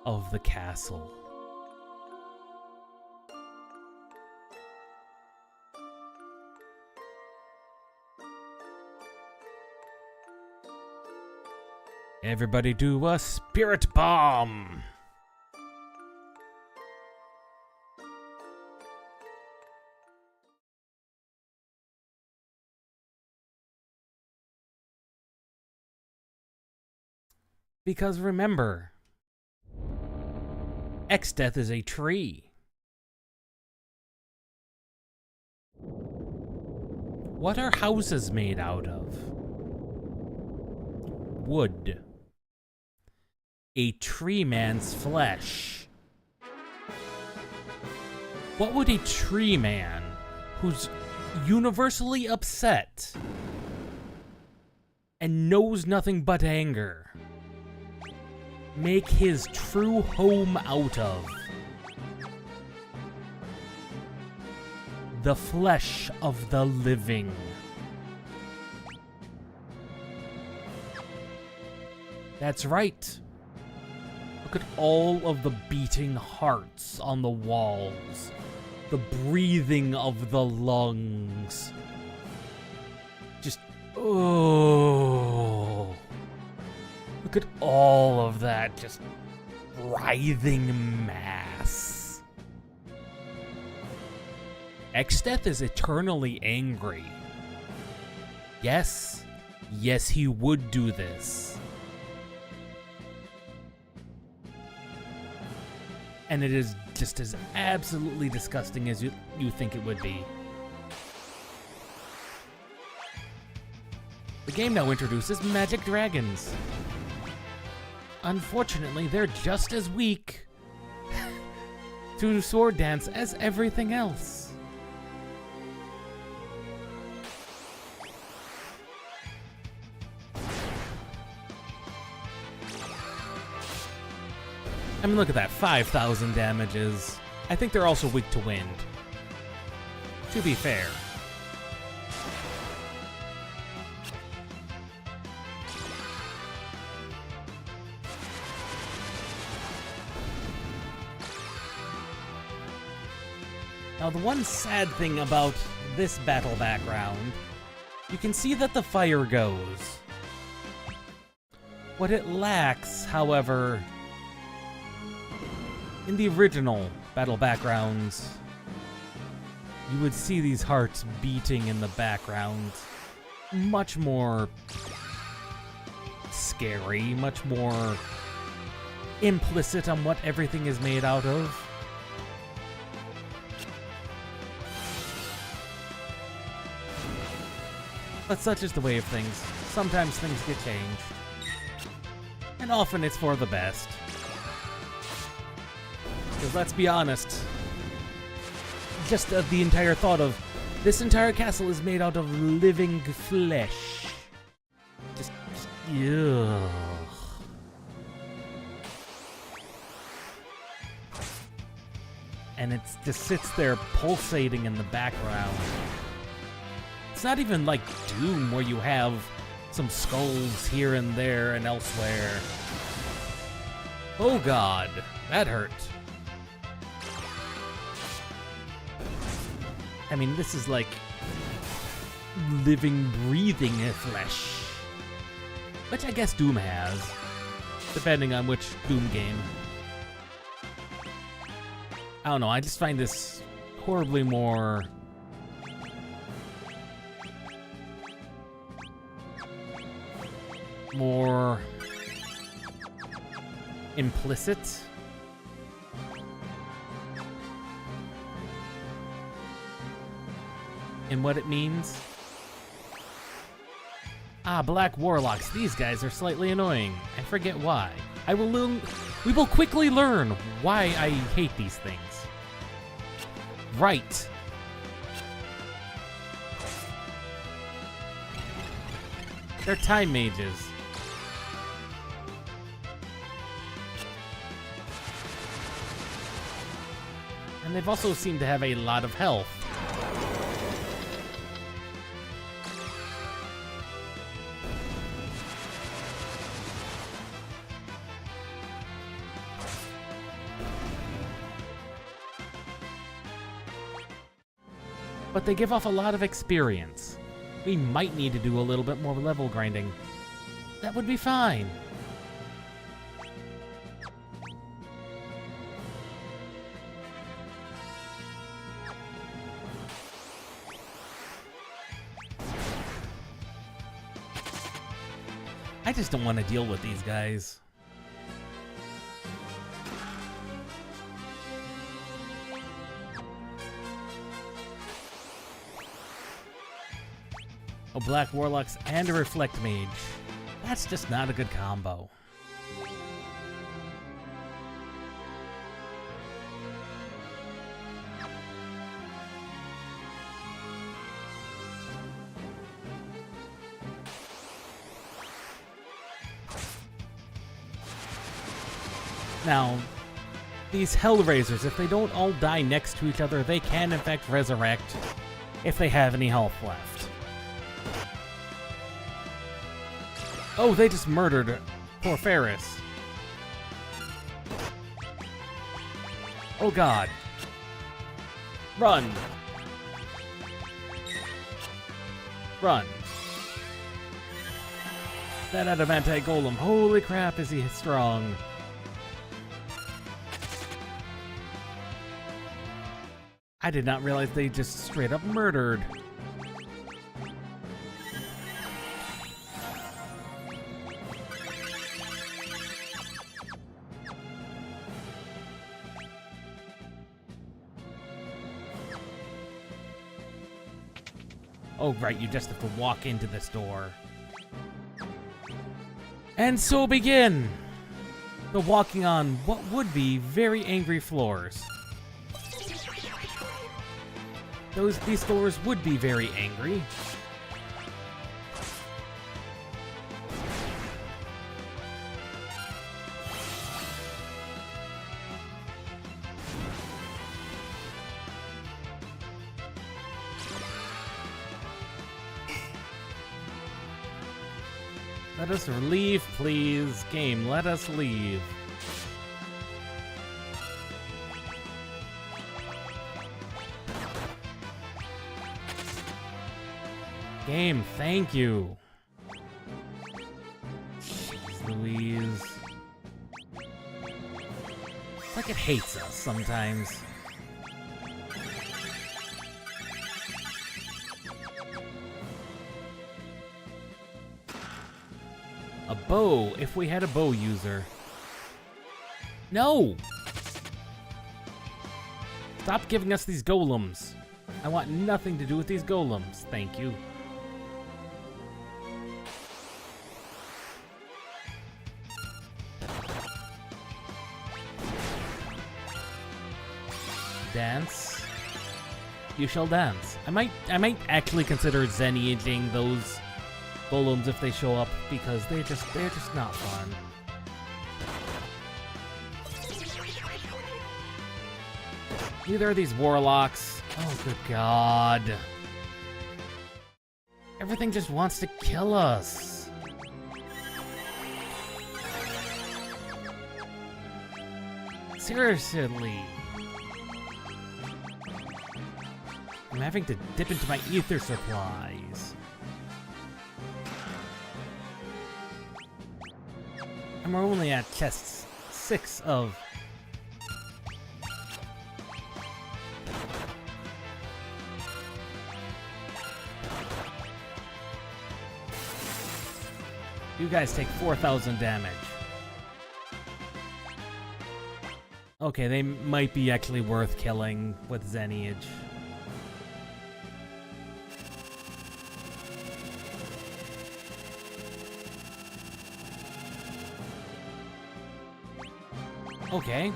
of the castle. Everybody do a spirit bomb! Because remember, Exdeath is a tree. What are houses made out of? Wood. A tree man's flesh. What would a tree man who's universally upset and knows nothing but anger make his true home out of? The flesh of the living. That's right. Look at all of the beating hearts on the walls, the breathing of the lungs. Just, oh. Look at all of that just writhing mass. Exdeath is eternally angry. Yes, he would do this. And it is just as absolutely disgusting as you think it would be. The game now introduces magic dragons. Unfortunately, they're just as weak to sword dance as everything else. I mean, look at that, 5,000 damages. I think they're also weak to wind, to be fair. Now, the one sad thing about this battle background, you can see that the fire goes. What it lacks, however, in the original battle backgrounds, you would see these hearts beating in the background. Much more scary, much more implicit on what everything is made out of. But such is the way of things. Sometimes things get changed. And often it's for the best. Because let's be honest, just the entire thought of this entire castle is made out of living flesh. Just ugh. And it just sits there pulsating in the background. It's not even like Doom where you have some skulls here and there and elsewhere. Oh god, that hurt. I mean, this is like living, breathing flesh. Which I guess Doom has, depending on which Doom game. I don't know, I just find this horribly more more implicit. In what it means. Ah, Black Warlocks. These guys are slightly annoying. I forget why. We will quickly learn why I hate these things. Right. They're time mages. And they've also seemed to have a lot of health. But they give off a lot of experience. We might need to do a little bit more level grinding. That would be fine. I just don't want to deal with these guys. Oh, Black Warlocks and a Reflect Mage. That's just not a good combo. Now, these Hellraisers, if they don't all die next to each other, they can in fact resurrect if they have any health left. Oh, they just murdered poor Ferris. Oh god. Run. Run. That Adamantite Golem. Holy crap, is he strong. I did not realize they just straight up murdered. Oh, right, you just have to walk into this door. And so begin the walking on what would be very angry floors. These floors would be very angry. Let us leave, please. Game, let us leave. Game, thank you. Jeez Louise. It's like it hates us sometimes. A bow, if we had a bow user. No! Stop giving us these golems. I want nothing to do with these golems. Thank you. Dance. You shall dance. I might actually consider Zen-aging those golems if they show up, because they're just not fun. Neither are these warlocks. Oh good god. Everything just wants to kill us. Seriously. I'm having to dip into my ether supplies. And we're only at chest 6 of... You guys take 4,000 damage. Okay, they might be actually worth killing with Xeniage. Okay.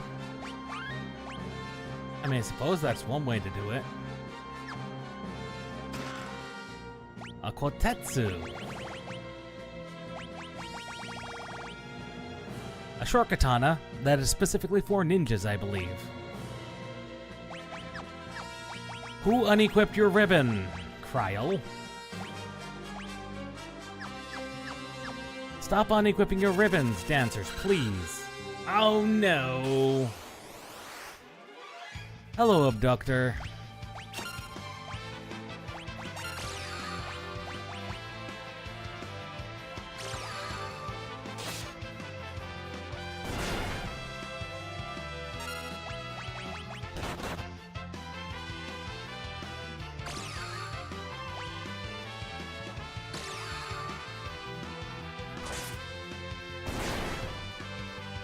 I mean, I suppose that's one way to do it. A Kotetsu. A short katana that is specifically for ninjas, I believe. Who unequipped your ribbon? Kryl. Stop unequipping your ribbons, dancers, please. Oh no. Hello, Abductor.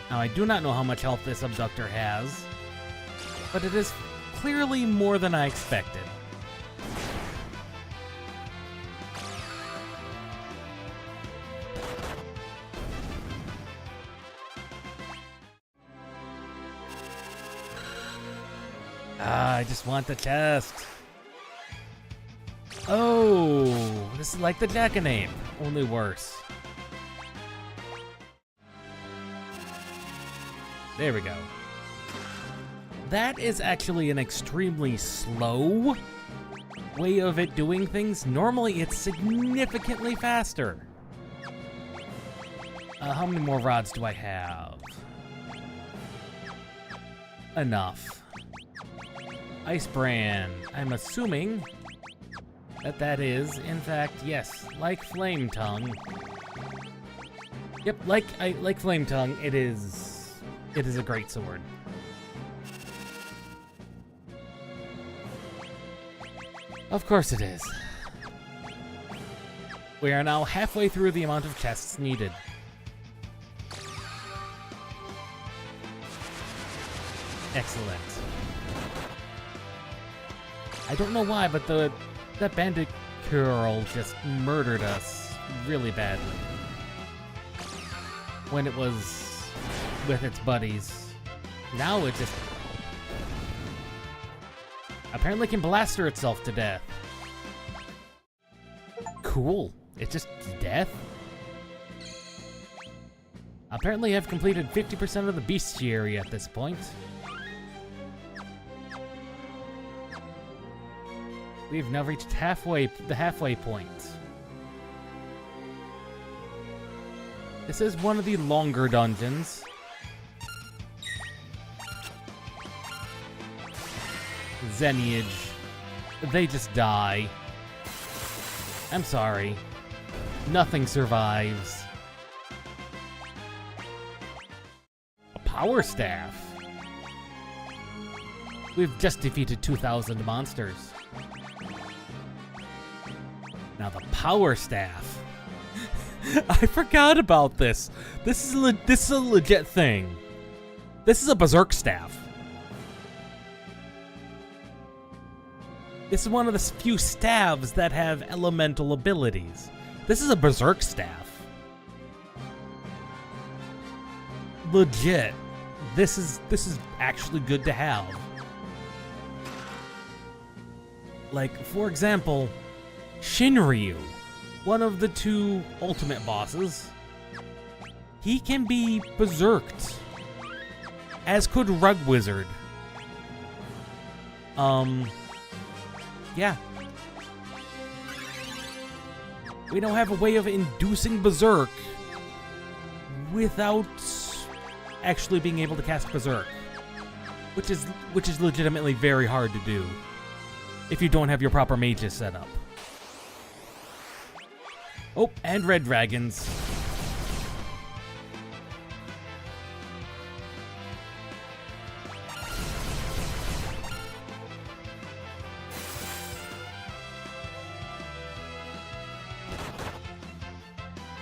Now, I do not know how much health this Abductor has, but it is clearly more than I expected. I just want the chest. Oh, this is like the Jackanape, only worse. There we go. That is actually an extremely slow way of it doing things. Normally, it's significantly faster. How many more rods do I have? Enough. Ice Brand. I'm assuming that that is, in fact, yes, like Flame Tongue. Yep, like Flame Tongue, it is a great sword. Of course it is. We are now halfway through the amount of chests needed. Excellent. I don't know why, but that bandit girl just murdered us really badly when it was with its buddies. Now it just apparently can blaster itself to death. Cool. It's just death? Apparently I've completed 50% of the bestiary at this point. We've now reached the halfway point. This is one of the longer dungeons. Xeniage. They just die. I'm sorry. Nothing survives. A power staff. We've just defeated 2,000 monsters. Now the power staff. I forgot about this. This is a legit thing. This is a berserk staff. This is one of the few staves that have elemental abilities. This is a berserk staff. Legit. This is actually good to have. Like, for example, Shinryu, one of the two ultimate bosses, he can be berserked, as could Rug Wizard. Yeah. We now have a way of inducing berserk without actually being able to cast berserk, which is legitimately very hard to do if you don't have your proper mages set up. Oh, and red dragons.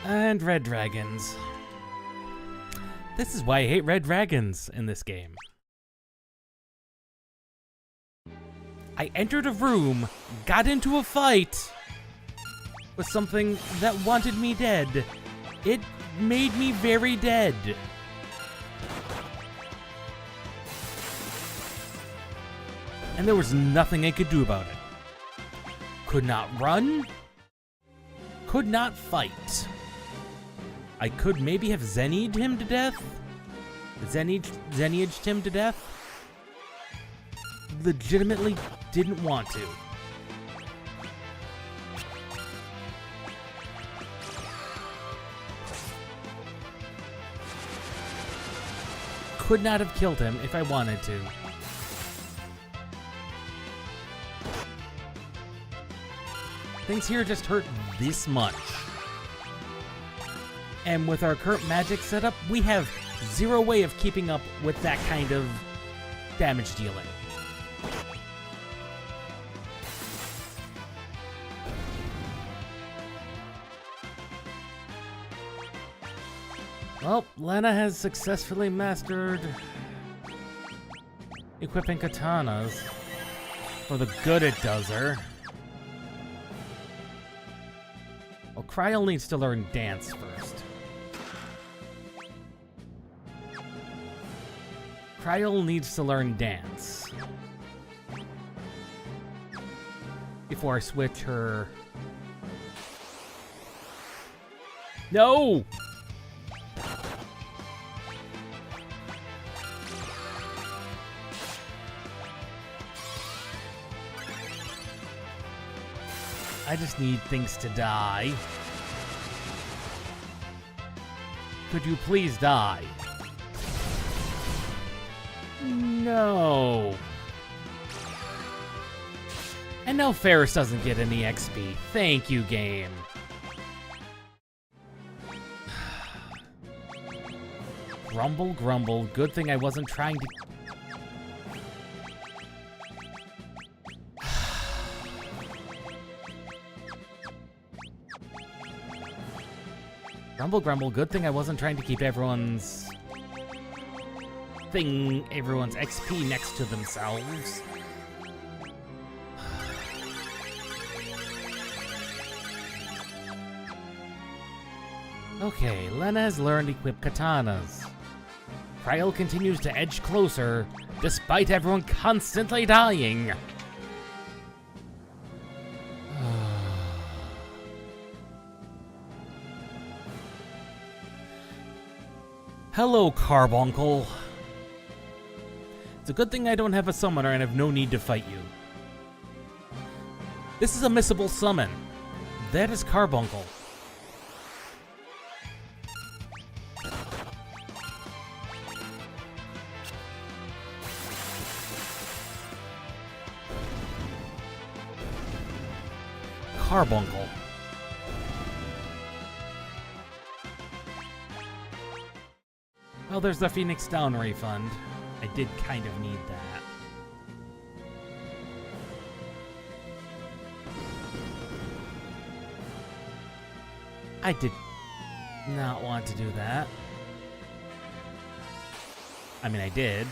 And red dragons. This is why I hate red dragons in this game. I entered a room, got into a fight with something that wanted me dead. It made me very dead. And there was nothing I could do about it. Could not run. Could not fight. I could maybe have Zennied him to death. Zenniaged him to death. Legitimately didn't want to. Could not have killed him if I wanted to. Things here just hurt this much. And with our current magic setup, we have zero way of keeping up with that kind of damage dealing. Well, Lena has successfully mastered equipping katanas for the good it does her. Well, Kryl needs to learn dance first. Kryl needs to learn dance before I switch her. No! I just need things to die. Could you please die? No. And now Ferris doesn't get any XP. Thank you, game. Grumble, grumble. Good thing I wasn't trying to... Grumble, grumble. Good thing I wasn't trying to keep everyone's XP next to themselves. Okay, Lena has learned to equip katanas. Kryl continues to edge closer, despite everyone constantly dying. Hello, Carbuncle. It's a good thing I don't have a summoner and have no need to fight you. This is a missable summon. That is Carbuncle. Carbuncle. Well, there's the Phoenix Down refund. I did kind of need that. I did not want to do that. I mean, I did.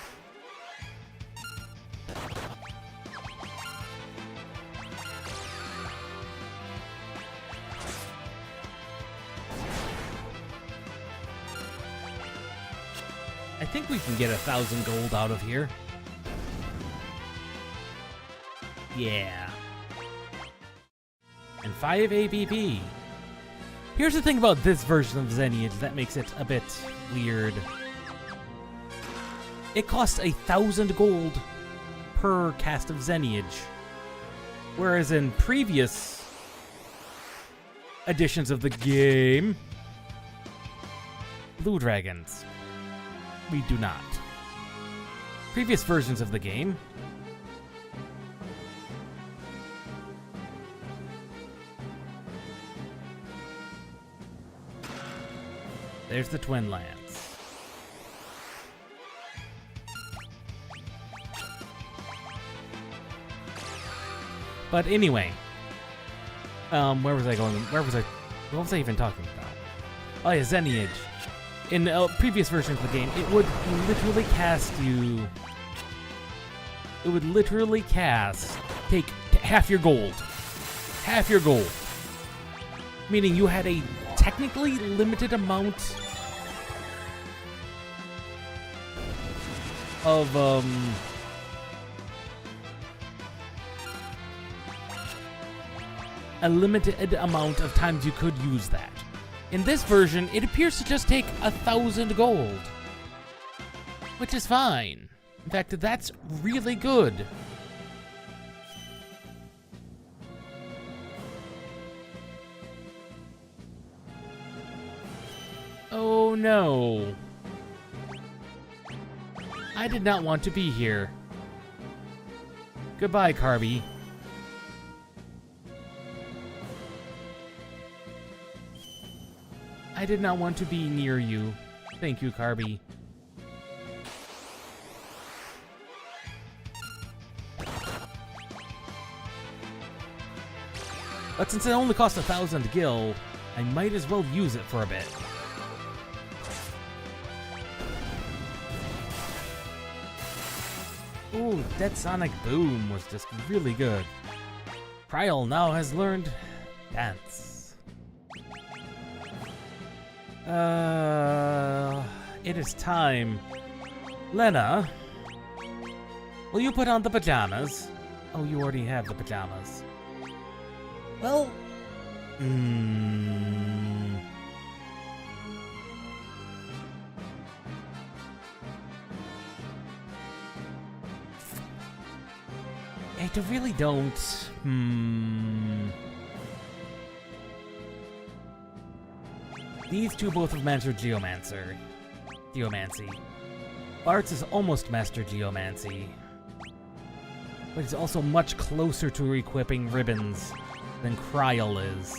I think we can get 1,000 gold out of here. Yeah. And 5 ABP. Here's the thing about this version of Zenniage that makes it a bit weird. It costs 1,000 gold per cast of Zenniage. Whereas in previous editions of the game, Blue Dragons, we do not. Previous versions of the game, there's the Twin Lands. But anyway, where was I going? What was I even talking about? Oh yeah, Zenniage. In previous versions of the game, it would literally cast you... It would literally take half your gold. Half your gold. Meaning you had a technically limited amount of, a limited amount of times you could use that. In this version, it appears to just take 1,000 gold. Which is fine. In fact, that's really good. Oh no. I did not want to be here. Goodbye, Carby. I did not want to be near you. Thank you, Carby. But since it only costs 1,000 gil, I might as well use it for a bit. Ooh, that sonic boom was just really good. Kryl now has learned dance. It is time. Lena, will you put on the pajamas? Oh, you already have the pajamas. Well, I really don't. These two both have mastered Geomancy. Bartz is almost mastered Geomancy, but he's also much closer to equipping ribbons than Kryl is.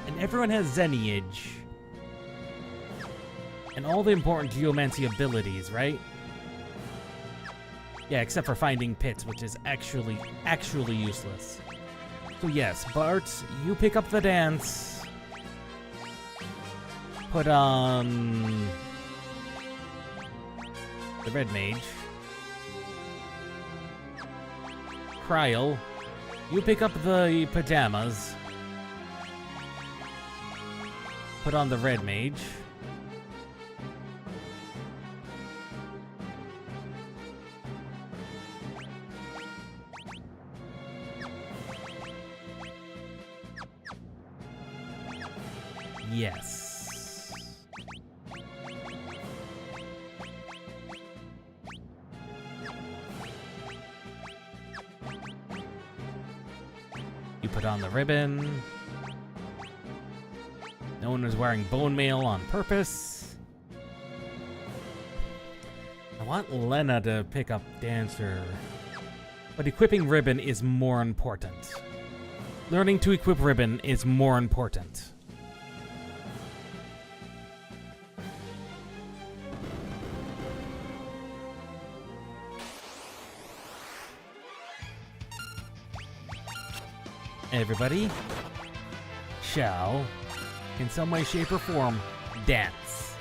And everyone has Zenniage. And all the important Geomancy abilities, right? Yeah, except for finding pits, which is actually useless. So yes, Bart, you pick up the dance. Put on the red mage. Kryl, you pick up the pajamas. Put on the red mage. Yes. You put on the ribbon. No one is wearing bone mail on purpose. I want Lena to pick up Dancer. But equipping ribbon is more important. Learning to equip ribbon is more important. Everybody shall, in some way, shape, or form, dance.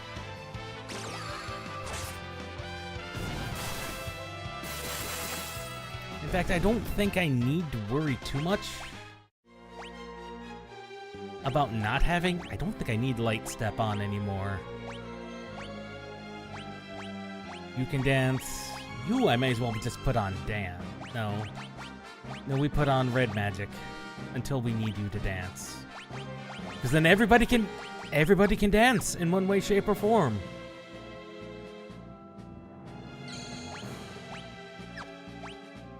In fact, I don't think I need to worry too much about not having... I don't think I need Light Step on anymore. You can dance. You, I may as well just put on Dan. No, we put on Red Magic until we need you to dance. Because then everybody can dance in one way, shape, or form.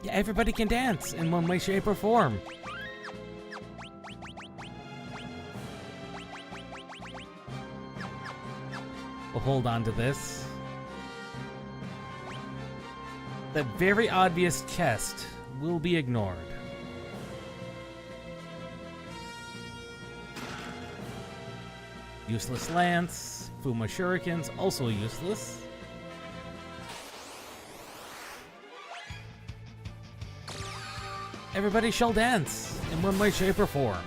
Yeah, everybody can dance in one way, shape, or form. We'll hold on to this. That very obvious chest will be ignored. Useless Lance, Fuma Shurikens, also useless. Everybody shall dance in one way, shape, or form.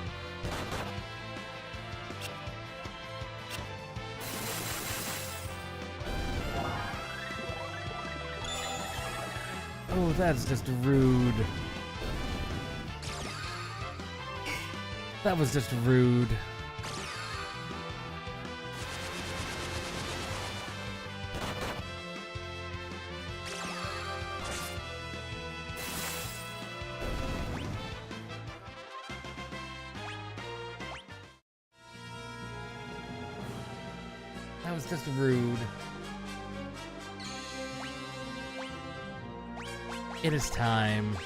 Oh, that's just rude. That was just rude. That was just rude. It is time.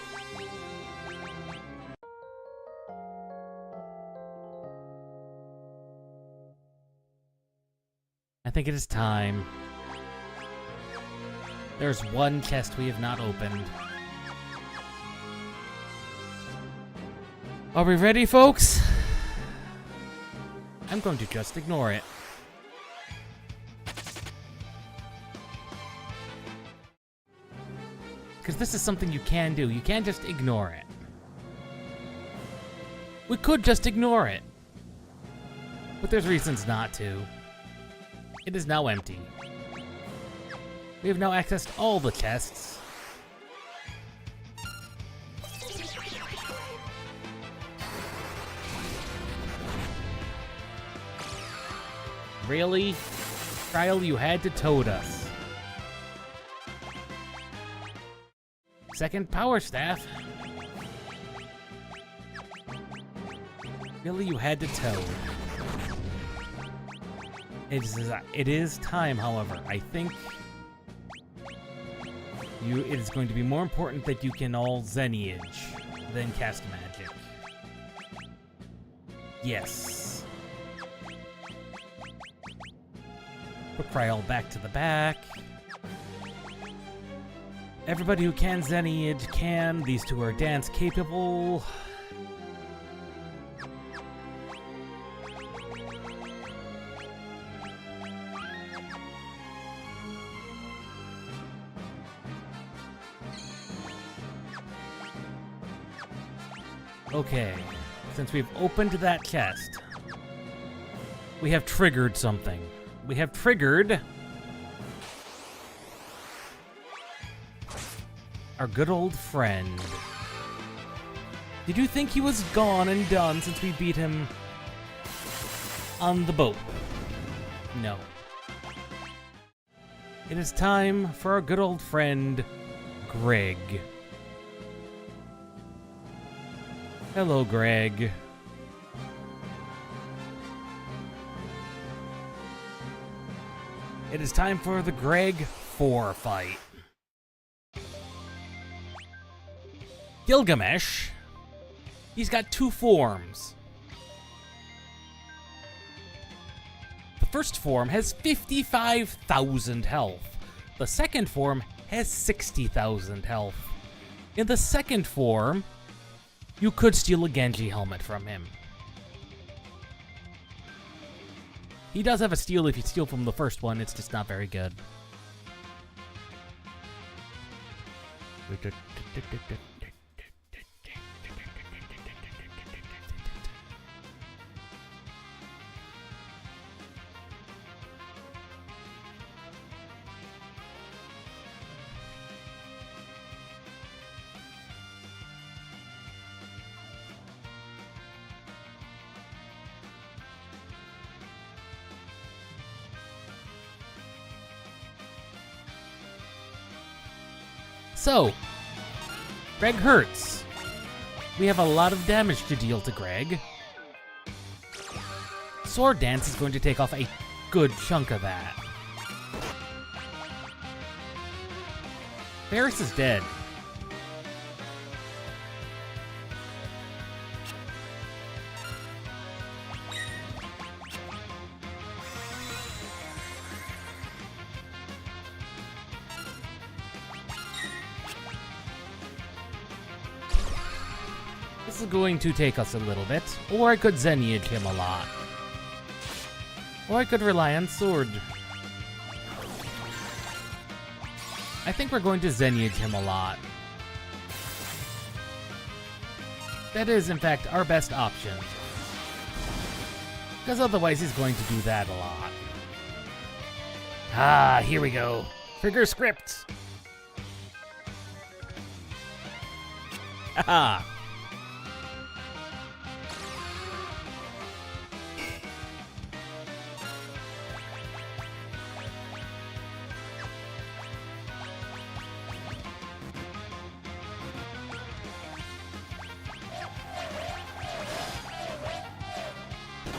I think it is time. There's one chest we have not opened. Are we ready, folks? I'm going to just ignore it. Because this is something you can do. You can't just ignore it. We could just ignore it. But there's reasons not to. It is now empty. We have now accessed all the chests. Really? Trial, you had to toad us. Second power staff. Really, you had to toad. It is time, however. I think it is going to be more important that you can all Zenage than cast magic. Yes. Put Kryol back to the back. Everybody who can Zenage can. These two are dance capable. Okay, since we've opened that chest, we have triggered something. We have triggered our good old friend. Did you think he was gone and done since we beat him on the boat? No. It is time for our good old friend, Greg. Hello, Greg. It is time for the Greg 4 fight. Gilgamesh, he's got two forms. The first form has 55,000 health. The second form has 60,000 health. In the second form, you could steal a Genji helmet from him. He does have a steal if you steal from the first one, it's just not very good. So, Greg hurts. We have a lot of damage to deal to Greg. Sword Dance is going to take off a good chunk of that. Ferris is dead. This is going to take us a little bit, or I could Zenage him a lot. Or I could rely on Sword. I think we're going to Zenage him a lot. That is, in fact, our best option. Because otherwise he's going to do that a lot. Ah, here we go. Trigger script. Haha.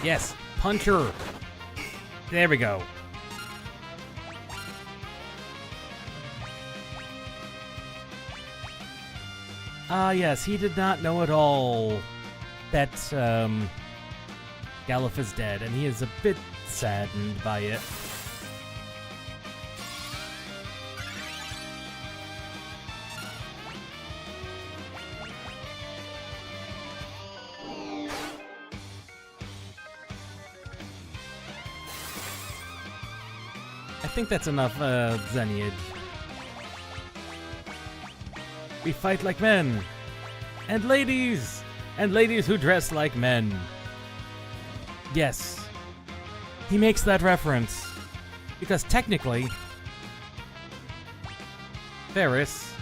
Yes, puncher. There we go. Ah, yes, he did not know at all that Galuf is dead, and he is a bit saddened by it. I think that's enough Xenniage. We fight like men. And ladies who dress like men. Yes. He makes that reference. Because technically, Ferris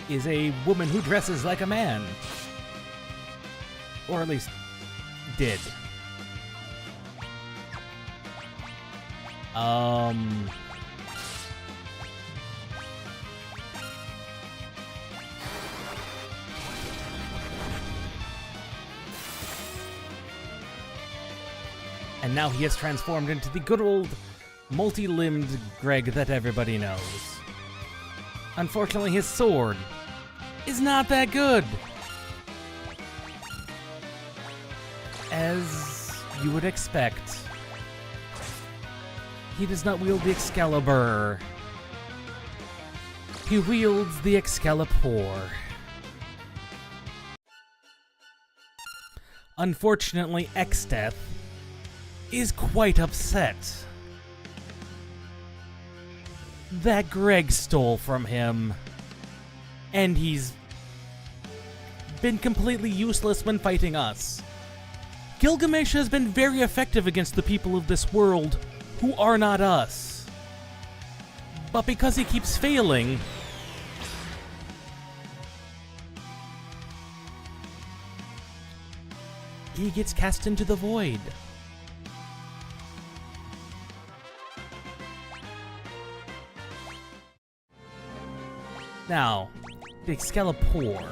is a woman who dresses like a man. Or at least did. And now he has transformed into the good old multi-limbed Greg that everybody knows. Unfortunately, his sword is not that good. As you would expect. He does not wield the Excalibur. He wields the Excalibur. Unfortunately, Exdeath is quite upset that Greg stole from him, and he's been completely useless when fighting us. Gilgamesh has been very effective against the people of this world who are not us. But because he keeps failing, he gets cast into the void. Now, the Excalibur.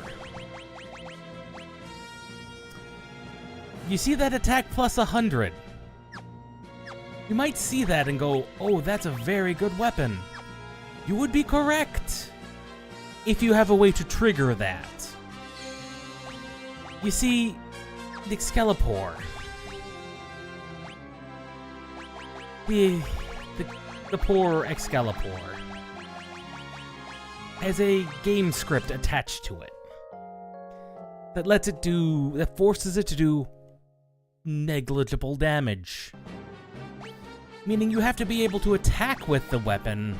You see that attack plus 100. You might see that and go, oh, that's a very good weapon. You would be correct if you have a way to trigger that. You see, the Excalibur. The poor Excalibur has a game script attached to it that forces it to do negligible damage. Meaning you have to be able to attack with the weapon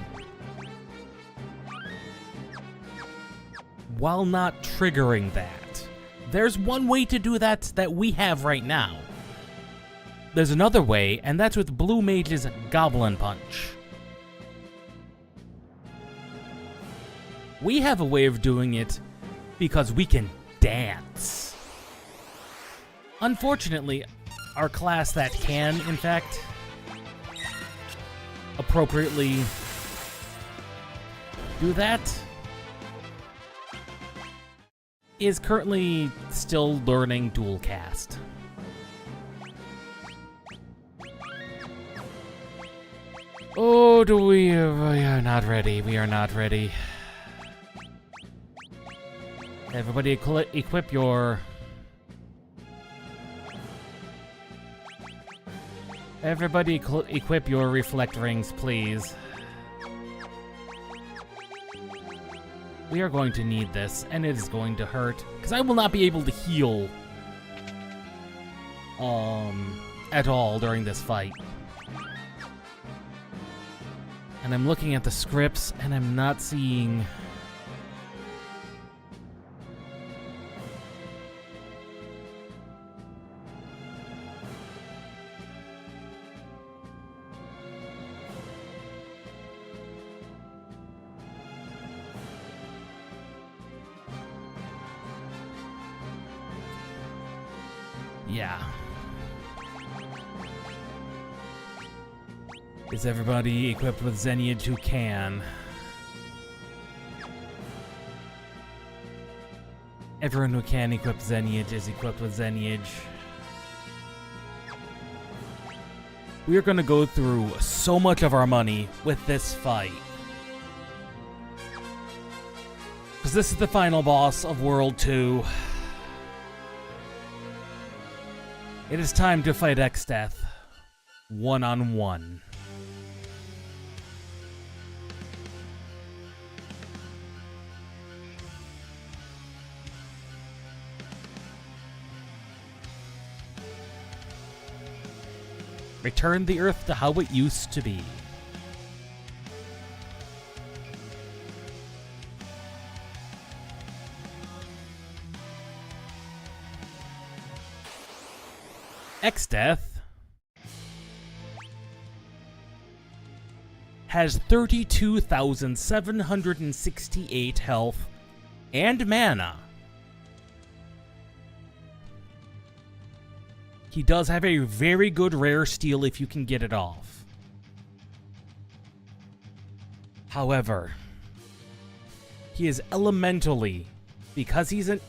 while not triggering that. There's one way to do that we have right now. There's another way, and that's with Blue Mage's Goblin Punch. We have a way of doing it because we can dance. Unfortunately, our class that can, in fact, appropriately do that is currently still learning dual cast. Oh, we are not ready. We are not ready. Everybody equip your... Everybody equip your reflect rings, please. We are going to need this, and it is going to hurt, because I will not be able to heal at all during this fight. And I'm looking at the scripts, and I'm not seeing... Yeah. Is everybody equipped with Xeniage who can? Everyone who can equip Xeniage is equipped with Xeniage. We are going to go through so much of our money with this fight. Because this is the final boss of World 2. It is time to fight Exdeath. One-on-one. Return the Earth to how it used to be. Exdeath has 32,768 health and mana. He does have a very good rare steal if you can get it off. However, he is elementally, because he's a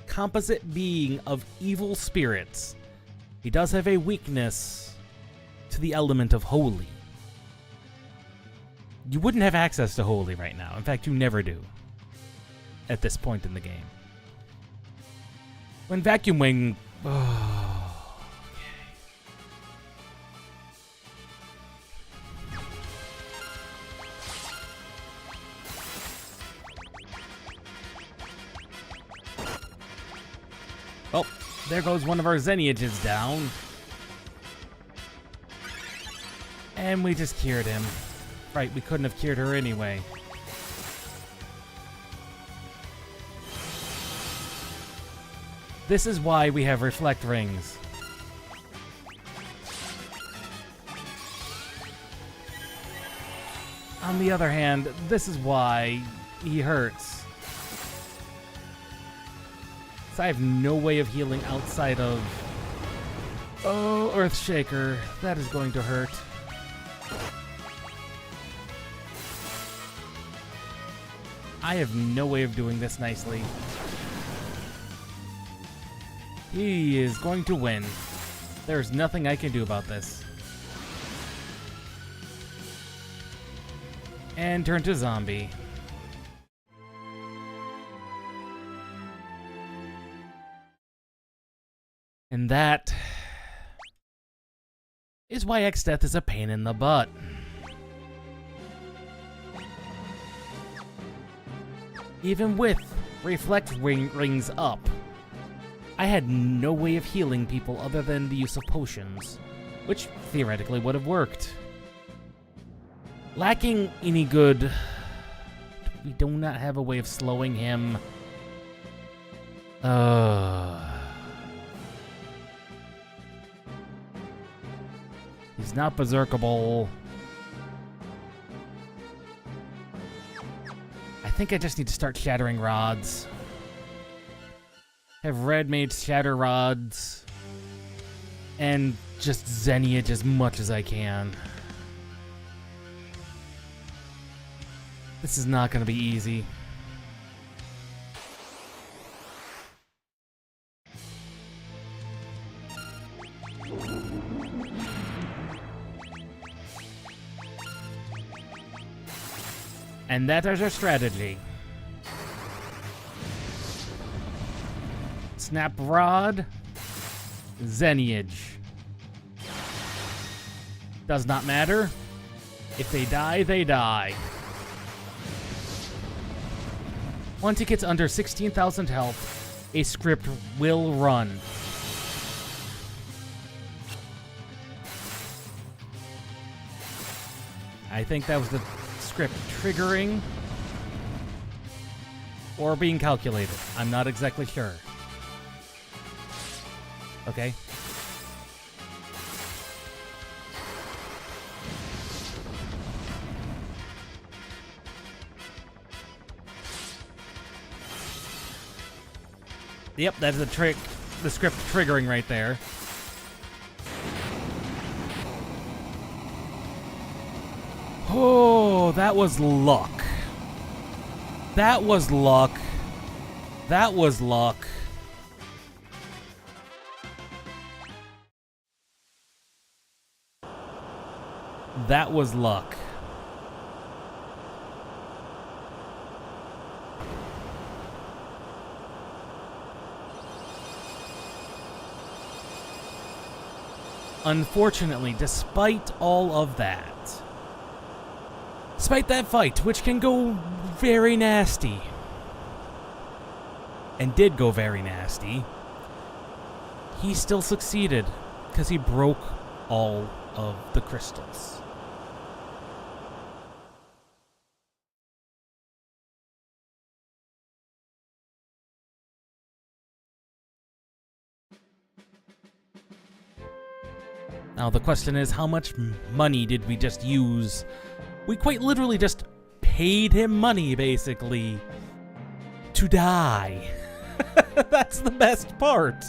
composite being of evil spirits, he does have a weakness to the element of holy. You wouldn't have access to holy right now. In fact, you never do at this point in the game. When Vacuum Wing... Oh, oh, there goes one of our Xeniages down. And we just cured him. Right, we couldn't have cured her anyway. This is why we have reflect rings. On the other hand, this is why he hurts. So I have no way of healing outside of... Oh, Earthshaker. That is going to hurt. I have no way of doing this nicely. He is going to win. There's nothing I can do about this. And turn to zombie. And that is why Exdeath is a pain in the butt. Even with reflect rings up, I had no way of healing people other than the use of potions, which theoretically would have worked. Lacking any good, we do not have a way of slowing him. He's not berserkable. I think I just need to start shattering rods. Have Red Mage shatter rods. And just Xeniage as much as I can. This is not going to be easy. And that is our strategy. Snap Rod, Xeniage. Does not matter. If they die, they die. Once he gets under 16,000 health, a script will run. I think that was the script triggering or being calculated. I'm not exactly sure. Okay. Yep, that's the trick. the script triggering right there. Oh, that was luck. That was luck. That was luck. That was luck. Unfortunately, despite all of that, despite that fight, which can go very nasty, and did go very nasty, he still succeeded because he broke all of the crystals. Now the question is, how much money did we just use? We quite literally just paid him money, basically, to die. That's the best part.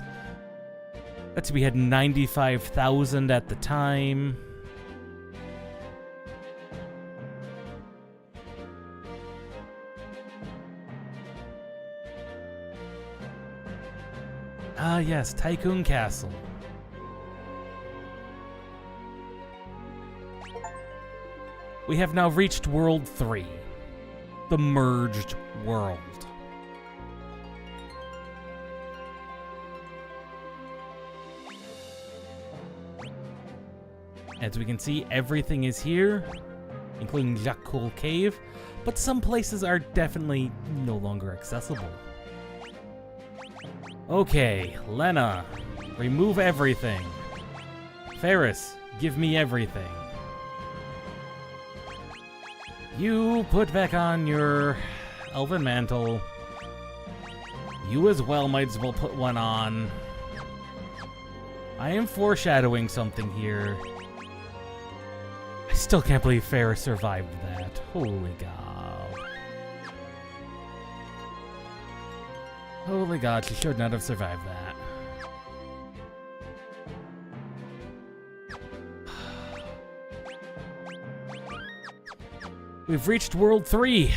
Let's see, we had 95,000 at the time. Ah, yes, Tycoon Castle. We have now reached World 3, the merged world. As we can see, everything is here, including Jakul Cave, but some places are definitely no longer accessible. Okay, Lena, remove everything. Ferris, give me everything. You put back on your elven mantle. You as well might as well put one on. I am foreshadowing something here. I still can't believe Ferris survived that. Holy God. Holy God, she should not have survived that. We've reached World 3.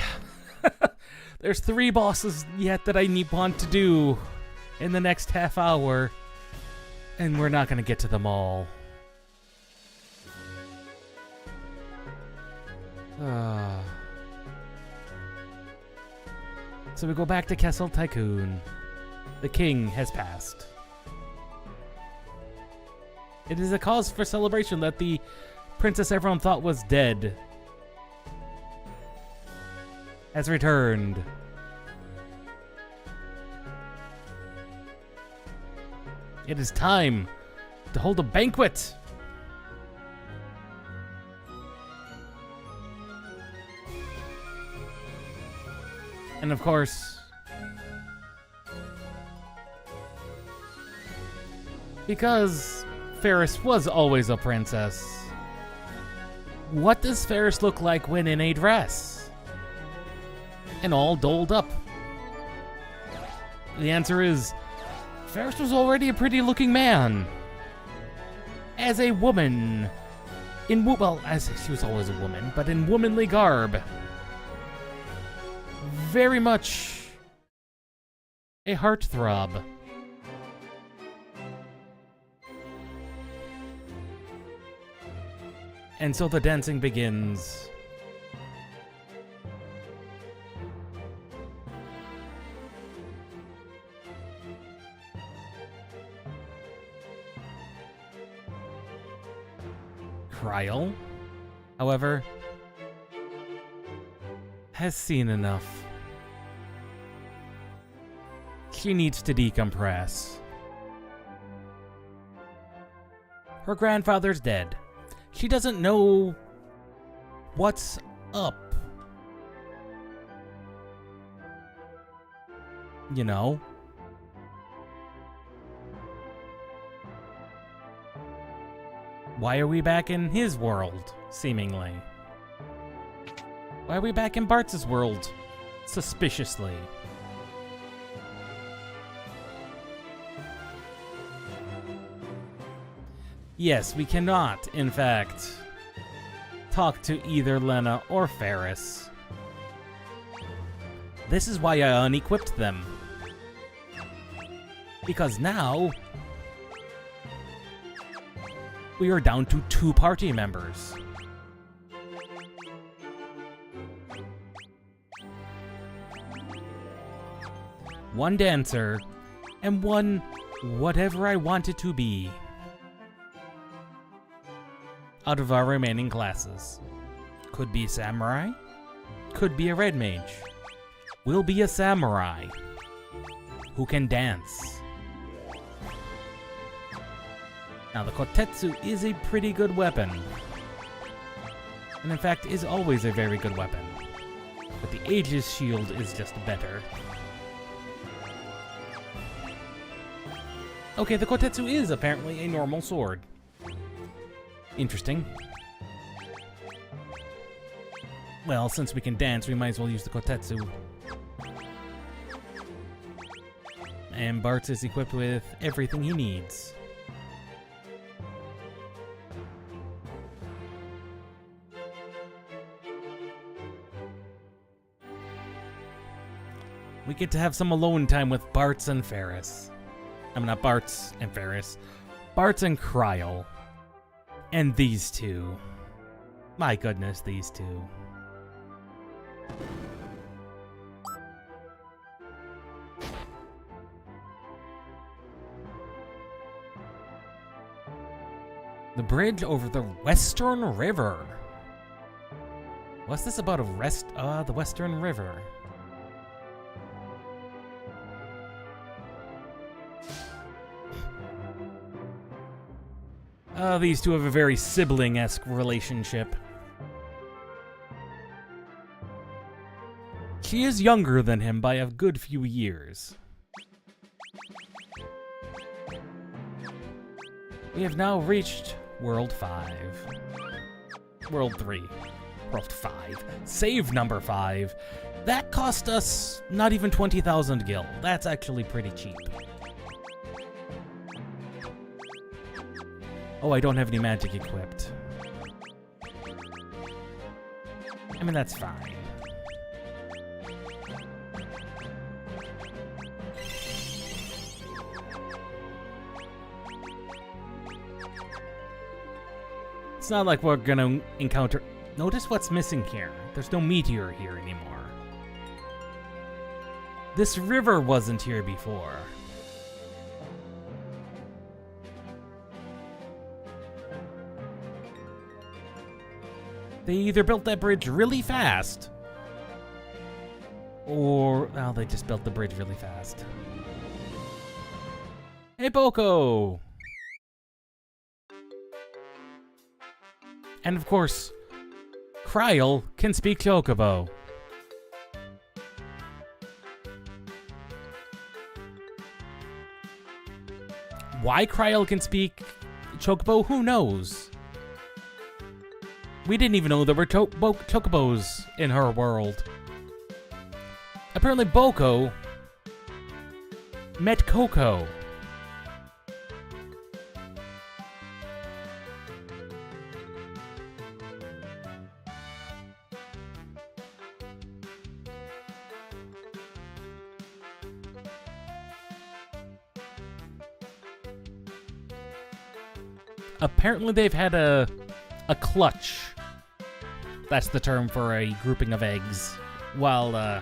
There's 3 bosses yet that I want to do in the next half hour. And we're not going to get to them all. So we go back to Castle Tycoon. The king has passed. It is a cause for celebration that the princess everyone thought was dead has returned. It is time to hold a banquet. And of course, because Ferris was always a princess, what does Ferris look like when in a dress? And all dolled up. The answer is, Ferris was already a pretty looking man. As a woman. Well, as she was always a woman, but in womanly garb. Very much a heartthrob. And so the dancing begins. Kryl, however, has seen enough. She needs to decompress. Her grandfather's dead. She doesn't know what's up. You know? Why are we back in his world, seemingly? Why are we back in Bartz's world, suspiciously? Yes, we cannot, in fact, talk to either Lena or Ferris. This is why I unequipped them. Because now, we are down to 2 party members. One dancer, and one whatever I want it to be. Out of our remaining classes. Could be samurai, could be a red mage. Will be a samurai who can dance. Now the kotetsu is a pretty good weapon. And in fact is always a very good weapon. But the Aegis shield is just better. Okay, the kotetsu is apparently a normal sword. Interesting. Well, since we can dance, we might as well use the kotetsu. And Bart is equipped with everything he needs. We get to have some alone time with Bartz and Ferris. I mean, not Bartz and Ferris. Bartz and Kryl. And these two. My goodness, these two. The bridge over the Western River. What's this about the Western River? These two have a very sibling-esque relationship. She is younger than him by a good few years. We have now reached World 5. World 3. World 5. Save number 5. That cost us not even 20,000 gil. That's actually pretty cheap. Oh, I don't have any magic equipped. I mean, that's fine. It's not like we're gonna encounter... Notice what's missing here. There's no meteor here anymore. This river wasn't here before. They either built that bridge really fast, or, well, they just built the bridge really fast. Hey, Boko! And of course, Kryl can speak Chocobo. Why Kryl can speak Chocobo, who knows? We didn't even know there were chocobos in her world. Apparently Boko met Coco. Apparently they've had a clutch. That's the term for a grouping of eggs. While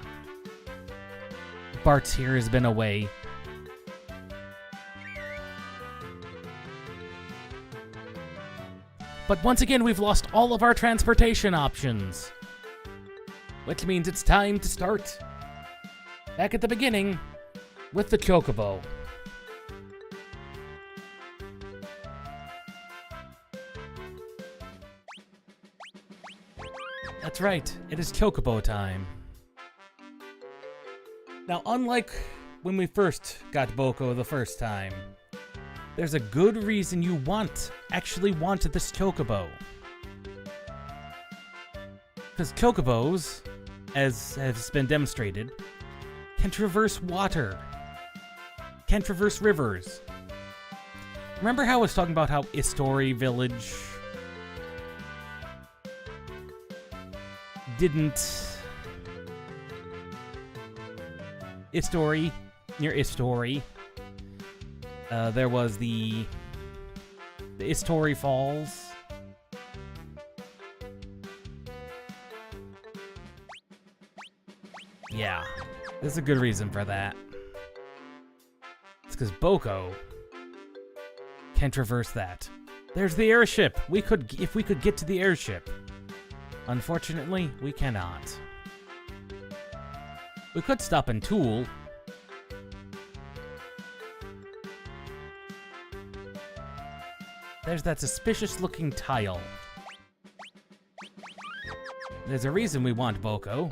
Bart's here has been away. But once again, we've lost all of our transportation options. Which means it's time to start back at the beginning with the Chocobo. That's right, it is Chocobo time. Now, unlike when we first got Boko the first time, there's a good reason you actually want this Chocobo. Because Chocobos, as has been demonstrated, can traverse water, can traverse rivers. Remember how I was talking about how Istori Village didn't... Istori, near Istori, there was the Istori Falls. Yeah, there's a good reason for that. It's because Boko can traverse that. There's the airship. If we could get to the airship. Unfortunately, we cannot. We could stop in Tool. There's that suspicious-looking tile. There's a reason we want Boko.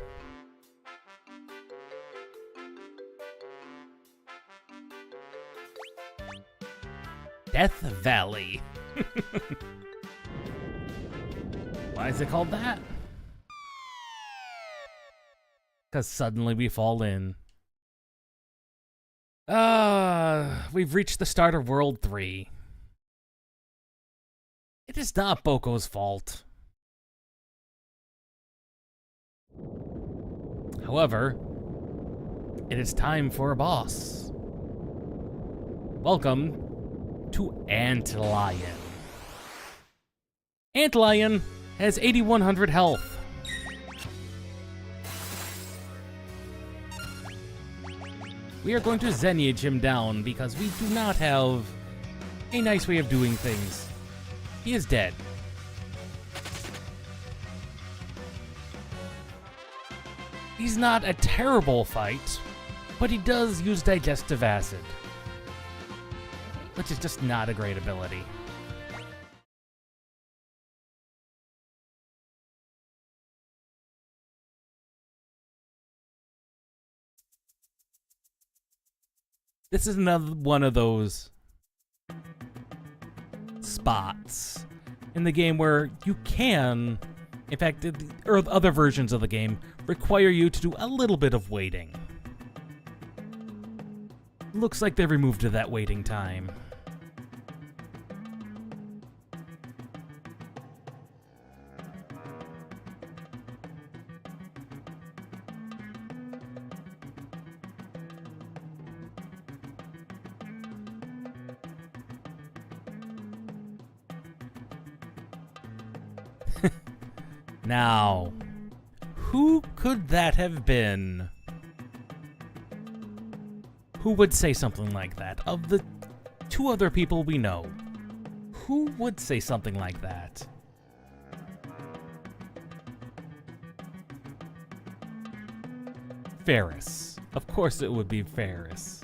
Death Valley. Why is it called that? Because suddenly we fall in. We've reached the start of World 3. It is not Boko's fault. However, it is time for a boss. Welcome to Antlion. Antlion has 8,100 health. We are going to Zenyaage him down because we do not have a nice way of doing things. He is dead. He's not a terrible fight, but he does use digestive acid, which is just not a great ability. This is another one of those spots in the game where you can, in fact, or other versions of the game require you to do a little bit of waiting. Looks like they removed that waiting time. Now, who could that have been? Who would say something like that? Of the two other people we know, who would say something like that? Ferris. Of course it would be Ferris.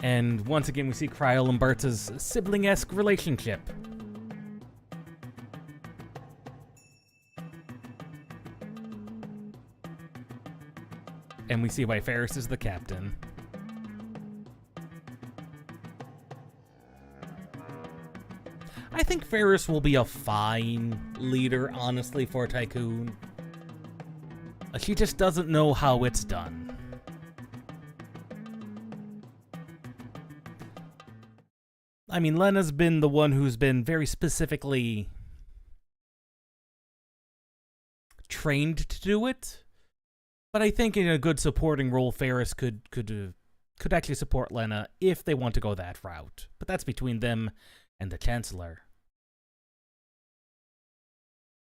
And once again, we see Kryl and Berta's sibling-esque relationship. And we see why Ferris is the captain. I think Ferris will be a fine leader, honestly, for Tycoon. She just doesn't know how it's done. I mean, Lena's been the one who's been very specifically trained to do it. But I think in a good supporting role, Ferris could actually support Lena if they want to go that route. But that's between them and the Chancellor.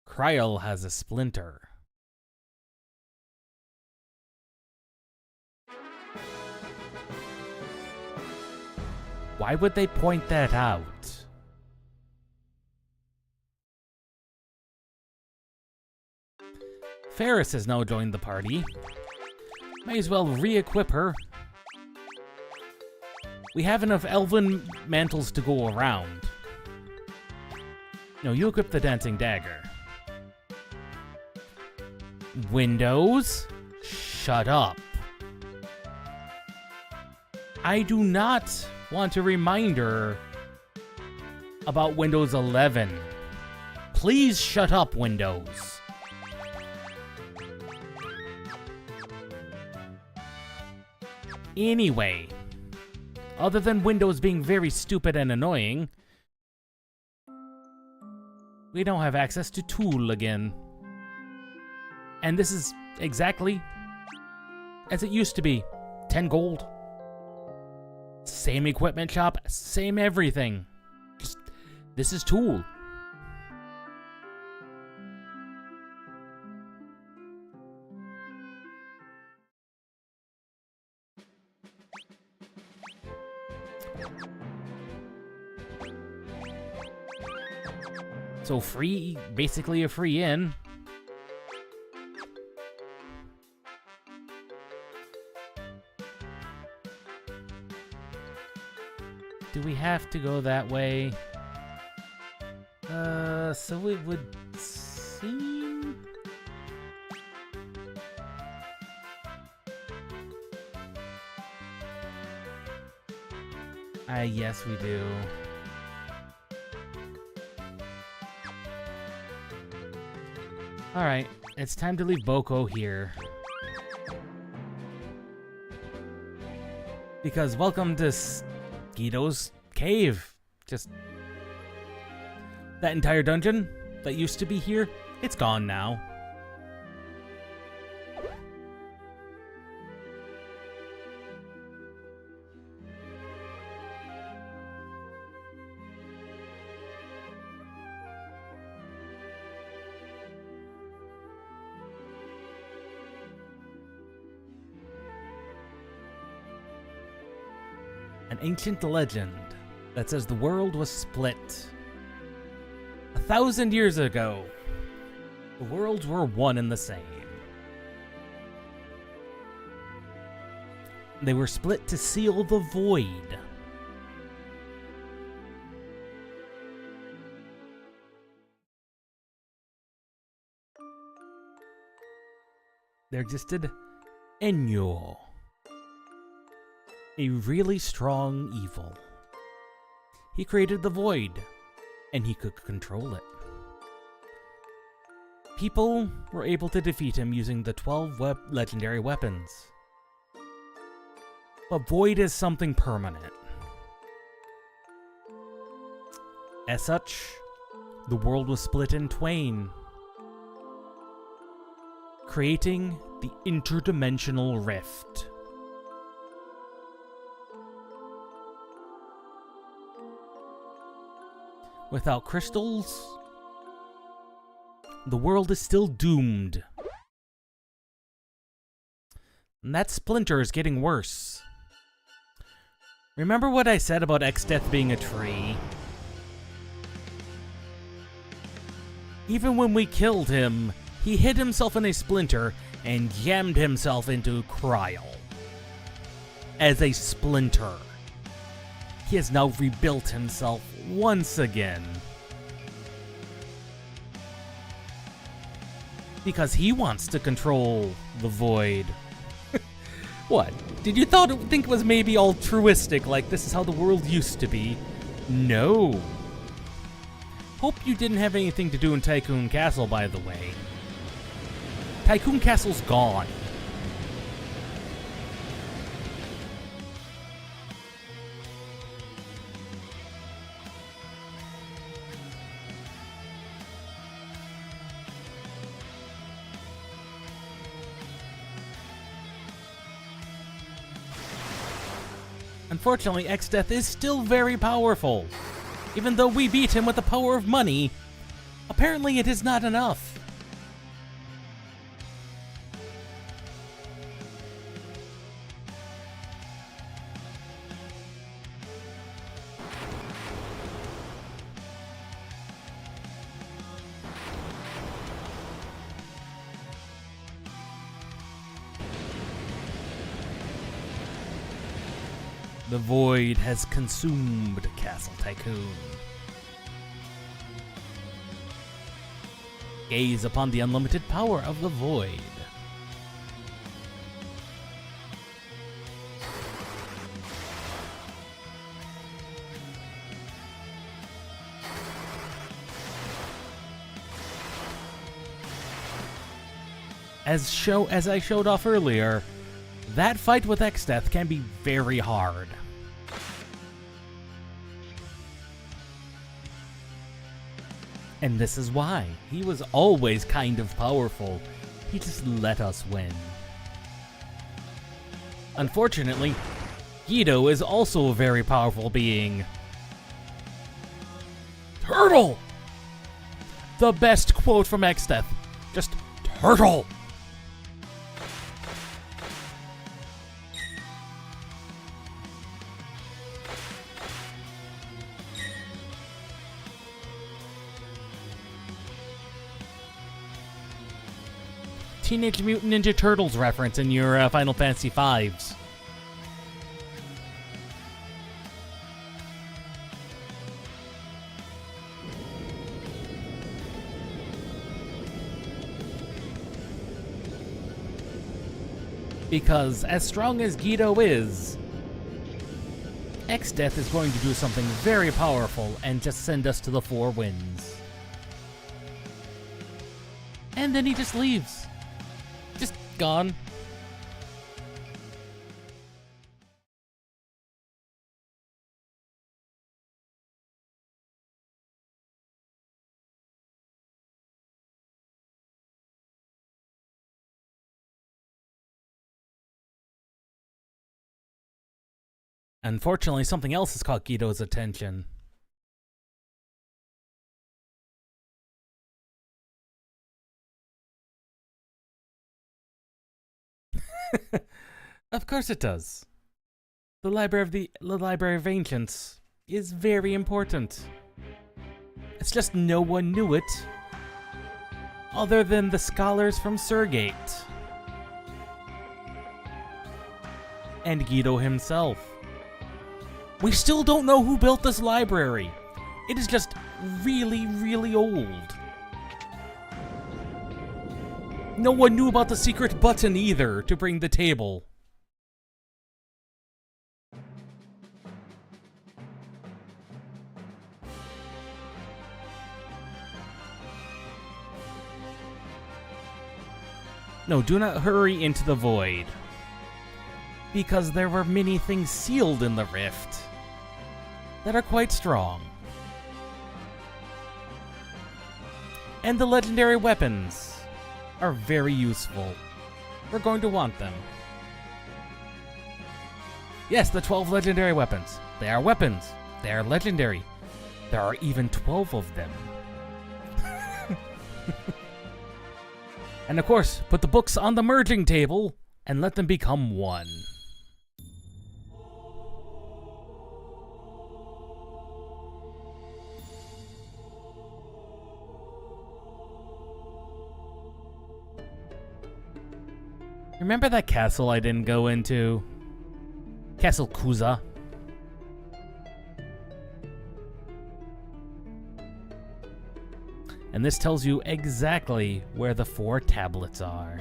Kryl has a splinter. Why would they point that out? Ferris has now joined the party. May as well re-equip her. We have enough elven mantles to go around. No, you equip the dancing dagger. Windows? Shut up. I do not want a reminder about Windows 11. Please shut up, Windows. Anyway, other than windows being very stupid and annoying, we don't have access to tool again. And this is exactly as it used to be. 10 gold. Same equipment shop, same everything. Just, this is tool. So free, basically a free in. Do we have to go that way? So it would seem... yes, we do. Alright, it's time to leave Boko here. Because welcome to Guido's cave. Just... that entire dungeon that used to be here, it's gone now. An ancient legend that says the world was split. 1,000 years ago, the worlds were one and the same. They were split to seal the void. There existed Enyo, a really strong evil. He created the void, and he could control it. People were able to defeat him using the 12 legendary weapons. But void is something permanent. As such, the world was split in twain, creating the interdimensional rift. Without crystals, the world is still doomed. And that splinter is getting worse. Remember what I said about X-Death being a tree? Even when we killed him, he hid himself in a splinter and jammed himself into cryo. As a splinter. He has now rebuilt himself once again. Because he wants to control the void. What? Did you think it was maybe altruistic, like this is how the world used to be? No. Hope you didn't have anything to do in Tycoon Castle, by the way. Tycoon Castle's gone. Unfortunately, X-Death is still very powerful. Even though we beat him with the power of money, apparently it is not enough. The void has consumed Castle Tycoon. Gaze upon the unlimited power of the void. As I showed off earlier, that fight with Exdeath can be very hard. And this is why. He was always kind of powerful. He just let us win. Unfortunately, Guido is also a very powerful being. Turtle! The best quote from Exdeath. Just, turtle! Teenage Mutant Ninja Turtles reference in your Final Fantasy V's. Because as strong as Guido is, Exdeath is going to do something very powerful and just send us to the 4 winds. And then he just leaves. Just gone. Unfortunately, something else has caught Guido's attention. Of course it does. The Library of Ancients is very important. It's just no one knew it, other than the scholars from Surgate. And Guido himself. We still don't know who built this library. It is just really, really old. No one knew about the secret button either to bring the table. No, do not hurry into the void. Because there were many things sealed in the rift that are quite strong. And the legendary weapons are very useful. We're going to want them. Yes, the 12 legendary weapons. They are weapons. They are legendary. There are even 12 of them. And of course, put the books on the merging table and let them become one. Remember that castle I didn't go into? Castle Kuza. And this tells you exactly where the 4 tablets are.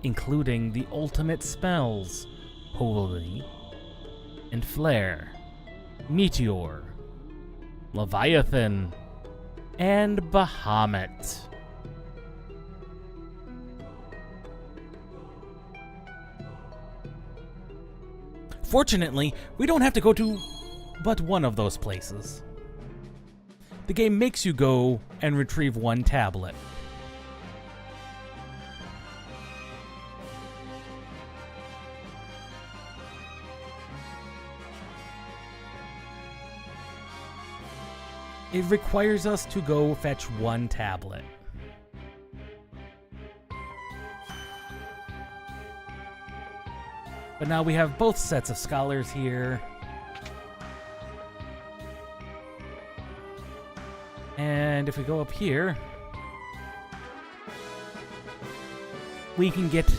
Including the ultimate spells, Holy and Flare, Meteor, Leviathan, and Bahamut. Fortunately, we don't have to go to but one of those places. The game makes you go and retrieve 1 tablet. It requires us to go fetch 1 tablet. But now we have both sets of scholars here. And if we go up here, we can get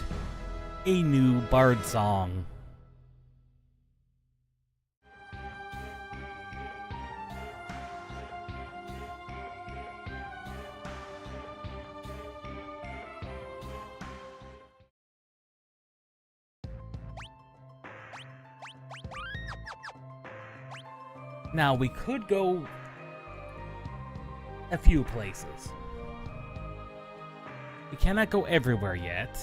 a new bard song. Now, we could go a few places. We cannot go everywhere yet.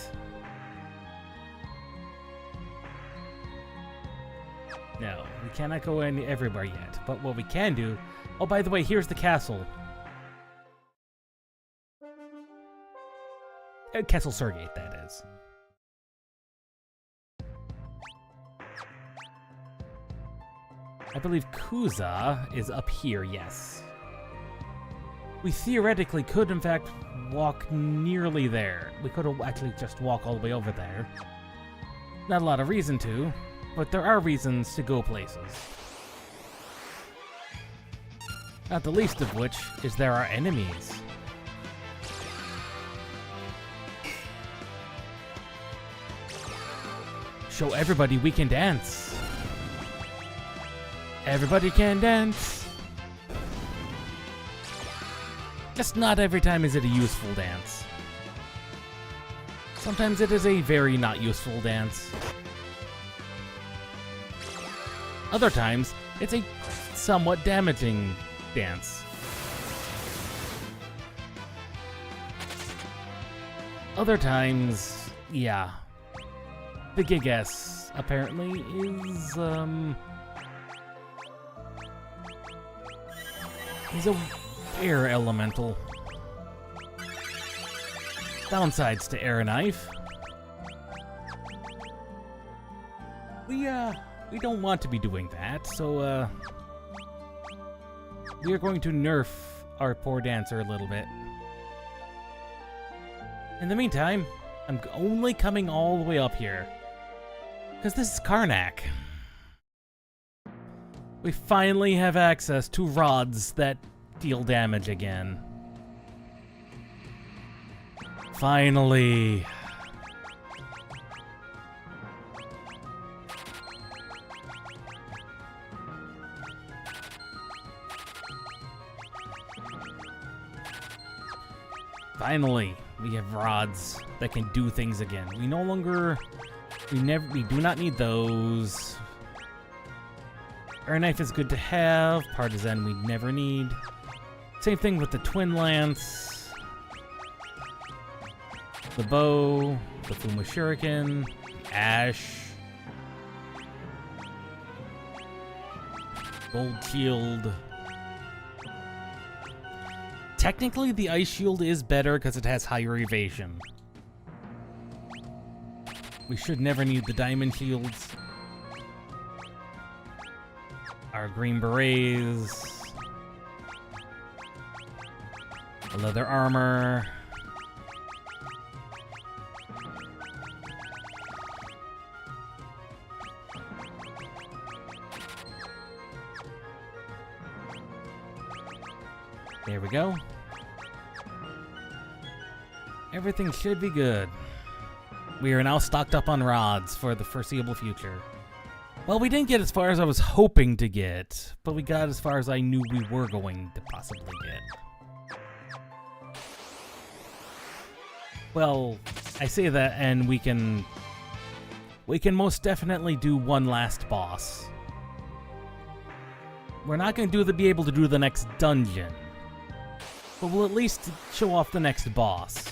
No, we cannot go everywhere yet. But what we can do... Oh, by the way, here's the castle. Castle Surgate, that is. I believe Kuza is up here, yes. We theoretically could, in fact, walk nearly there. We could actually just walk all the way over there. Not a lot of reason to, but there are reasons to go places. Not the least of which is there are enemies. Show everybody we can dance. Everybody can dance. Just not every time is it a useful dance. Sometimes it is a very not useful dance. Other times, it's a somewhat damaging dance. Other times, yeah. The Gigas apparently is he's a air elemental. Downsides to air knife. We don't want to be doing that, so we are going to nerf our poor dancer a little bit. In the meantime, I'm only coming all the way up here, because this is Karnak. We finally have access to rods that deal damage again. Finally. Finally, we have rods that can do things again. We do not need those. Air knife is good to have. Partisan we never need. Same thing with the twin lance. The bow, the Fuma Shuriken, ash. Gold shield. Technically, the ice shield is better because it has higher evasion. We should never need the diamond shields. Our green berets. The leather armor. There we go. Everything should be good. We are now stocked up on rods for the foreseeable future. Well, we didn't get as far as I was hoping to get, but we got as far as I knew we were going to possibly get. Well, I say that, and we can most definitely do one last boss. We're not going to be able to do the next dungeon, but we'll at least show off the next boss.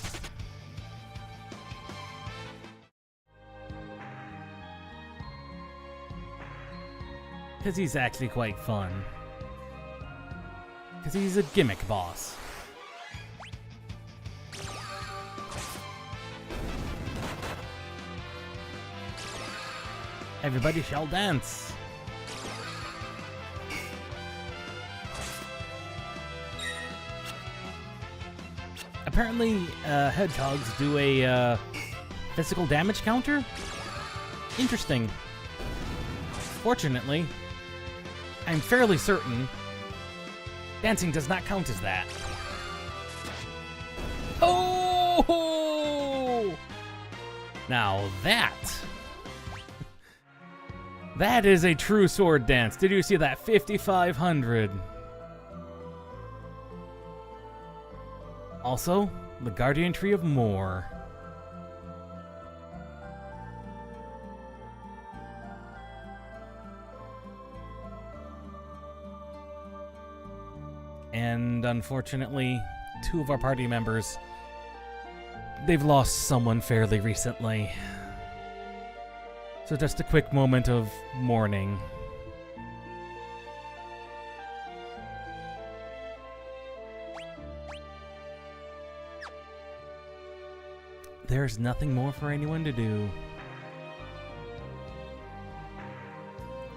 Because he's actually quite fun. Because he's a gimmick boss. Everybody shall dance. Apparently, hedgehogs do a physical damage counter? Interesting. Fortunately, I'm fairly certain dancing does not count as that. Oh! Now that is a true sword dance. Did you see that? 5,500. Also, the Guardian Tree of More. And unfortunately, two of our party members they've lost someone fairly recently. So just a quick moment of mourning. There's nothing more for anyone to do.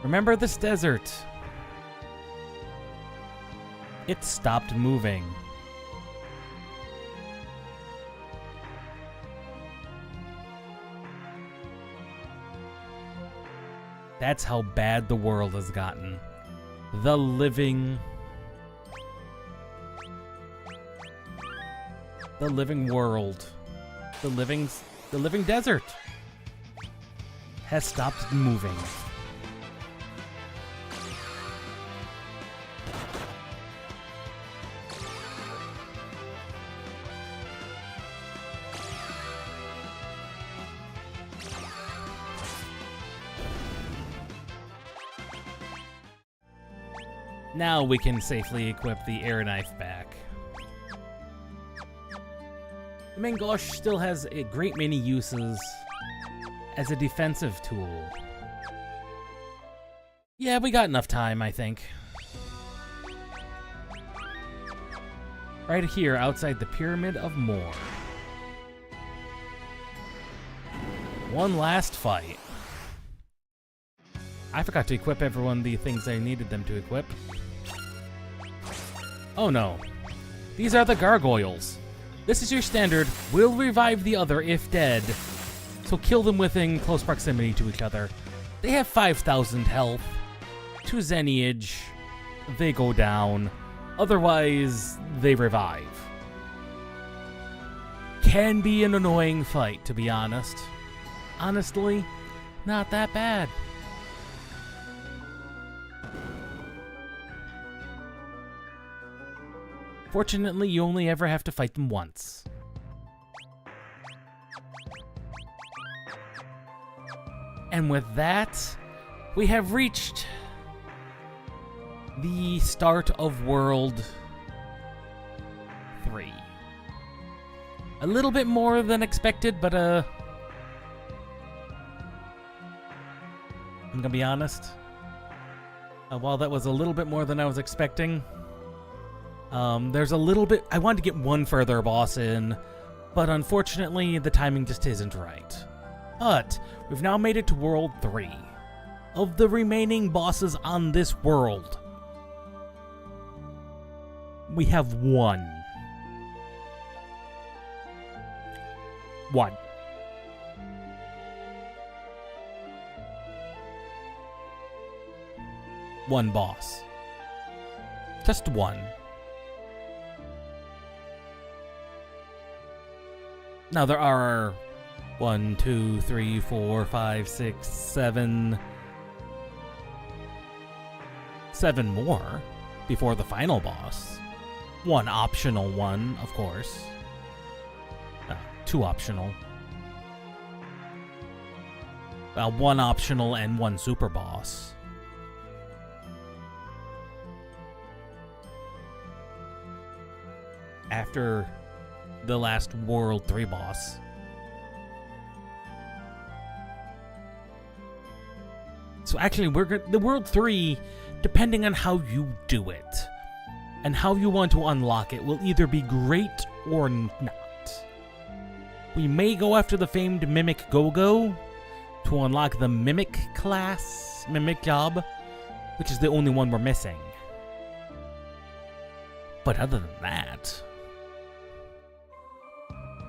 Remember this desert. It stopped moving. That's how bad the world has gotten. The living world. The living desert has stopped moving. Now we can safely equip the air knife back. The Mangosh still has a great many uses as a defensive tool. Yeah, we got enough time, I think. Right here, outside the Pyramid of Moor. One last fight. I forgot to equip everyone the things I needed them to equip. Oh no. These are the gargoyles. This is your standard, will revive the other if dead. So kill them within close proximity to each other. They have 5,000 health. To Zenniage, they go down. Otherwise, they revive. Can be an annoying fight, to be honest. Honestly, not that bad. Fortunately, you only ever have to fight them once. And with that, we have reached the start of World 3. A little bit more than expected, but I'm gonna be honest. While that was a little bit more than I was expecting, there's a little bit... I wanted to get one further boss in, but unfortunately the timing just isn't right. But we've now made it to World 3. Of the remaining bosses on this world, we have one. One. One boss. Just one. Now there are 1, 2, 3, 4, 5, 6, 7 more before the final boss. One optional one, of course. 2 optional. One optional and 1 super boss. After the last World 3 boss. So actually, the World 3, depending on how you do it, and how you want to unlock it, will either be great or not. We may go after the famed Mimic Go-Go to unlock the Mimic class, Mimic job, which is the only one we're missing. But other than that,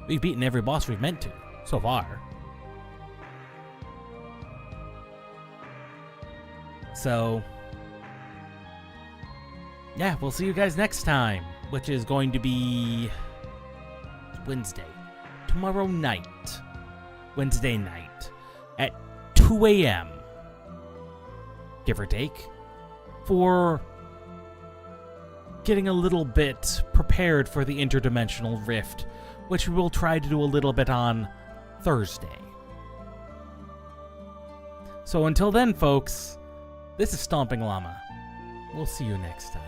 we've beaten every boss we've meant to, so far. So, yeah, we'll see you guys next time, which is going to be Wednesday. Tomorrow night. Wednesday night. At 2 a.m. Give or take. For getting a little bit prepared for the interdimensional rift, which we will try to do a little bit on Thursday. So until then, folks, this is Stomping Llama. We'll see you next time.